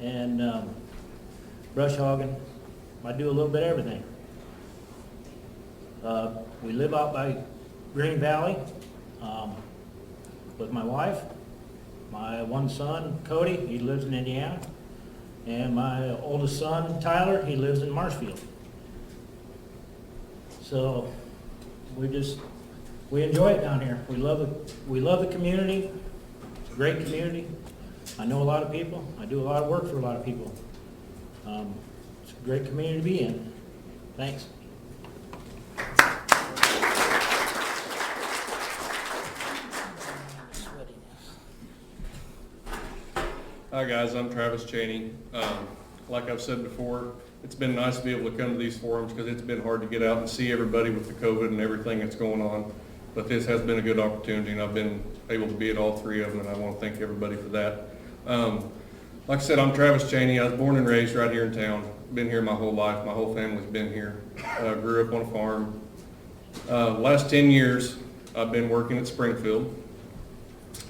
Speaker 3: and brush hogging. I do a little bit of everything. We live out by Green Valley with my wife, my one son, Cody, he lives in Indiana, and my oldest son, Tyler, he lives in Marshfield. So we enjoy it down here. We love the community. It's a great community. I know a lot of people. I do a lot of work for a lot of people. It's a great community to be in. Thanks.
Speaker 15: Hi guys, I'm Travis Cheney. Like I've said before, it's been nice to be able to come to these forums because it's been hard to get out and see everybody with the COVID and everything that's going on. But this has been a good opportunity, and I've been able to be at all three of them, and I want to thank everybody for that. Like I said, I'm Travis Cheney. I was born and raised right here in town. Been here my whole life. My whole family's been here. Grew up on a farm. Last 10 years, I've been working at Springfield.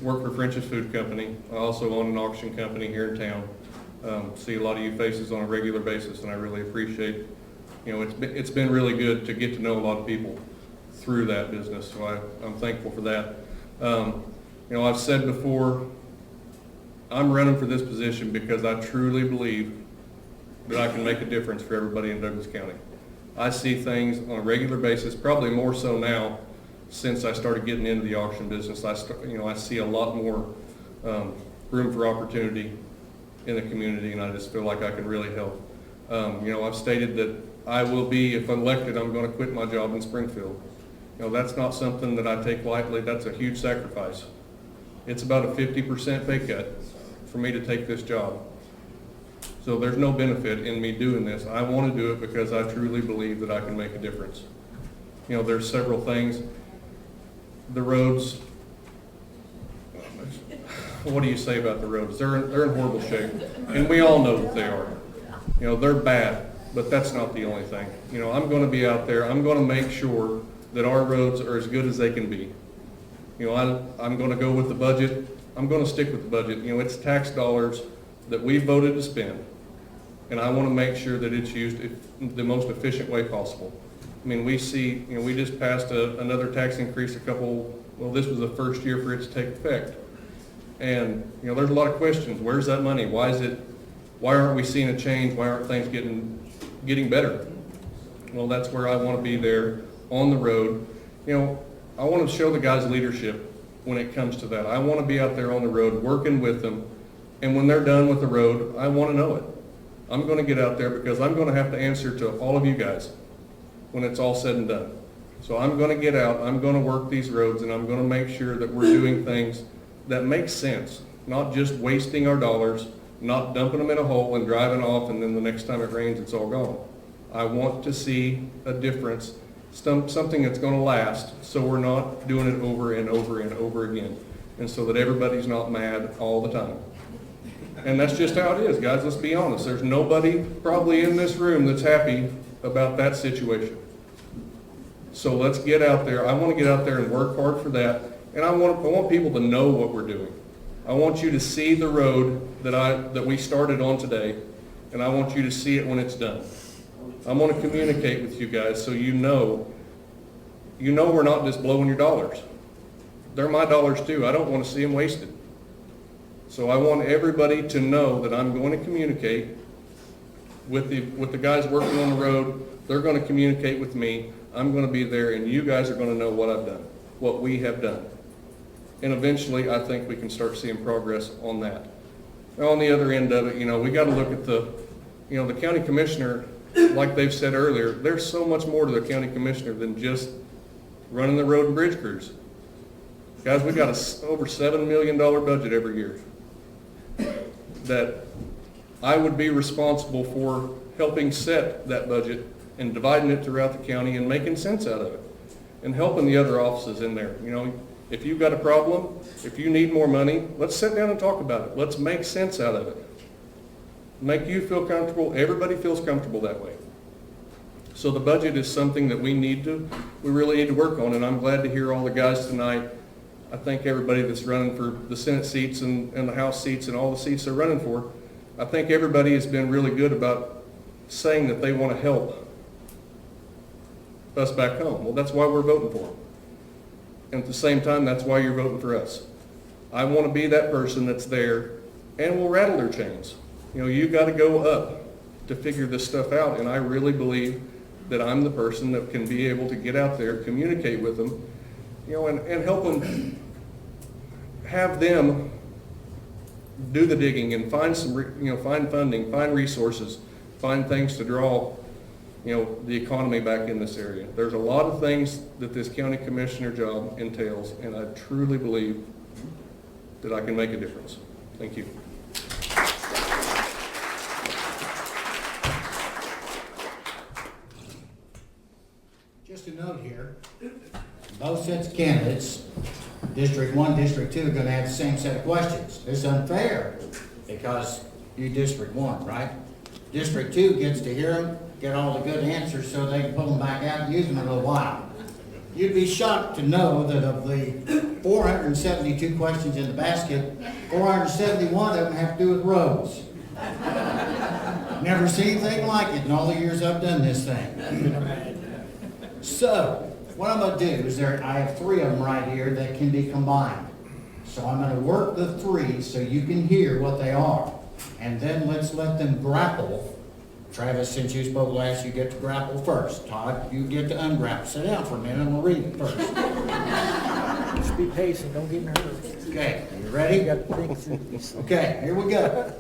Speaker 15: Work for French's Food Company. I also own an auction company here in town. See a lot of you faces on a regular basis, and I really appreciate, it's been really good to get to know a lot of people through that business, so I'm thankful for that. I've said before, I'm running for this position because I truly believe that I can make a difference for everybody in Douglas County. I see things on a regular basis, probably more so now since I started getting into the auction business. I see a lot more room for opportunity in the community, and I just feel like I can really help. I've stated that I will be, if elected, I'm going to quit my job in Springfield. You know, that's not something that I take lightly. That's a huge sacrifice. It's about a 50% pay cut for me to take this job. So there's no benefit in me doing this. I want to do it because I truly believe that I can make a difference. You know, there's several things. The roads, what do you say about the roads? They're in horrible shape, and we all know that they are. You know, they're bad, but that's not the only thing. You know, I'm going to be out there. I'm going to make sure that our roads are as good as they can be. You know, I'm going to go with the budget. I'm going to stick with the budget. You know, it's tax dollars that we voted to spend, and I want to make sure that it's used the most efficient way possible. I mean, we see, you know, we just passed another tax increase this was the first year for it to take effect. And, you know, there's a lot of questions. Where's that money? Why aren't we seeing a change? Why aren't things getting better? Well, that's where I want to be there on the road. You know, I want to show the guys leadership when it comes to that. I want to be out there on the road working with them. And when they're done with the road, I want to know it. I'm going to get out there because I'm going to have to answer to all of you guys when it's all said and done. So I'm going to get out, I'm going to work these roads, and I'm going to make sure that we're doing things that make sense, not just wasting our dollars, not dumping them in a hole and driving off, and then the next time it rains, it's all gone. I want to see a difference, something that's going to last, so we're not doing it over and over and over again, and so that everybody's not mad all the time. And that's just how it is, guys. Let's be honest. There's nobody probably in this room that's happy about that situation. So let's get out there. I want to get out there and work hard for that. And I want people to know what we're doing. I want you to see the road that we started on today, and I want you to see it when it's done. I want to communicate with you guys so you know we're not just blowing your dollars. They're my dollars too. I don't want to see them wasted. So I want everybody to know that I'm going to communicate with the guys working on the road. They're going to communicate with me. I'm going to be there, and you guys are going to know what I've done, what we have done. And eventually, I think we can start seeing progress on that. Now, on the other end of it, you know, we got to look at the county commissioner, like they've said earlier, there's so much more to the county commissioner than just running the road and bridge crews. Guys, we got over $7 million budget every year that I would be responsible for helping set that budget and dividing it throughout the county and making sense out of it and helping the other offices in there. You know, if you've got a problem, if you need more money, let's sit down and talk about it. Let's make sense out of it. Make you feel comfortable. Everybody feels comfortable that way. So the budget is something that we really need to work on, and I'm glad to hear all the guys tonight. I think everybody that's running for the Senate seats and the House seats and all the seats they're running for, I think everybody has been really good about saying that they want to help us back home. Well, that's why we're voting for them. And at the same time, that's why you're voting for us. I want to be that person that's there and will rattle their chains. You know, you got to go up to figure this stuff out, and I really believe that I'm the person that can be able to get out there, communicate with them, you know, and help them, have them do the digging and find find funding, find resources, find things to draw, you know, the economy back in this area. There's a lot of things that this county commissioner job entails, and I truly believe that I can make a difference. Thank you.
Speaker 1: Just a note here, both sets of candidates, District 1, District 2, are going to have the same set of questions. It's unfair because you District 1, right? District 2 gets to hear them, get all the good answers so they can pull them back out and use them in a little while. You'd be shocked to know that of the 472 questions in the basket, 471 of them have to do with roads. Never seen anything like it in all the years I've done this thing. So, what I'm going to do is I have 3 of them right here that can be combined. So I'm going to work the 3 so you can hear what they are. And then let's let them grapple. Travis, since you spoke last, you get to grapple first. Todd, you get to ungrapple. Sit down for a minute and we'll read it first.
Speaker 3: Just be patient, don't get nervous.
Speaker 1: Okay, you ready?
Speaker 3: You got to think through these.
Speaker 1: Okay, here we go.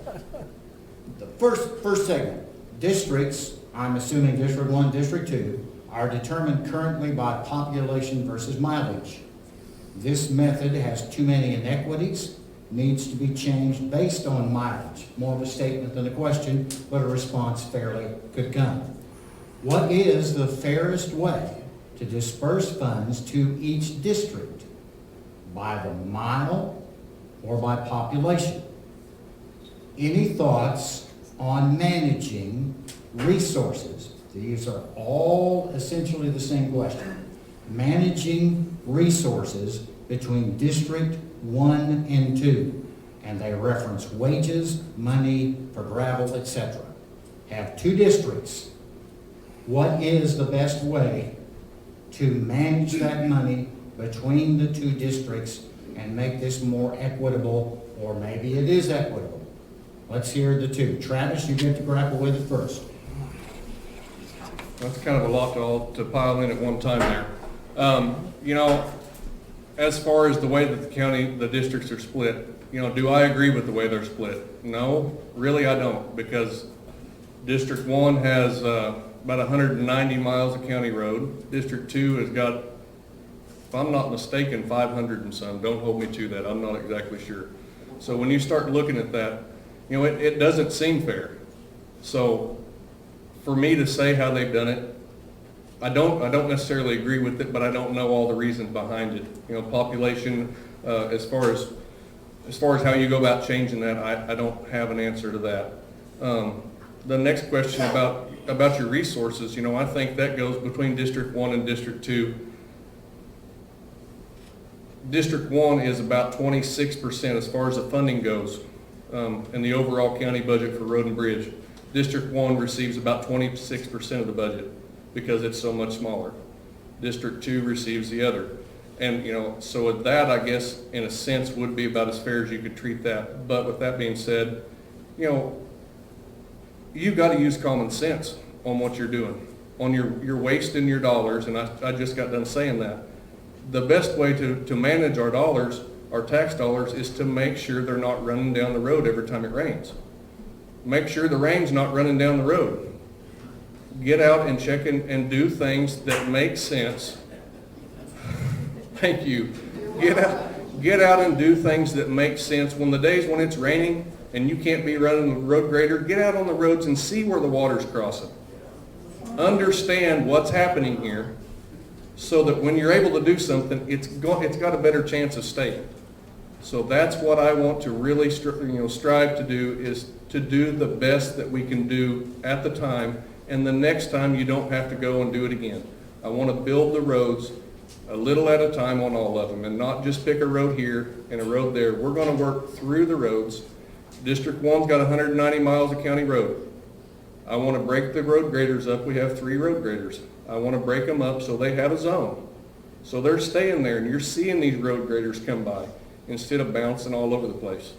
Speaker 1: The first segment, districts. I'm assuming District 1, District 2, are determined currently by population versus mileage. This method has too many inequities, needs to be changed based on mileage. More of a statement than a question, but a response fairly could come. What is the fairest way to disperse funds to each district? By the mile or by population? Any thoughts on managing resources? These are all essentially the same question. Managing resources between District 1 and 2. And they reference wages, money for gravel, etc. Have two districts. What is the best way to manage that money between the two districts and make this more equitable, or maybe it is equitable? Let's hear the two. Travis, you get to grapple with it first.
Speaker 15: That's kind of a lot to pile in at one time there. You know, as far as the way that the districts are split, you know, do I agree with the way they're split? No, really I don't, because District 1 has about 190 miles of county road. District 2 has got, if I'm not mistaken, 500 and some. Don't hold me to that, I'm not exactly sure. So when you start looking at that, you know, it doesn't seem fair. So for me to say how they've done it, I don't necessarily agree with it, but I don't know all the reasons behind it. You know, population, as far as how you go about changing that, I don't have an answer to that. The next question about your resources, you know, I think that goes between District 1 and District 2. District 1 is about 26% as far as the funding goes, in the overall county budget for road and bridge. District 1 receives about 26% of the budget because it's so much smaller. District 2 receives the other. And, you know, so that, I guess, in a sense, would be about as fair as you could treat that. But with that being said, you know, you've got to use common sense on what you're doing, on your wasting your dollars, and I just got done saying that. The best way to manage our dollars, our tax dollars, is to make sure they're not running down the road every time it rains. Make sure the rain's not running down the road. Get out and check and do things that make sense. Thank you. Get out and do things that make sense. When the days when it's raining and you can't be running the road grader, get out on the roads and see where the water's crossing. Understand what's happening here so that when you're able to do something, it's got a better chance of staying. So that's what I want to really strive to do, is to do the best that we can do at the time, and the next time you don't have to go and do it again. I want to build the roads a little at a time on all of them, and not just pick a road here and a road there. We're going to work through the roads. District 1's got 190 miles of county road. I want to break the road graders up. We have 3 road graders. I want to break them up so they have a zone. So they're staying there, and you're seeing these road graders come by instead of bouncing all over the place.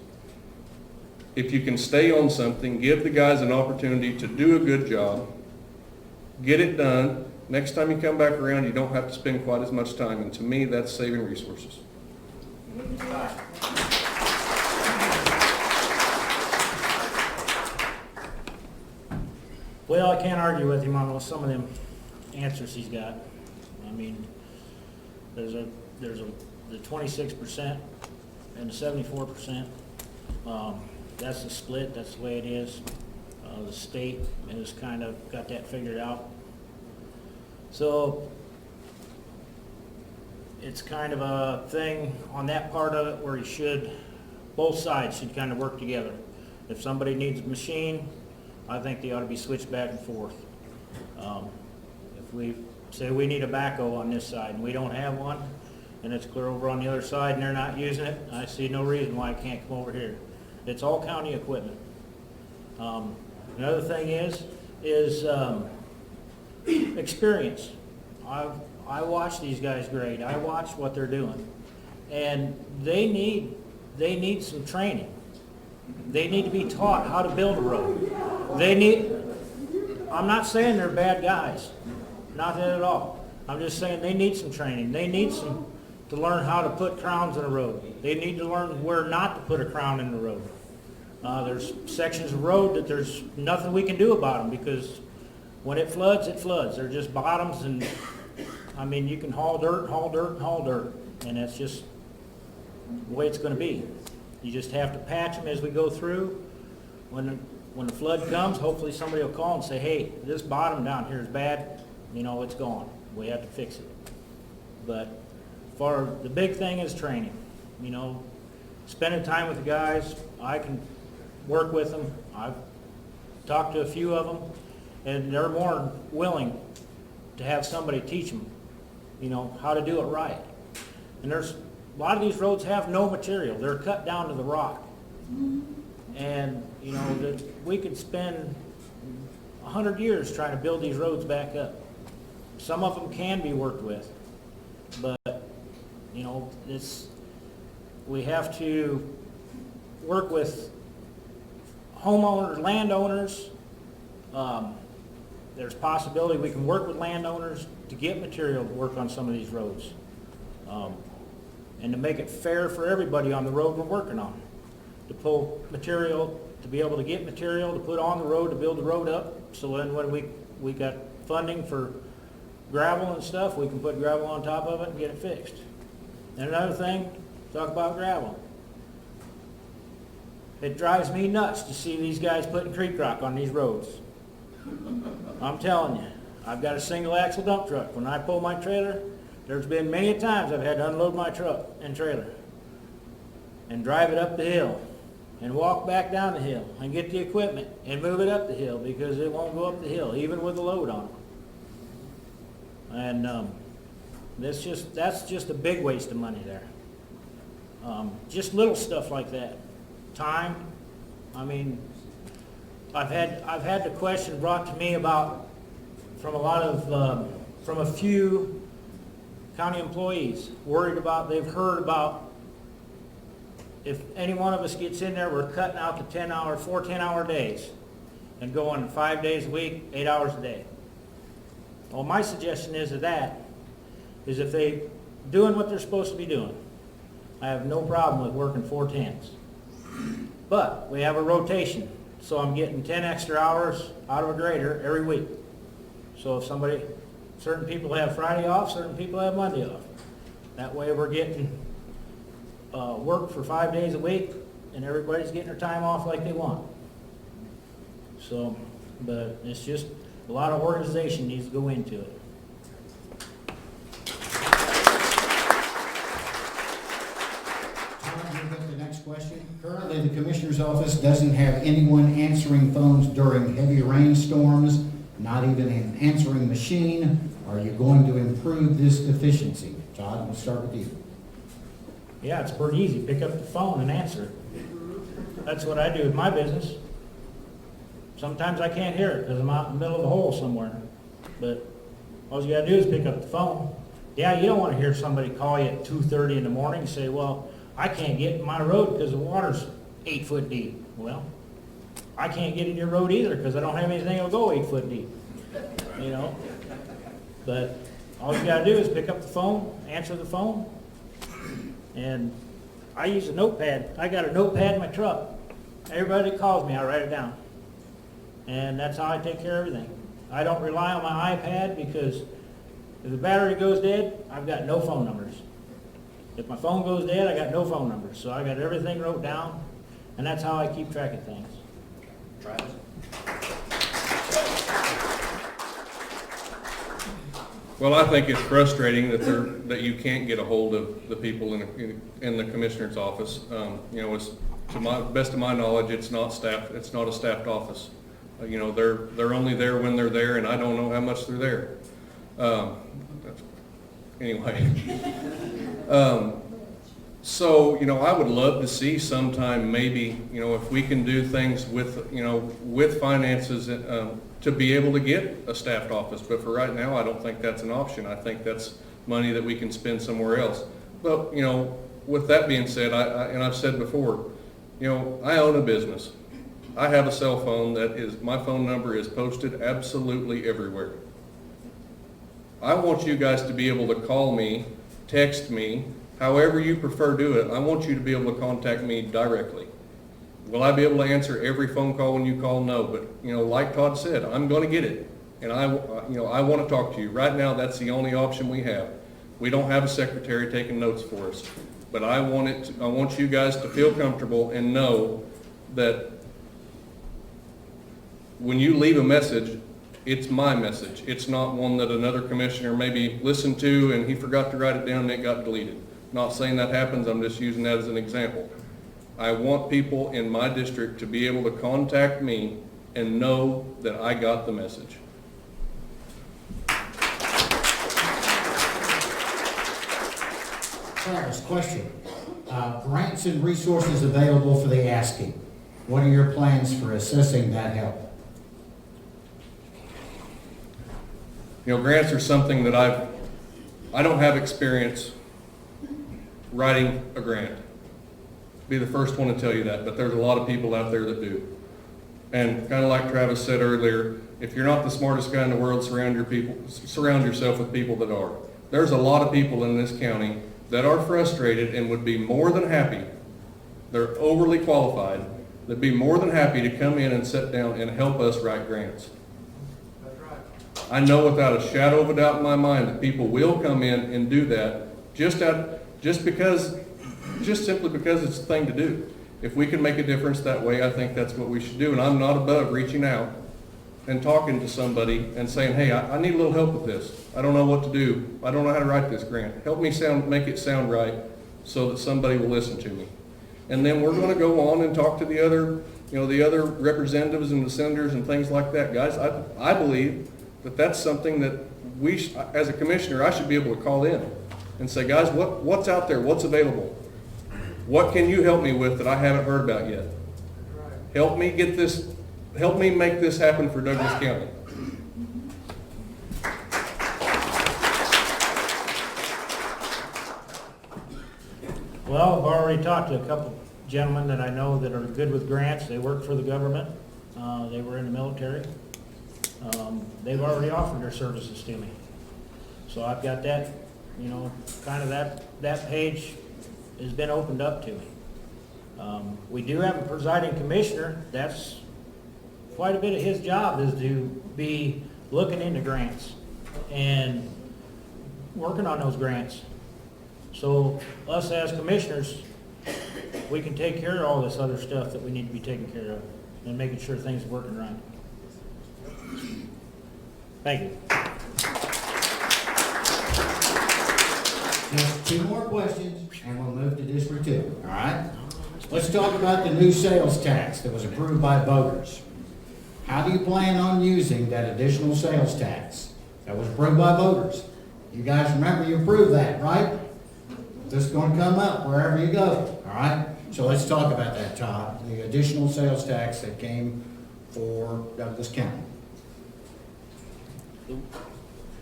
Speaker 15: If you can stay on something, give the guys an opportunity to do a good job, get it done. Next time you come back around, you don't have to spend quite as much time, and to me, that's saving resources.
Speaker 3: Well, I can't argue with him on some of them answers he's got. I mean, there's the 26% and the 74%. That's the split. That's the way it is. The state has kind of got that figured out. So it's kind of a thing on that part of it where both sides should kind of work together. If somebody needs a machine, I think they ought to be switched back and forth. If we say we need a backhoe on this side and we don't have one, and it's clear over on the other side and they're not using it, I see no reason why it can't come over here. It's all county equipment. Another thing is experience. I watch these guys grade. I watch what they're doing, and they need some training. They need to be taught how to build a road. I'm not saying they're bad guys, not that at all. I'm just saying they need some training. They need to learn how to put crowns in a road. They need to learn where not to put a crown in the road. There's sections of road that there's nothing we can do about them because When it floods, it floods. They're just bottoms, and, I mean, you can haul dirt, haul dirt, haul dirt, and that's just the way it's gonna be. You just have to patch them as we go through. When the flood comes, hopefully somebody will call and say, hey, this bottom down here is bad, you know, it's gone. We have to fix it. But the big thing is training. You know, spending time with the guys, I can work with them. I've talked to a few of them, and they're more willing to have somebody teach them, you know, how to do it right. And a lot of these roads have no material. They're cut down to the rock. And, you know, we could spend 100 years trying to build these roads back up. Some of them can be worked with, but, you know, we have to work with homeowners, landowners. There's possibility we can work with landowners to get material to work on some of these roads. And to make it fair for everybody on the road we're working on. To pull material, to be able to get material to put on the road to build the road up. So then when we got funding for gravel and stuff, we can put gravel on top of it and get it fixed. And another thing, talk about gravel. It drives me nuts to see these guys putting creek rock on these roads. I'm telling you, I've got a single axle dump truck. When I pull my trailer, there's been many times I've had to unload my truck and trailer and drive it up the hill and walk back down the hill and get the equipment and move it up the hill because it won't go up the hill, even with a load on it. And that's just a big waste of money there. Just little stuff like that. Time. I mean, I've had the question brought to me about from a few county employees worried about, they've heard about if any one of us gets in there, we're cutting out the 4 10-hour days and going 5 days a week, 8 hours a day. Well, my suggestion is if they doing what they're supposed to be doing, I have no problem with working 4 10s. But we have a rotation, so I'm getting 10 extra hours out of a grader every week. So if certain people have Friday off, certain people have Monday off. That way we're getting work for 5 days a week, and everybody's getting their time off like they want. So, but it's just a lot of organization needs to go into it.
Speaker 1: The next question. Currently, the Commissioner's Office doesn't have anyone answering phones during heavy rainstorms, not even an answering machine. Are you going to improve this efficiency? Todd, we'll start with you.
Speaker 3: Yeah, it's pretty easy. Pick up the phone and answer it. That's what I do with my business. Sometimes I can't hear it because I'm out in the middle of a hole somewhere. But all you gotta do is pick up the phone. Yeah, you don't want to hear somebody call you at 2:30 in the morning and say, well, I can't get in my road because the water's 8 foot deep. Well, I can't get in your road either because I don't have anything that'll go 8 foot deep. You know? But all you gotta do is pick up the phone, answer the phone, and I use a notepad. I got a notepad in my truck. Everybody that calls me, I write it down. And that's how I take care of everything. I don't rely on my iPad because if the battery goes dead, I've got no phone numbers. If my phone goes dead, I got no phone numbers. So I got everything wrote down, and that's how I keep track of things.
Speaker 1: Travis?
Speaker 15: Well, I think it's frustrating that you can't get a hold of the people in the Commissioner's office. You know, to my best of my knowledge, it's not staffed. It's not a staffed office. You know, they're only there when they're there, and I don't know how much they're there. Anyway, so you know, I would love to see sometime maybe, you know, if we can do things with finances to be able to get a staffed office. But for right now, I don't think that's an option. I think that's money that we can spend somewhere else. But you know, with that being said, and I've said before, you know, I own a business. I have a cell phone my phone number is posted absolutely everywhere. I want you guys to be able to call me, text me, however you prefer do it. I want you to be able to contact me directly. Will I be able to answer every phone call when you call? No, but you know, like Todd said, I'm going to get it. and I want to talk to you. Right now, that's the only option we have. We don't have a secretary taking notes for us. But I want you guys to feel comfortable and know that when you leave a message, it's my message. It's not one that another commissioner maybe listened to and he forgot to write it down and it got deleted. Not saying that happens, I'm just using that as an example. I want people in my district to be able to contact me and know that I got the message.
Speaker 1: Travis, question. Grants and resources available for the asking. What are your plans for assessing that help?
Speaker 15: Grants are something that I don't have experience writing a grant. Be the first one to tell you that, but there's a lot of people out there that do. And kind of like Travis said earlier, if you're not the smartest guy in the world, surround yourself with people that are. There's a lot of people in this county that are frustrated and would be more than happy, they're overly qualified, that'd be more than happy to come in and sit down and help us write grants.
Speaker 4: That's right.
Speaker 15: I know without a shadow of a doubt in my mind that people will come in and do that just simply because it's a thing to do. If we can make a difference that way, I think that's what we should do. And I'm not above reaching out and talking to somebody and saying, hey, I need a little help with this. I don't know what to do. I don't know how to write this grant. Help me make it sound right so that somebody will listen to me. And then we're going to go on and talk to the other representatives and the senators and things like that. Guys, I believe that that's something that as a commissioner, I should be able to call in and say, guys, what's out there? What's available? What can you help me with that I haven't heard about yet? Help me make this happen for Douglas County.
Speaker 3: Well, I've already talked to a couple gentlemen that I know that are good with grants. They work for the government. They were in the military. They've already offered their services to me. So I've got that, kind of that page has been opened up to me. We do have a presiding commissioner. That's quite a bit of his job is to be looking into grants and working on those grants. So us as commissioners, we can take care of all this other stuff that we need to be taking care of and making sure things are working right. Thank you.
Speaker 1: Just two more questions, and we'll move to District 2, all right? Let's talk about the new sales tax that was approved by voters. How do you plan on using that additional sales tax that was approved by voters? You guys remember you approved that, right? This is going to come up wherever you go, all right? So let's talk about that, Todd, the additional sales tax that came for Douglas County.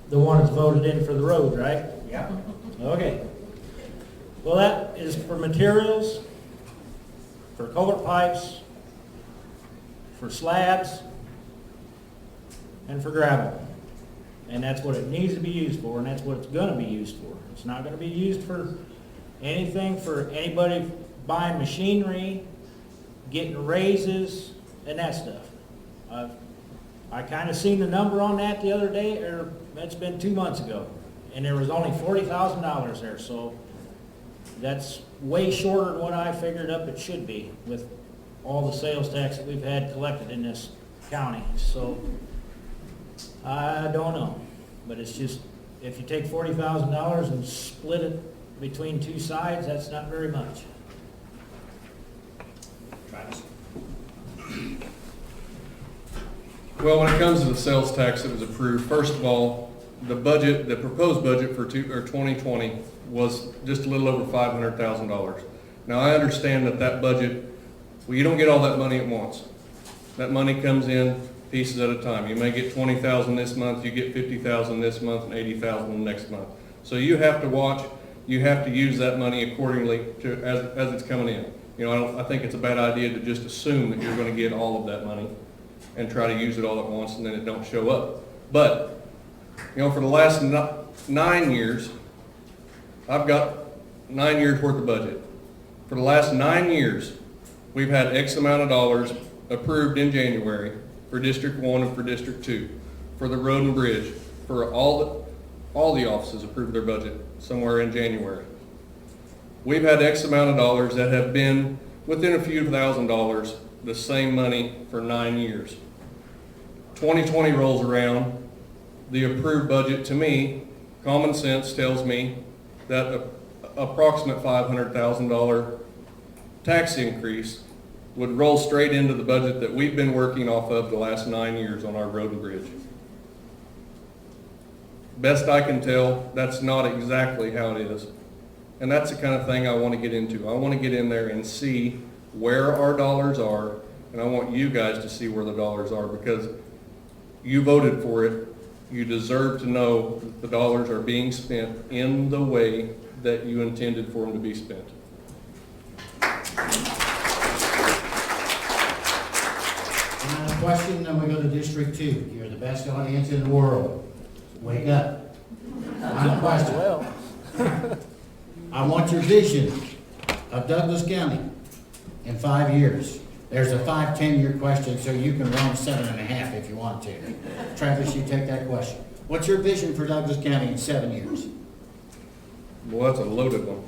Speaker 3: The one that's voted in for the road, right?
Speaker 1: Yeah.
Speaker 3: Okay. Well, that is for materials, for culvert pipes, for slabs, and for gravel. And that's what it needs to be used for, and that's what it's going to be used for. It's not going to be used for anything for anybody buying machinery, getting raises, and that stuff. I kind of seen the number on that the other day, or it's been 2 months ago, and there was only $40,000 there, so that's way shorter than what I figured up it should be with all the sales tax that we've had collected in this county. So I don't know, but it's just, if you take $40,000 and split it between two sides, that's not very much.
Speaker 1: Travis?
Speaker 15: Well, when it comes to the sales tax that was approved, first of all, the proposed budget for 2020 was just a little over $500,000. Now, I understand that budget, well, you don't get all that money at once. That money comes in pieces at a time. You may get $20,000 this month, you get $50,000 this month, and $80,000 next month. So you have to watch, you have to use that money accordingly as it's coming in. I think it's a bad idea to just assume that you're going to get all of that money and try to use it all at once and then it don't show up. But, for the last 9 years, I've got 9 years worth of budget. For the last 9 years, we've had X amount of dollars approved in January for District 1 and for District 2. for the road and bridge, for all the offices approved their budget somewhere in January. We've had X amount of dollars that have been within a few $1,000s, the same money for 9 years. 2020 rolls around, the approved budget, to me, common sense tells me that a approximate $500,000 tax increase would roll straight into the budget that we've been working off of the last 9 years on our road and bridge. Best I can tell, that's not exactly how it is. And that's the kind of thing I want to get into. I want to get in there and see where our dollars are, and I want you guys to see where the dollars are, because you voted for it. You deserve to know that the dollars are being spent in the way that you intended for them to be spent.
Speaker 1: Another question, then we go to District 2. You're the best audience in the world. Wake up. Final question. I want your vision of Douglas County in 5 years. There's a 5-10-year question, so you can run 7.5 if you want to. Travis, you take that question. What's your vision for Douglas County in 7 years?
Speaker 15: Well, that's a loaded one.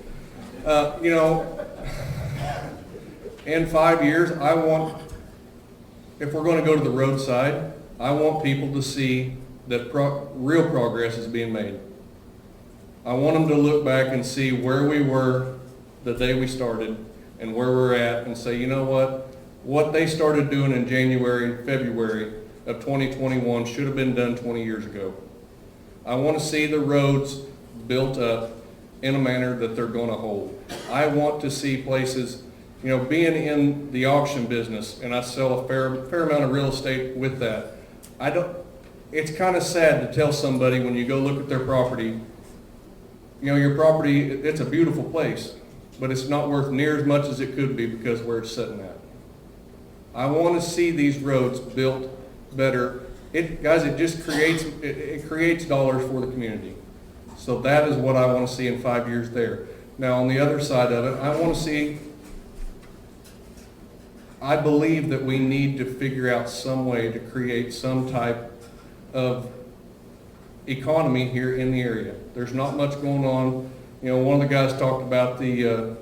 Speaker 15: In 5 years, I want, if we're going to go to the roadside, I want people to see that real progress is being made. I want them to look back and see where we were the day we started and where we're at and say, you know what they started doing in January and February of 2021 should have been done 20 years ago. I want to see the roads built up in a manner that they're going to hold. I want to see places, being in the auction business, and I sell a fair amount of real estate with that. It's kind of sad to tell somebody when you go look at their property, your property, it's a beautiful place, but it's not worth near as much as it could be because where it's sitting at. I want to see these roads built better. It just creates dollars for the community. So that is what I want to see in 5 years there. Now on the other side of it, I believe that we need to figure out some way to create some type of economy here in the area. There's not much going on. One of the guys talked about the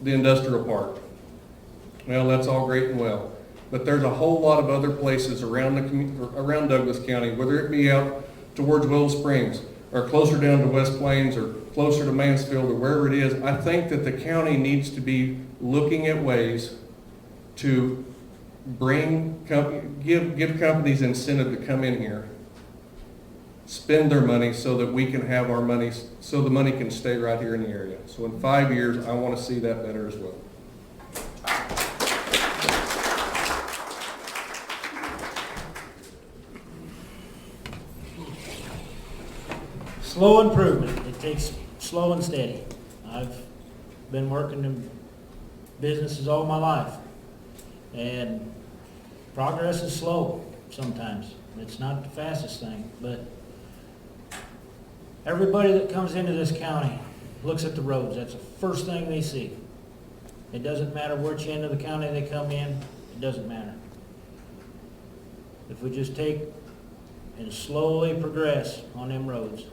Speaker 15: industrial park. Well, that's all great and well, but there's a whole lot of other places around Douglas County, whether it be out towards Willow Springs or closer down to West Plains or closer to Mansfield or wherever it is. I think that the county needs to be looking at ways to give companies incentive to come in here, spend their money so that we can have our money, so the money can stay right here in the area. So in 5 years, I want to see that better as well.
Speaker 3: Slow improvement. It takes slow and steady. I've been working in businesses all my life, and progress is slow sometimes. It's not the fastest thing, but everybody that comes into this county looks at the roads. That's the first thing they see. It doesn't matter which end of the county they come in. It doesn't matter. If we just take and slowly progress on them roads,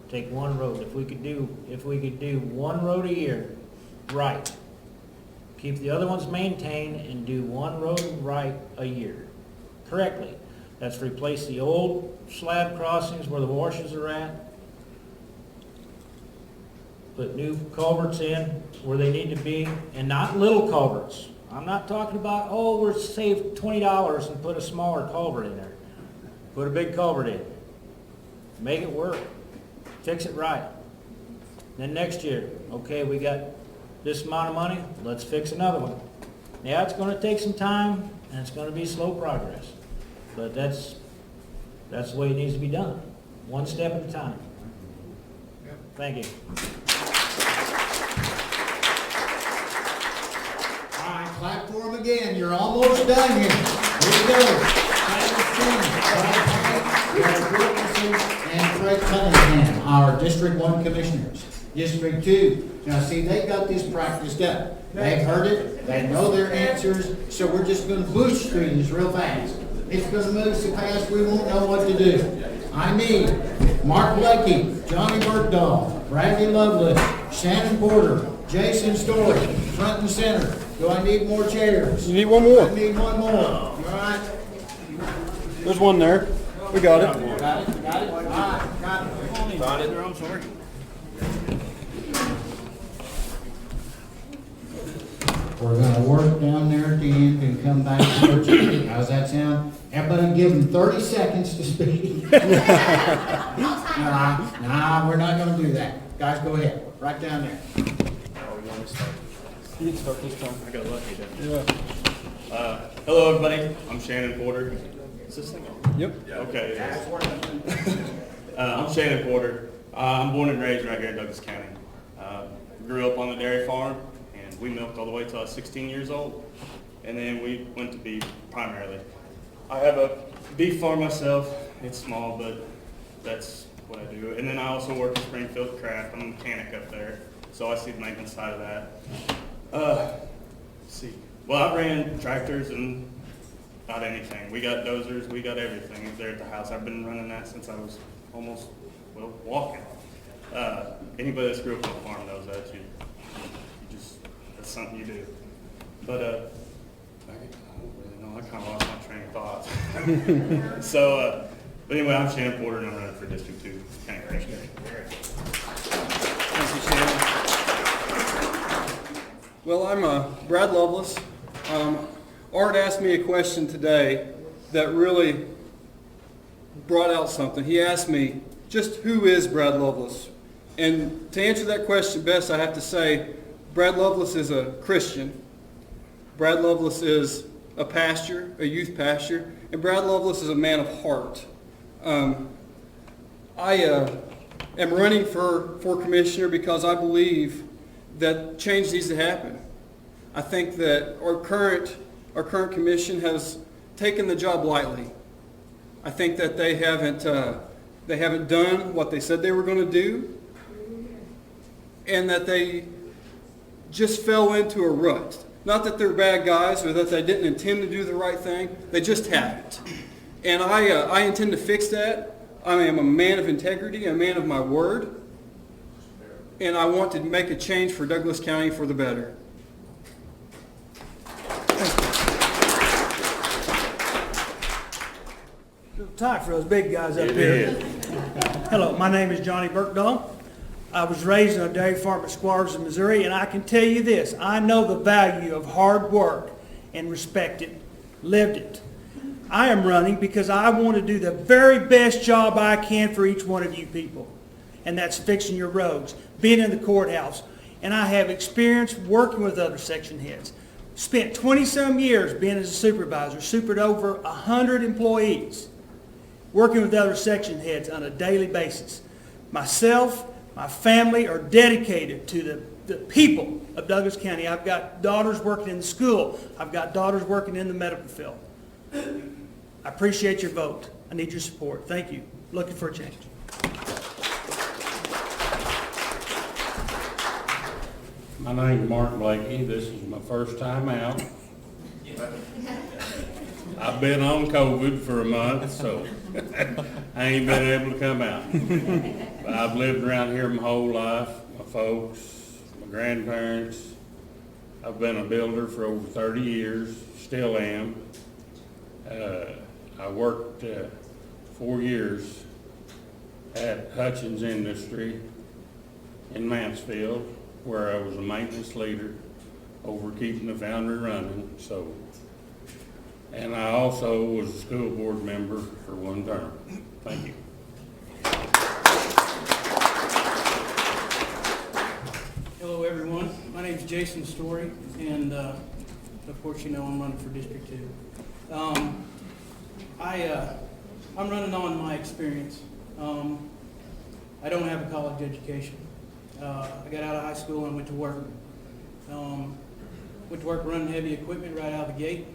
Speaker 3: take one road. If we could do one road a year, right. Keep the other ones maintained and do one road right a year, correctly. That's replace the old slab crossings where the washes are at. Put new culverts in where they need to be, and not little culverts. I'm not talking about, we'll save $20 and put a smaller culvert in there. Put a big culvert in. Make it work. Fix it right. Then next year, okay, we got this amount of money, let's fix another one. Yeah, it's going to take some time, and it's going to be slow progress. But that's the way it needs to be done. One step at a time. Thank you.
Speaker 1: All right, clap for them again. You're almost done here. Here we go. And Craig Cunningham, our District 1 commissioners. District 2. Now see, they got this practiced up. They've heard it. They know their answers. So we're just going to push through this real fast. It's gonna move so fast we won't know what to do. I need Mark Blakey, Johnny Bergdahl, Bradley Lovelace, Shannon Porter, Jason Story, front and center. Do I need more chairs?
Speaker 16: You need one more.
Speaker 1: I need one more. All right.
Speaker 16: There's one there. We got it.
Speaker 1: Got it? Got it? All right, got it.
Speaker 3: Got it. I'm sorry.
Speaker 1: We're gonna work down there at the end and come back towards you. How's that sound? Everybody give them 30 seconds to speak. Nah, we're not gonna do that. Guys, go ahead. Right down there.
Speaker 16: Oh, you want me to start? You can start this time.
Speaker 15: I got lucky then.
Speaker 16: Yeah.
Speaker 15: Hello, everybody. I'm Shannon Porter. Is this thing on?
Speaker 16: Yep.
Speaker 15: Okay. I'm Shannon Porter. I'm born and raised right here in Douglas County. Grew up on the dairy farm, and we milked all the way till I was 16 years old. And then we went to beef primarily. I have a beef farm myself. It's small, but that's what I do. And then I also work at Springfield Craft. I'm a mechanic up there, so I see the maintenance side of that. Let's see. Well, I ran tractors and about anything. We got dozers, we got everything there at the house. I've been running that since I was almost, well, walking. Anybody that's grew up on a farm knows that. You just, that's something you do. But I don't really know. I kind of lost my train of thought. So, but anyway, I'm Shannon Porter, and I'm running for District 2 County Commissioner.
Speaker 16: Thank you, Shannon. Well, I'm Brad Lovelace. Art asked me a question today that really brought out something. He asked me, just who is Brad Lovelace? And to answer that question best, I have to say, Brad Lovelace is a Christian. Brad Lovelace is a pastor, a youth pastor, and Brad Lovelace is a man of heart. I am running for commissioner because I believe that change needs to happen. I think that our current commission has taken the job lightly. I think that they haven't done what they said they were going to do, and that they just fell into a rut. Not that they're bad guys or that they didn't intend to do the right thing. They just haven't. And I intend to fix that. I am a man of integrity, a man of my word, and I want to make a change for Douglas County for the better.
Speaker 17: Tight for those big guys up here. Hello, my name is Johnny Bergdahl. I was raised on a dairy farm at Squires, Missouri, and I can tell you this, I know the value of hard work and respect it, lived it. I am running because I want to do the very best job I can for each one of you people, and that's fixing your roads, being in the courthouse, and I have experience working with other section heads. Spent 20-some years being as a supervisor, supered over 100 employees, working with other section heads on a daily basis. Myself, my family are dedicated to the people of Douglas County. I've got daughters working in the school. I've got daughters working in the medical field. I appreciate your vote. I need your support. Thank you. Looking for a change.
Speaker 18: My name's Mark Blakey. This is my first time out. I've been on COVID for a month, so I ain't been able to come out. But I've lived around here my whole life, my folks, my grandparents. I've been a builder for over 30 years, still am. I worked 4 years at Hutchins Industry in Mansfield, where I was a maintenance leader over keeping the foundry running. And I also was a school board member for 1 term. Thank you.
Speaker 19: Hello, everyone. My name is Jason Story, and of course, you know I'm running for District 2. I'm running on my experience. I don't have a college education. I got out of high school and went to work. Went to work running heavy equipment right out of the gate.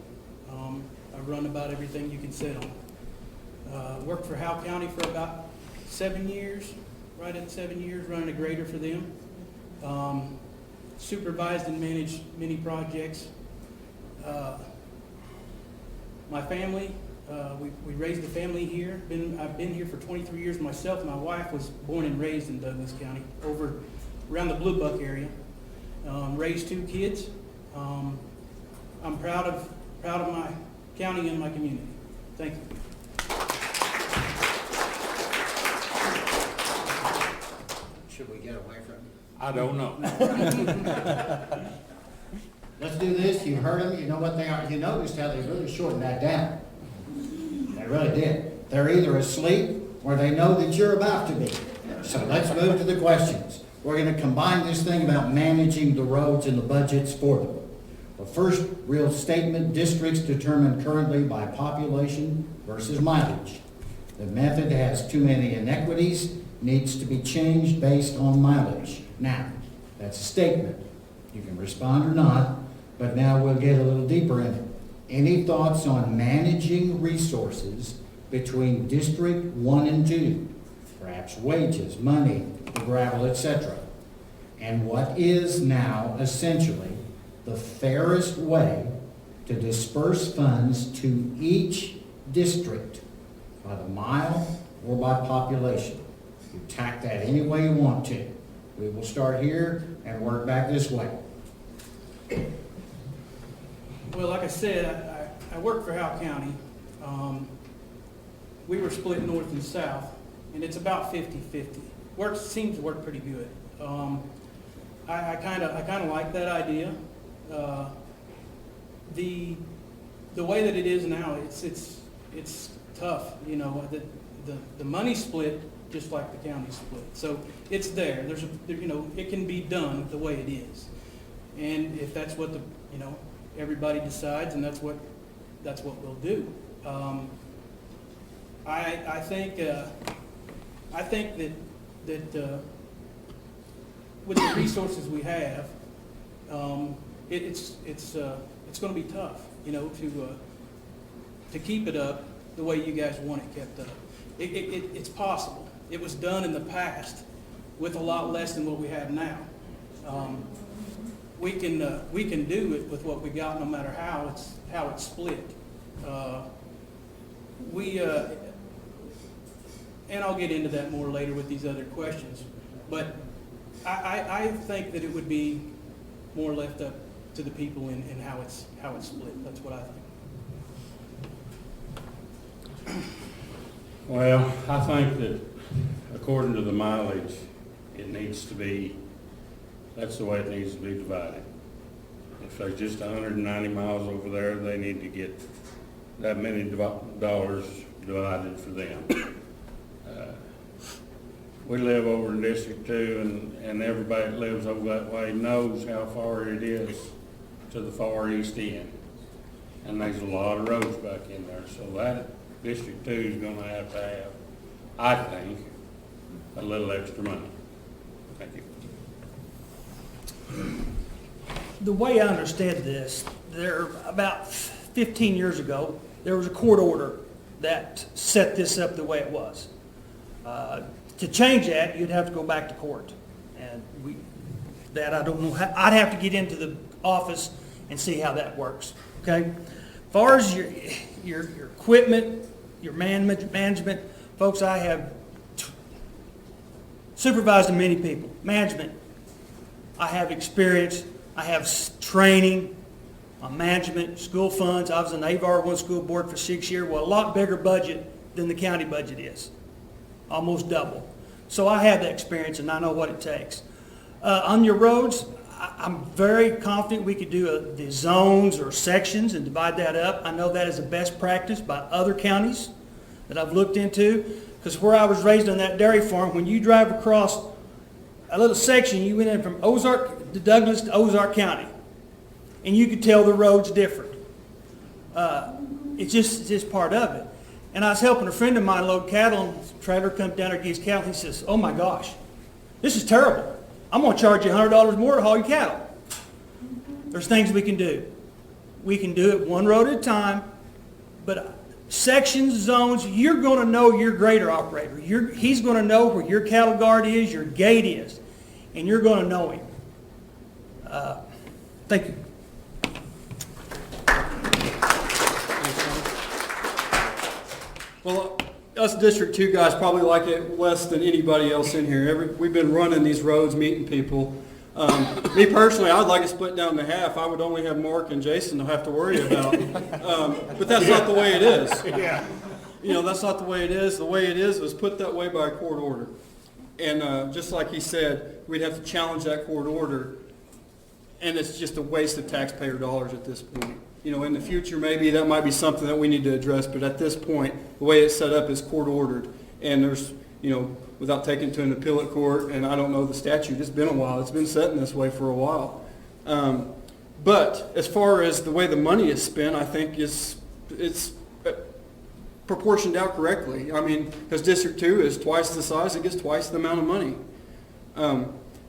Speaker 19: I've run about everything you can sit on. Worked for Howe County for about 7 years, right at 7 years, running a grader for them. Supervised and managed many projects. My family, We raised a family here. I've been here for 23 years myself. My wife was born and raised in Douglas County, over around the Blue Buck area. Raised 2 kids. I'm proud of my county and my community. Thank you.
Speaker 1: Should we get away from it?
Speaker 18: I don't know.
Speaker 1: Let's do this. You heard them. You know what they are. You noticed how they really shortened that down. They really did. They're either asleep or they know that you're about to be. So let's move to the questions. We're going to combine this thing about managing the roads and the budgets for them. The first real statement, districts determined currently by population versus mileage. The method has too many inequities, needs to be changed based on mileage. Now, that's a statement. You can respond or not, but now we'll get a little deeper in it. Any thoughts on managing resources between District 1 and 2? Perhaps wages, money, the gravel, etc. And what is now essentially the fairest way to disperse funds to each district by the mile or by population? You tack that any way you want to. We will start here and work back this way.
Speaker 19: Well, like I said, I work for Howe County. We were split north and south, and it's about 50-50. Seems to work pretty good. I kind of like that idea. The way that it is now, it's tough. You know, the money split just like the county split. So it's there. It can be done the way it is. And if that's what everybody decides, and that's what we'll do. I think that with the resources we have, it's going to be tough, to keep it up the way you guys want it kept up. It's possible. It was done in the past with a lot less than what we have now. We can do it with what we got, no matter how it's split. And I'll get into that more later with these other questions. But I think that it would be more left up to the people in how it's split. That's what I think.
Speaker 18: Well, I think that according to the mileage, it needs to be, that's the way it needs to be divided. If there's just 190 miles over there, they need to get that many dollars divided for them. We live over in District 2, and everybody that lives over that way knows how far it is to the far east end. And there's a lot of roads back in there, so that District 2 is going to have, I think, a little extra money. Thank you.
Speaker 17: The way I understand this, about 15 years ago, there was a court order that set this up the way it was. To change that, you'd have to go back to court. And I don't know how, I'd have to get into the office and see how that works, okay? As far as your equipment, your management, folks, I have supervised many people. Management, I have experience, I have training on management, school funds. I was on the AVAR 1 school board for 6 years. Well, a lot bigger budget than the county budget is, almost double. So I have that experience and I know what it takes. On your roads, I'm very confident we could do the zones or sections and divide that up. I know that is a best practice by other counties that I've looked into, because where I was raised on that dairy farm, when you drive across a little section, you went in from Ozark to Douglas to Ozark County, and you could tell the road's different. It's just part of it. And I was helping a friend of mine load cattle, and the trailer comes down there, gets cattle, and he says, "Oh my gosh, this is terrible. I'm going to charge you $100 more to haul your cattle." There's things we can do. We can do it one road at a time, but sections, zones, you're going to know your grader operator. He's going to know where your cattle guard is, your gate is, and you're going to know him. Thank you.
Speaker 16: Well, us District 2 guys probably like it less than anybody else in here. We've been running these roads, meeting people. Me personally, I'd like it split down to half. I would only have Mark and Jason to have to worry about. But that's not the way it is.
Speaker 9: Yeah.
Speaker 16: You know, that's not the way it is. The way it is was put that way by a court order. And just like he said, we'd have to challenge that court order. And it's just a waste of taxpayer dollars at this point. You know, in the future, maybe that might be something that we need to address. But at this point, the way it's set up is court ordered. And there's, you know, without taking to an appellate court, and I don't know the statute, it's been a while. It's been set in this way for a while. But as far as the way the money is spent, I think it's proportioned out correctly. I mean, because District 2 is twice the size, it gets twice the amount of money.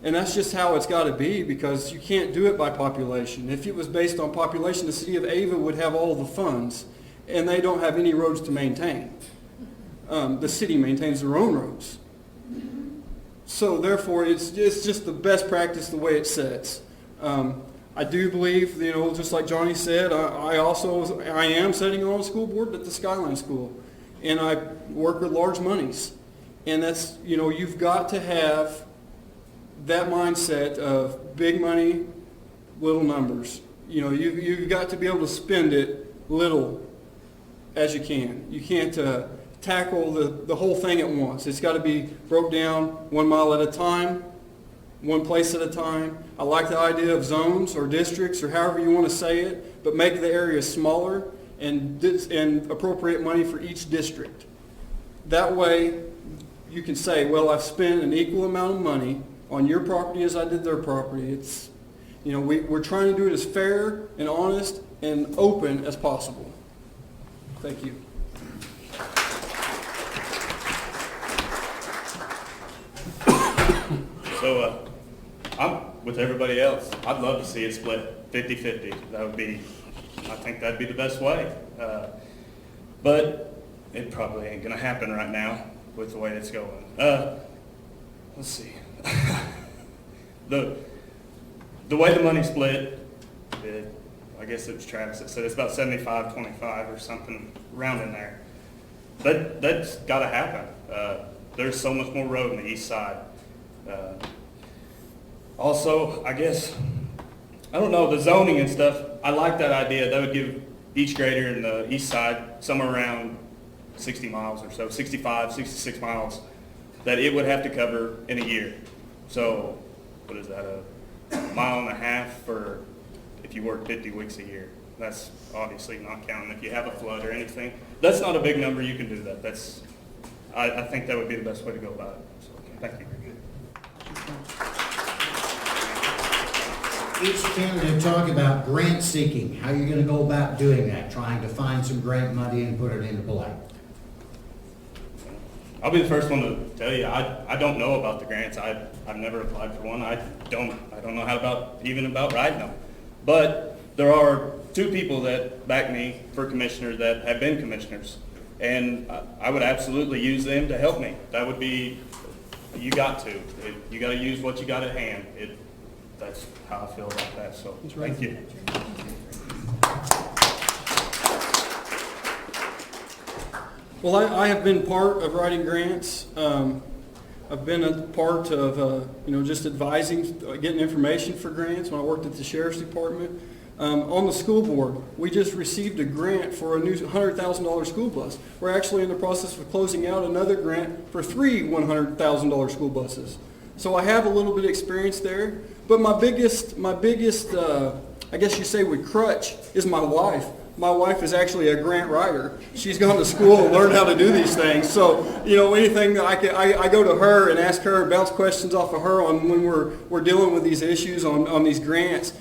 Speaker 16: And that's just how it's got to be, because you can't do it by population. If it was based on population, the city of Ava would have all the funds, and they don't have any roads to maintain. The city maintains their own roads. So therefore, it's just the best practice the way it sets. I do believe, you know, just like Johnny said, I am sitting on a school board at the Skyline School, and I work with large monies. And that's, you know, you've got to have that mindset of big money, little numbers. You know, you've got to be able to spend it little as you can. You can't tackle the whole thing at once. It's got to be broke down 1 mile at a time, one place at a time. I like the idea of zones or districts or however you want to say it, but make the area smaller and appropriate money for each district. That way you can say, well, I've spent an equal amount of money on your property as I did their property. It's, you know, we're trying to do it as fair and honest and open as possible. Thank you.
Speaker 20: So I'm with everybody else. I'd love to see it split 50-50. That would be, I think that'd be the best way. But it probably ain't gonna happen right now with the way it's going. Let's see. The way the money split, I guess it was Travis that said it's about 75-25 or something around in there. That's got to happen. There's so much more road on the east side. Also, I guess, I don't know, the zoning and stuff, I like that idea. That would give each grader in the east side somewhere around 60 miles or so, 65, 66 miles, that it would have to cover in a year. So, what is that, a mile and a half for if you work 50 weeks a year? That's obviously not counting if you have a flood or anything. That's not a big number, you can do that. That's, I think that would be the best way to go about it. So, thank you.
Speaker 1: Each candidate talk about grant seeking. How are you going to go about doing that? Trying to find some grant money and put it into play?
Speaker 20: I'll be the first one to tell you, I don't know about the grants. I've never applied for one. I don't know how about writing them. But there are 2 people that back me for commissioner that have been commissioners. And I would absolutely use them to help me. That would be, you got to. You got to use what you got at hand. That's how I feel about that. So thank you.
Speaker 16: Well, I have been part of writing grants. I've been a part of, just advising, getting information for grants when I worked at the Sheriff's Department. On the school board, we just received a grant for a new $100,000 school bus. We're actually in the process of closing out another grant for 3 $100,000 school buses. So I have a little bit of experience there. But my biggest, I guess you say, crutch is my wife. My wife is actually a grant writer. She's gone to school and learned how to do these things. So, anything that I go to her and ask her, bounce questions off of her on when we're dealing with these issues on these grants.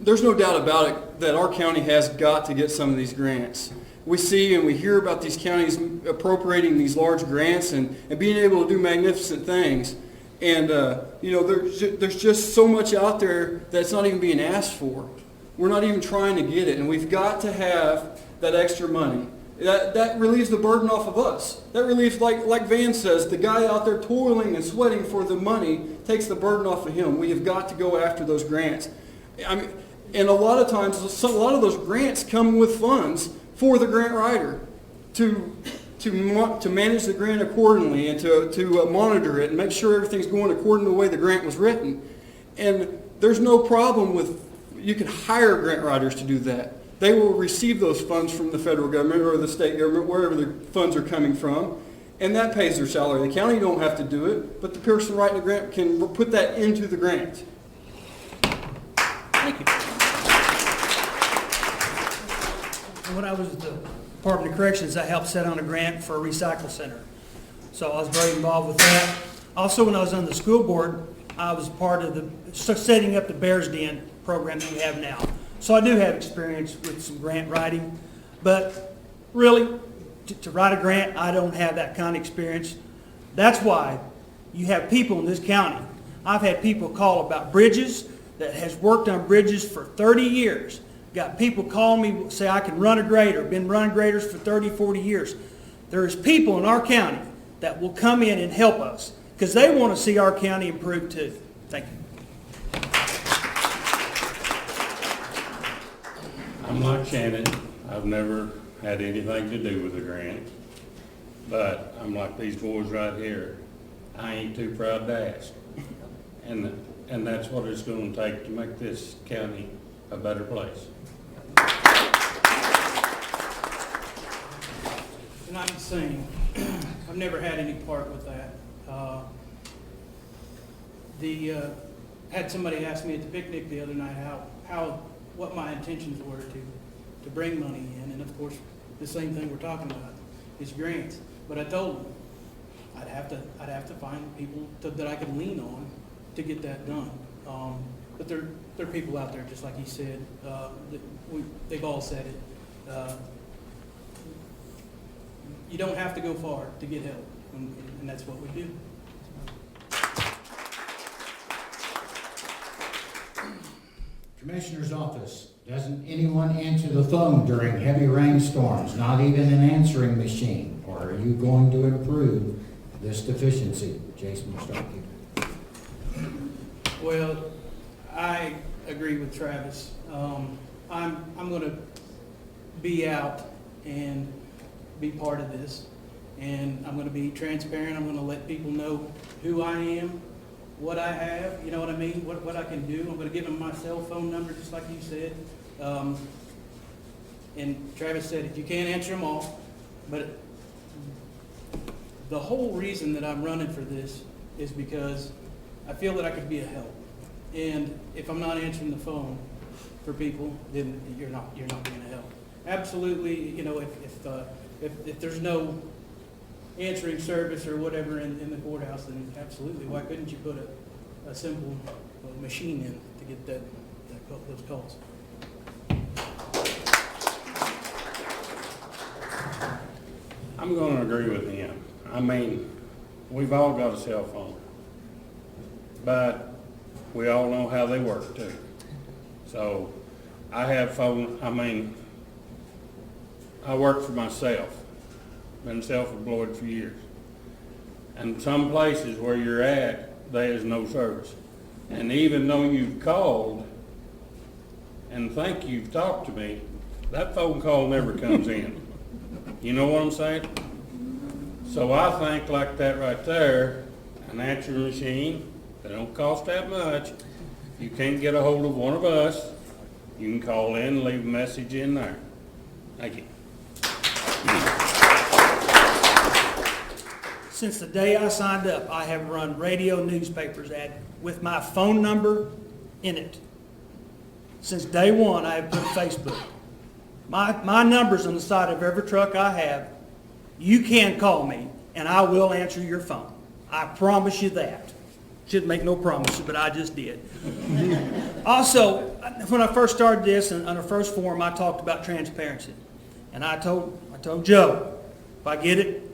Speaker 16: There's no doubt about it that our county has got to get some of these grants. We see and we hear about these counties appropriating these large grants and being able to do magnificent things. And, there's just so much out there that's not even being asked for. We're not even trying to get it, and we've got to have that extra money. That relieves the burden off of us. That relieves, like Van says, the guy out there toiling and sweating for the money takes the burden off of him. We have got to go after those grants. And a lot of times, a lot of those grants come with funds for the grant writer to to manage the grant accordingly and to monitor it and make sure everything's going according to the way the grant was written. And there's no problem with, you can hire grant writers to do that. They will receive those funds from the federal government or the state government, wherever the funds are coming from, and that pays their salary. The county don't have to do it, but the person writing the grant can put that into the grant.
Speaker 17: Thank you. When I was at the Department of Corrections, I helped set on a grant for a recycle center. So I was very involved with that. Also, when I was on the school board, I was part of setting up the Bears Den program that we have now. So I do have experience with some grant writing, but really, to write a grant, I don't have that kind of experience. That's why you have people in this county. I've had people call about bridges that has worked on bridges for 30 years. Got people calling me, say I can run a grader, been running graders for 30, 40 years. There's people in our county that will come in and help us because they want to see our county improve too. Thank you.
Speaker 18: I'm like Shannon. I've never had anything to do with the grant, but I'm like these boys right here. I ain't too proud to ask. And that's what it's going to take to make this county a better place.
Speaker 19: And I'm saying, I've never had any part with that. Had somebody ask me at the picnic the other night what my intentions were to bring money in, and of course, the same thing we're talking about is grants. But I told them I'd have to find people that I could lean on to get that done. But there are people out there, just like he said. They've all said it. You don't have to go far to get help, and that's what we do.
Speaker 1: Commissioner's office, doesn't anyone answer the phone during heavy rainstorms, not even an answering machine? Or are you going to improve this deficiency? Jason, we'll start with you.
Speaker 19: Well, I agree with Travis. I'm going to be out and be part of this, and I'm going to be transparent. I'm going to let people know who I am, what I have, you know what I mean, what I can do. I'm going to give them my cell phone number, just like you said. And Travis said, if you can't answer them all, but the whole reason that I'm running for this is because I feel that I could be a help. And if I'm not answering the phone for people, then you're not being a help. Absolutely, you know, if there's no answering service or whatever in the courthouse, then absolutely, why couldn't you put a simple machine in to get those calls?
Speaker 18: I'm going to agree with him. I mean, we've all got a cell phone, but we all know how they work too. So I have phone, I work for myself, been self-employed for years. And some places where you're at, there is no service. And even though you've called and think you've talked to me, that phone call never comes in. You know what I'm saying? So I think like that right there, an answering machine, they don't cost that much. You can't get a hold of one of us, you can call in and leave a message in there. Thank you.
Speaker 17: Since the day I signed up, I have run radio newspapers ad with my phone number in it. Since day one, I have put Facebook. My number's on the side of every truck I have. You can call me, and I will answer your phone. I promise you that. Shouldn't make no promises, but I just did. Also, when I first started this, and on the first forum, I talked about transparency. And I told Joe, if I get it,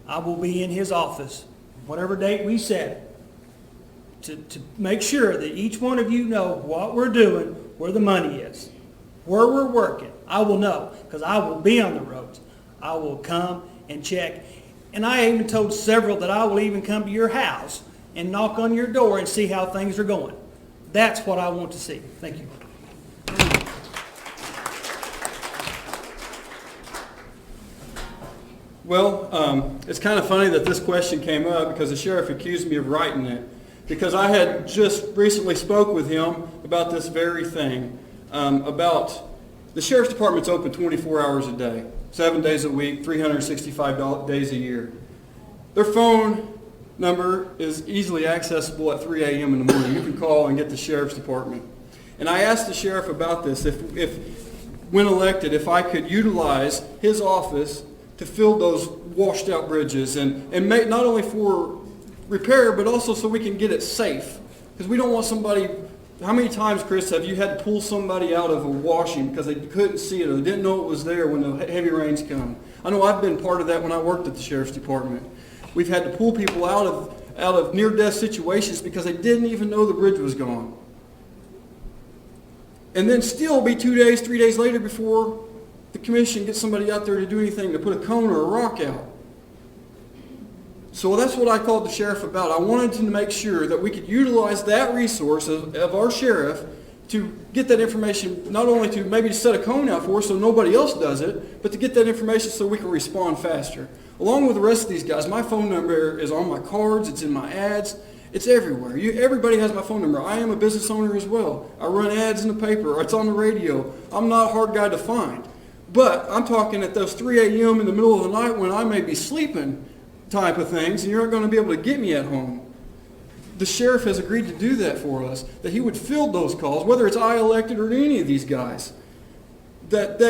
Speaker 17: I will be in his office, whatever date we set, to make sure that each one of you know what we're doing, where the money is, where we're working. I will know, because I will be on the roads. I will come and check. And I even told several that I will even come to your house and knock on your door and see how things are going. That's what I want to see. Thank you.
Speaker 16: Well, it's kind of funny that this question came up because the sheriff accused me of writing it. Because I had just recently spoke with him about this very thing, about the sheriff's department's open 24 hours a day, 7 days a week, 365 days a year. Their phone number is easily accessible at 3 a.m. in the morning. You can call and get the sheriff's department. And I asked the sheriff about this, if when elected, if I could utilize his office to fill those washed out bridges and make not only for repair, but also so we can get it safe. Because we don't want somebody, how many times, Chris, have you had to pull somebody out of a washing because they couldn't see it or they didn't know it was there when the heavy rains come? I know I've been part of that when I worked at the sheriff's department. We've had to pull people out of near-death situations because they didn't even know the bridge was gone. And then still be 2 days, 3 days later before the commission gets somebody out there to do anything, to put a cone or a rock out. So that's what I called the sheriff about. I wanted to make sure that we could utilize that resource of our sheriff to get that information, not only to maybe set a cone out for us so nobody else does it, but to get that information so we can respond faster. Along with the rest of these guys, my phone number is on my cards, it's in my ads, it's everywhere. Everybody has my phone number. I am a business owner as well. I run ads in the paper, it's on the radio. I'm not a hard guy to find. But I'm talking at those 3 a.m. in the middle of the night when I may be sleeping type of things, and you're not going to be able to get me at home. The sheriff has agreed to do that for us, that he would field those calls, whether it's I elected or any of these guys, that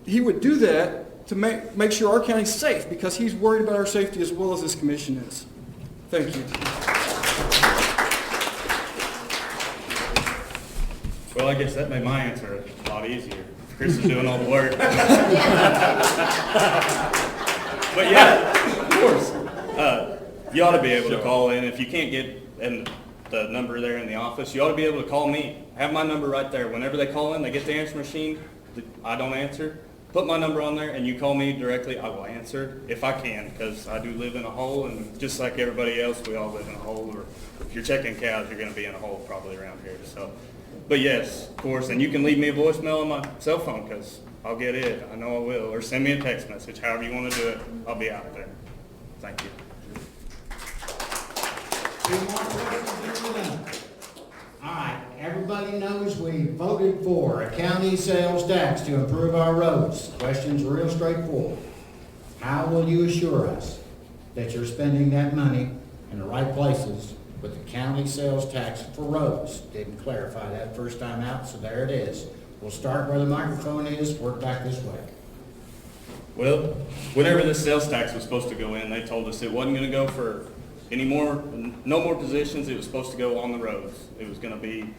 Speaker 16: he would do that to make sure our county's safe, because he's worried about our safety as well as this commission is. Thank you.
Speaker 20: Well, I guess that made my answer a lot easier. Chris is doing all the work. But yeah, of course. You ought to be able to call in. If you can't get the number there in the office, you ought to be able to call me. I have my number right there. Whenever they call in, they get the answer machine. I don't answer. Put my number on there and you call me directly. I will answer if I can, because I do live in a hole, and just like everybody else, we all live in a hole. Or if you're checking cows, you're going to be in a hole probably around here. So, but yes, of course, and you can leave me a voicemail on my cell phone, because I'll get it. I know I will. Or send me a text message. However you want to do it, I'll be out there. Thank you.
Speaker 1: All right, everybody knows we voted for a county sales tax to improve our roads. Question's real straightforward. How will you assure us that you're spending that money in the right places with the county sales tax for roads? Didn't clarify that first time out, so there it is. We'll start where the microphone is, work back this way.
Speaker 20: Well, whenever this sales tax was supposed to go in, they told us it wasn't going to go for no more positions. It was supposed to go on the roads. It was going to be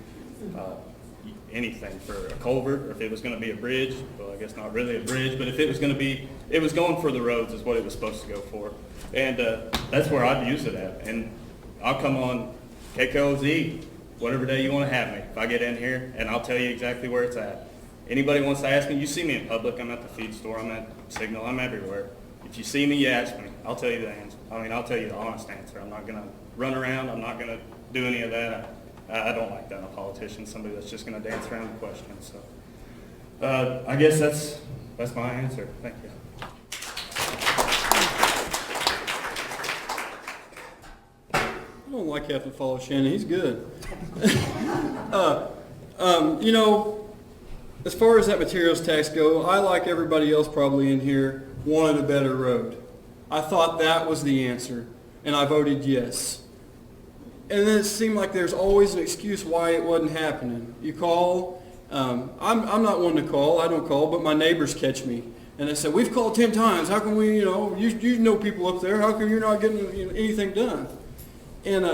Speaker 20: anything for a culvert, or if it was going to be a bridge. Well, I guess not really a bridge, but if it was going to be, it was going for the roads is what it was supposed to go for. And that's where I'd use it at. And I'll come on KKOZ, whatever day you want to have me, if I get in here, and I'll tell you exactly where it's at. Anybody wants to ask me, you see me in public, I'm at the feed store, I'm at Signal, I'm everywhere. If you see me, you ask me, I'll tell you the answer. I'll tell you the honest answer. I'm not going to run around, I'm not going to do any of that. I don't like that in a politician, somebody that's just going to dance around the question. So I guess that's my answer. Thank you.
Speaker 16: I don't like having to follow Shannon. He's good. You know, as far as that materials tax go, I, like everybody else probably in here, wanted a better road. I thought that was the answer, and I voted yes. And then it seemed like there's always an excuse why it wasn't happening. You call, I'm not one to call, I don't call, but my neighbors catch me. And they say, we've called 10 times, how can we, you know people up there, how come you're not getting anything done? And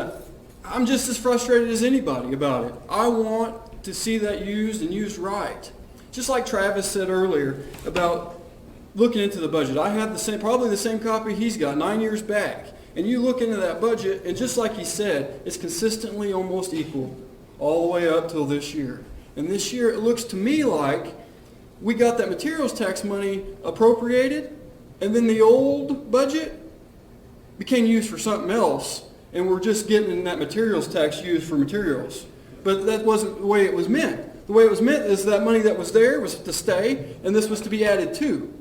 Speaker 16: I'm just as frustrated as anybody about it. I want to see that used and used right. Just like Travis said earlier about looking into the budget. I have probably the same copy he's got 9 years back. And you look into that budget, and just like he said, it's consistently almost equal all the way up till this year. And this year it looks to me like we got that materials tax money appropriated, and then the old budget became used for something else, and we're just getting that materials tax used for materials. But that wasn't the way it was meant. The way it was meant is that money that was there was to stay, and this was to be added to.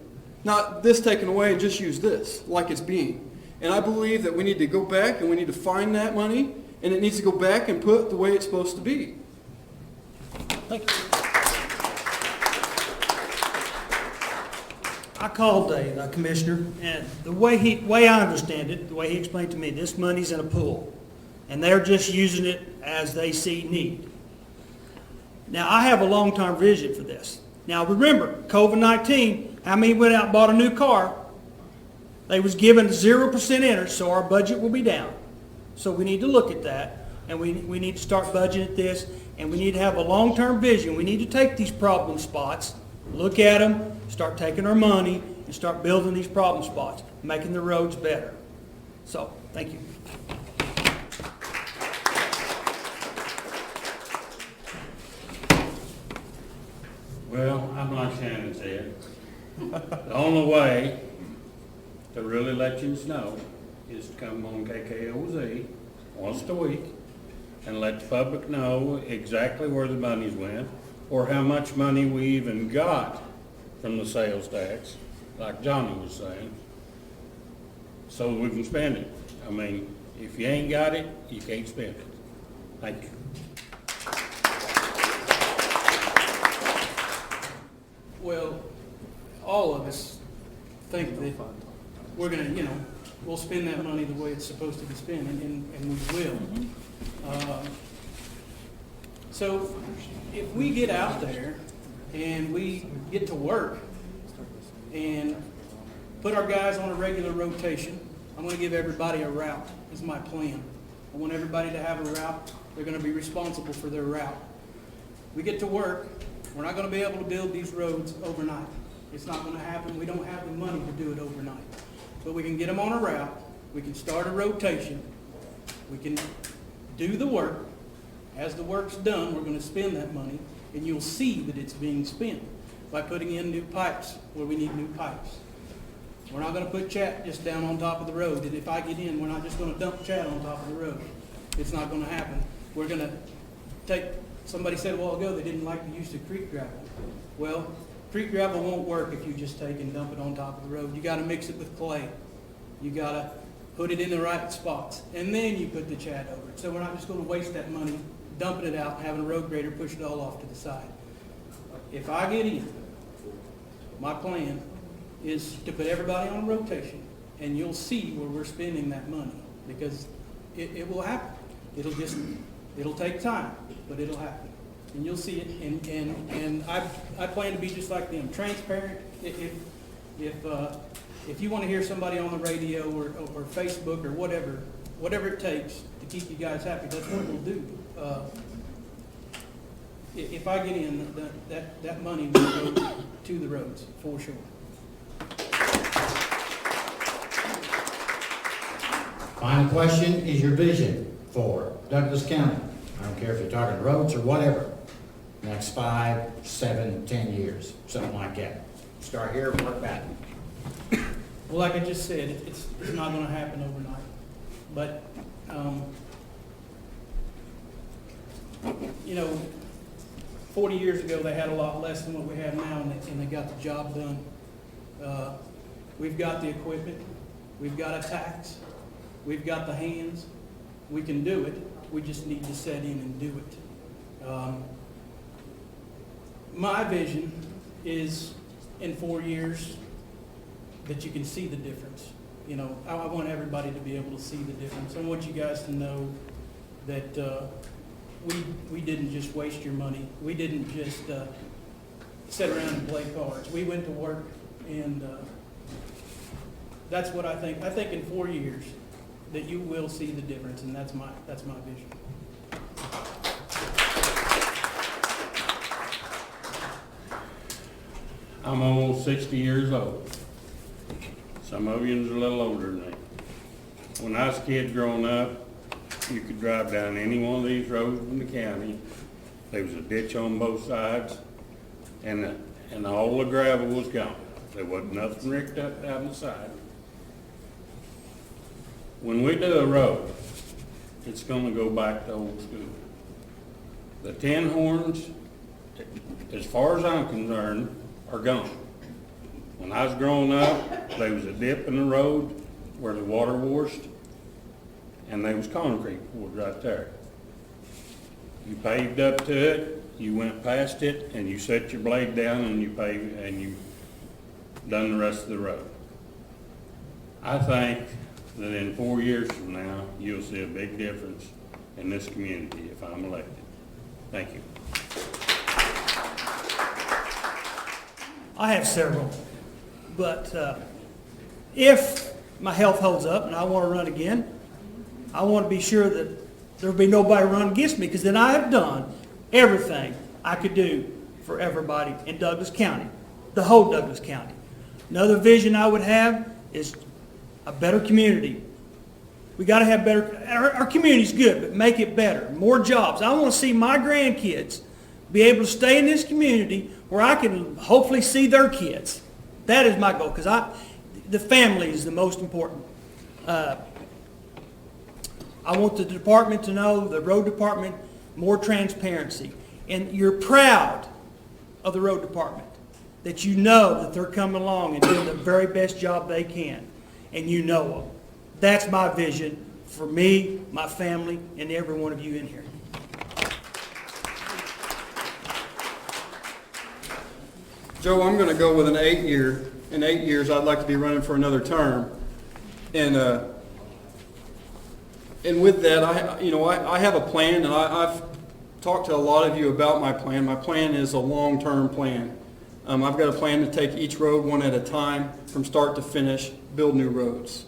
Speaker 16: not this taken away and just use this like it's being. And I believe that we need to go back and we need to find that money, and it needs to go back and put the way it's supposed to be.
Speaker 17: Thank you. I called the commissioner, and the way I understand it, the way he explained to me, this money's in a pool, and they're just using it as they see need. Now, I have a long-term vision for this. Now, remember, COVID-19, how many went out and bought a new car? They was given 0% interest, so our budget will be down. So we need to look at that, and we need to start budgeting this, and we need to have a long-term vision. We need to take these problem spots, look at them, start taking our money, and start building these problem spots, making the roads better. So, thank you.
Speaker 18: Well, I'm like Shannon said, the only way to really let you know is to come on KKOZ once a week and let the public know exactly where the money's went or how much money we even got from the sales tax, like Johnny was saying, so we can spend it. I mean, if you ain't got it, you can't spend it. Thank you.
Speaker 19: Well, all of us think that we're gonna, we'll spend that money the way it's supposed to be spent, and we will. So if we get out there and we get to work and put our guys on a regular rotation, I'm gonna give everybody a route, is my plan. I want everybody to have a route. They're gonna be responsible for their route. We get to work, we're not gonna be able to build these roads overnight. It's not gonna happen. We don't have the money to do it overnight. But we can get them on a route. We can start a rotation. We can do the work. As the work's done, we're gonna spend that money, and you'll see that it's being spent by putting in new pipes where we need new pipes. We're not gonna put chat just down on top of the road. And if I get in, we're not just gonna dump chat on top of the road. It's not gonna happen. We're gonna take, somebody said a while ago they didn't like the use of creek gravel. Well, creek gravel won't work if you just take and dump it on top of the road. You gotta mix it with clay. You gotta put it in the right spots. And then you put the chat over it. So we're not just gonna waste that money dumping it out and having a road grader push it all off to the side. If I get in, my plan is to put everybody on a rotation, and you'll see where we're spending that money, because it will happen. It'll take time, but it'll happen. And you'll see it, and I plan to be just like them, transparent. If you want to hear somebody on the radio or Facebook or whatever it takes to keep you guys happy, that's what we'll do. If I get in, that money will go to the roads, for sure.
Speaker 1: Final question is your vision for Douglas County. I don't care if you're talking roads or whatever. Next 5, 7, 10 years, something like that. Start here, work back.
Speaker 19: Well, like I just said, it's not going to happen overnight. But, 40 years ago, they had a lot less than what we have now, and they got the job done. We've got the equipment. We've got a tax. We've got the hands. We can do it. We just need to set in and do it. My vision is in 4 years that you can see the difference. I want everybody to be able to see the difference. I want you guys to know that we didn't just waste your money. We didn't just sit around and play cards. We went to work, and that's what I think. I think in 4 years that you will see the difference, and that's my vision.
Speaker 18: I'm almost 60 years old. Some of you are a little older than me. When I was a kid growing up, you could drive down any one of these roads in the county. There was a ditch on both sides, and all the gravel was gone. There wasn't nothing ricked up down the side. When we do a road, it's going to go back to old school. The tin horns, as far as I'm concerned, are gone. When I was growing up, there was a dip in the road where the water washed, and there was concrete poured right there. You paved up to it, you went past it, and you set your blade down and you paved, and you done the rest of the road. I think that in 4 years from now, you'll see a big difference in this community if I'm elected. Thank you.
Speaker 17: I have several, but if my health holds up and I want to run again, I want to be sure that there'll be nobody run against me, because then I have done everything I could do for everybody in Douglas County, the whole Douglas County. Another vision I would have is a better community. We got to have better, our community's good, but make it better. More jobs. I want to see my grandkids be able to stay in this community where I can hopefully see their kids. That is my goal, because the family is the most important. I want the department to know, the road department, more transparency. And you're proud of the road department, that you know that they're coming along and doing the very best job they can, and you know them. That's my vision for me, my family, and every one of you in here.
Speaker 16: Joe, I'm going to go with an 8-year. In 8 years, I'd like to be running for another term. And with that, I have a plan, and I've talked to a lot of you about my plan. My plan is a long-term plan. I've got a plan to take each road one at a time, from start to finish, build new roads.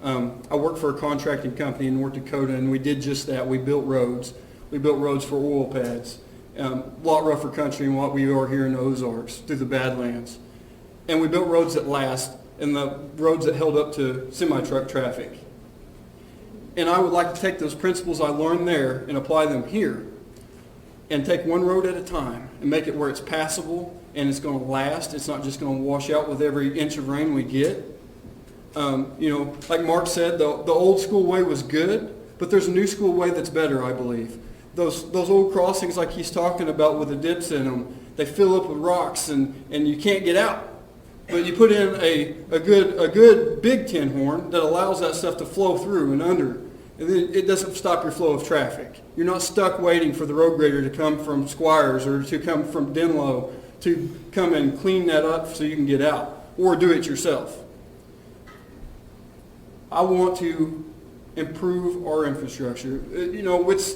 Speaker 16: I work for a contracting company in North Dakota, and we did just that. We built roads. We built roads for oil pads. A lot rougher country than what we are here in the Ozarks, through the Badlands. And we built roads that last, and the roads that held up to semi-truck traffic. And I would like to take those principles I learned there and apply them here, and take one road at a time and make it where it's passable and it's going to last. It's not just going to wash out with every inch of rain we get. Like Mark said, the old school way was good, but there's a new school way that's better, I believe. Those old crossings like he's talking about with the dips in them, they fill up with rocks and you can't get out. But you put in a good big tin horn that allows that stuff to flow through and under. And then it doesn't stop your flow of traffic. You're not stuck waiting for the road grader to come from Squires or to come from Denlow to come and clean that up so you can get out, or do it yourself. I want to improve our infrastructure. It's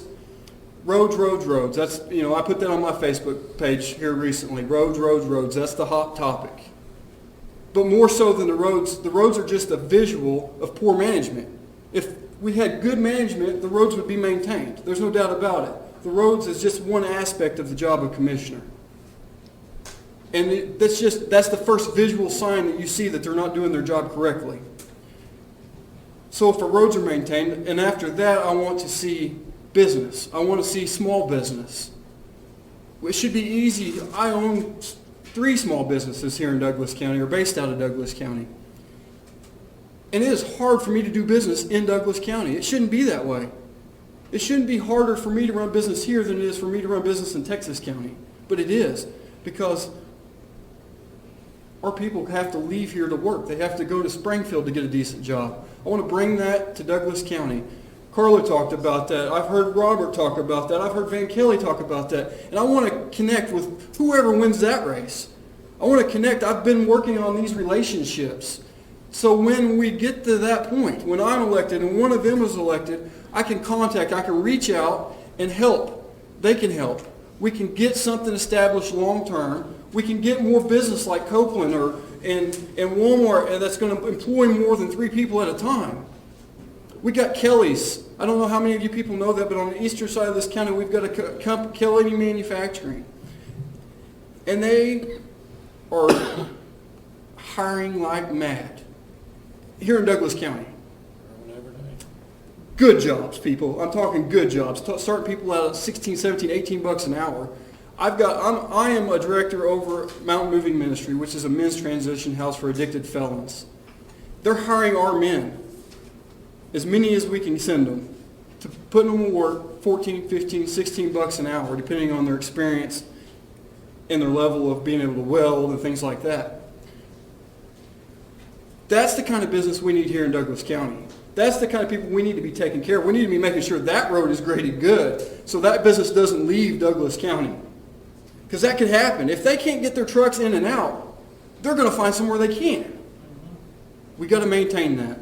Speaker 16: roads. That's, I put that on my Facebook page here recently. Roads. That's the hot topic. But more so than the roads are just a visual of poor management. If we had good management, the roads would be maintained. There's no doubt about it. The roads is just one aspect of the job of commissioner. And that's the first visual sign that you see that they're not doing their job correctly. So if the roads are maintained, and after that I want to see business. I want to see small business. It should be easy. I own 3 small businesses here in Douglas County, or based out of Douglas County. And it is hard for me to do business in Douglas County. It shouldn't be that way. It shouldn't be harder for me to run business here than it is for me to run business in Texas County. But it is, because our people have to leave here to work. They have to go to Springfield to get a decent job. I want to bring that to Douglas County. Karla talked about that. I've heard Robert talk about that. I've heard Van Kelly talk about that. And I want to connect with whoever wins that race. I want to connect. I've been working on these relationships. So when we get to that point, when I'm elected and one of them is elected, I can contact, I can reach out and help. They can help. We can get something established long term. We can get more business like Copeland and Walmart, and that's going to employ more than 3 people at a time. We got Kelly's. I don't know how many of you people know that, but on the eastern side of this county, we've got a Kelly Manufacturing. And they are hiring like mad here in Douglas County. Good jobs, people. I'm talking good jobs. Starting people out at 16, 17, 18 bucks an hour. I am a director over Mountain Moving Ministry, which is a men's transition house for addicted felons. They're hiring our men, as many as we can send them, to put them to work 14, 15, 16 bucks an hour, depending on their experience and their level of being able to weld and things like that. That's the kind of business we need here in Douglas County. That's the kind of people we need to be taking care of. We need to be making sure that road is graded good so that business doesn't leave Douglas County. Because that could happen. If they can't get their trucks in and out, they're going to find somewhere they can. We got to maintain that.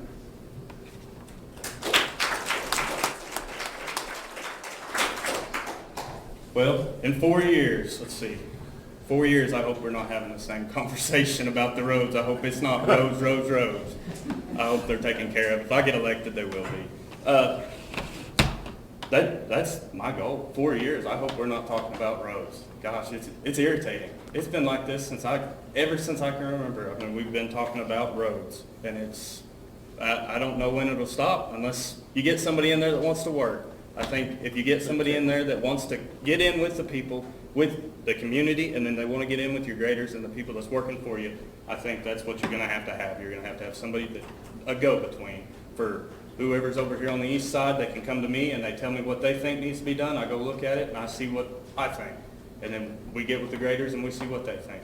Speaker 20: Well, in 4 years, let's see, 4 years, I hope we're not having the same conversation about the roads. I hope it's not roads, roads, roads. I hope they're taken care of. If I get elected, they will be. That's my goal. 4 years. I hope we're not talking about roads. Gosh, it's irritating. It's been like this ever since I can remember. I mean, we've been talking about roads, and I don't know when it'll stop unless you get somebody in there that wants to work. I think if you get somebody in there that wants to get in with the people, with the community, and then they want to get in with your graders and the people that's working for you, I think that's what you're going to have. You're going to have somebody a go-between for whoever's over here on the east side. They can come to me and they tell me what they think needs to be done. I go look at it and I see what I think. And then we get with the graders and we see what they think.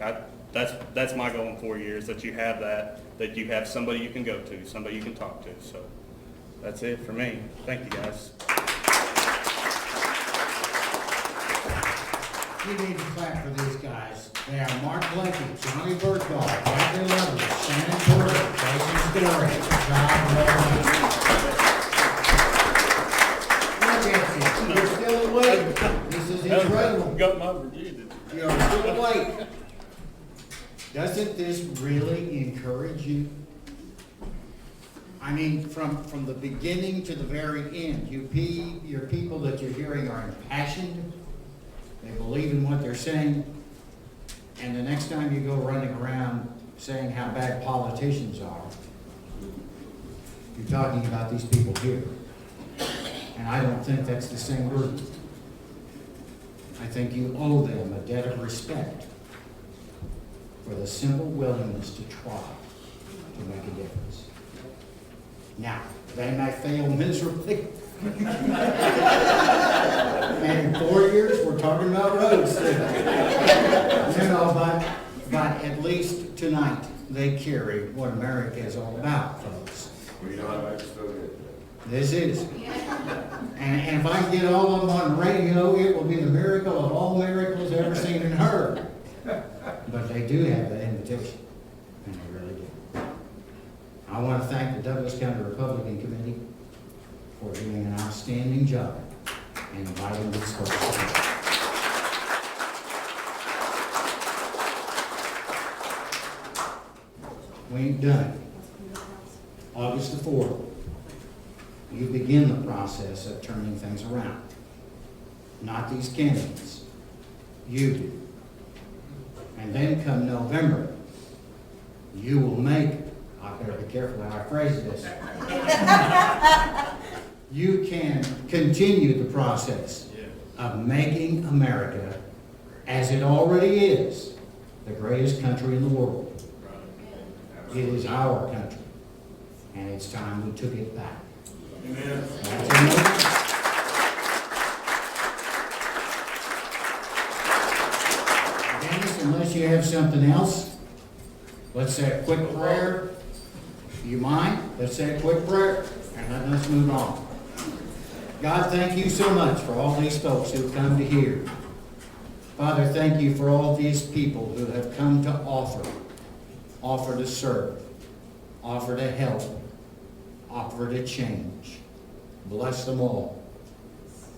Speaker 20: That's my goal in 4 years, that you have that you have somebody you can go to, somebody you can talk to. So that's it for me. Thank you, guys.
Speaker 1: You need to clap for these guys. They are Mark Blakey, Johnny Berthold, Kathy Lovelace, Shannon Porter, Jason Story, John Rowland. Look at you. You're still awake. This is incredible.
Speaker 18: Got my virginity.
Speaker 1: You're still awake. Doesn't this really encourage you? I mean, from the beginning to the very end, your people that you're hearing are impassioned. They believe in what they're saying, and the next time you go running around saying how bad politicians are, you're talking about these people here. And I don't think that's the same group. I think you owe them a debt of respect for the simple willingness to try to make a difference. Now, they may fail miserably. And in 4 years, we're talking about roads. But at least tonight, they carry what America is all about, folks.
Speaker 5: We know how to make us feel good.
Speaker 1: This is. And if I can get all of them on the radio, it will be the miracle of all miracles ever seen and heard. But they do have that invitation, and they really do. I want to thank the Douglas County Republican Committee for doing an outstanding job in inviting these folks. We ain't done. August the 4th, you begin the process of turning things around. Not these candidates. You do. And then come November, you will make, I better be careful how I phrase this. You can continue the process of making America, as it already is, the greatest country in the world. It is our country, and it's time we took it back.
Speaker 5: Amen.
Speaker 1: Dennis, unless you have something else, let's say a quick prayer. Do you mind? Let's say a quick prayer, and then let's move on. God, thank you so much for all these folks who have come to hear. Father, thank you for all these people who have come to offer to serve, offer to help, offer to change. Bless them all.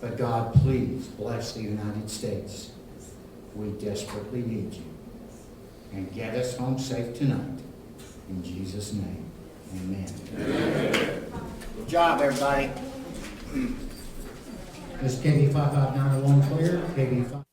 Speaker 1: But God, please bless the United States. We desperately need you. And get us home safe tonight. In Jesus' name, amen. Amen. Good job, everybody. Is KB 55901 clear? KB 5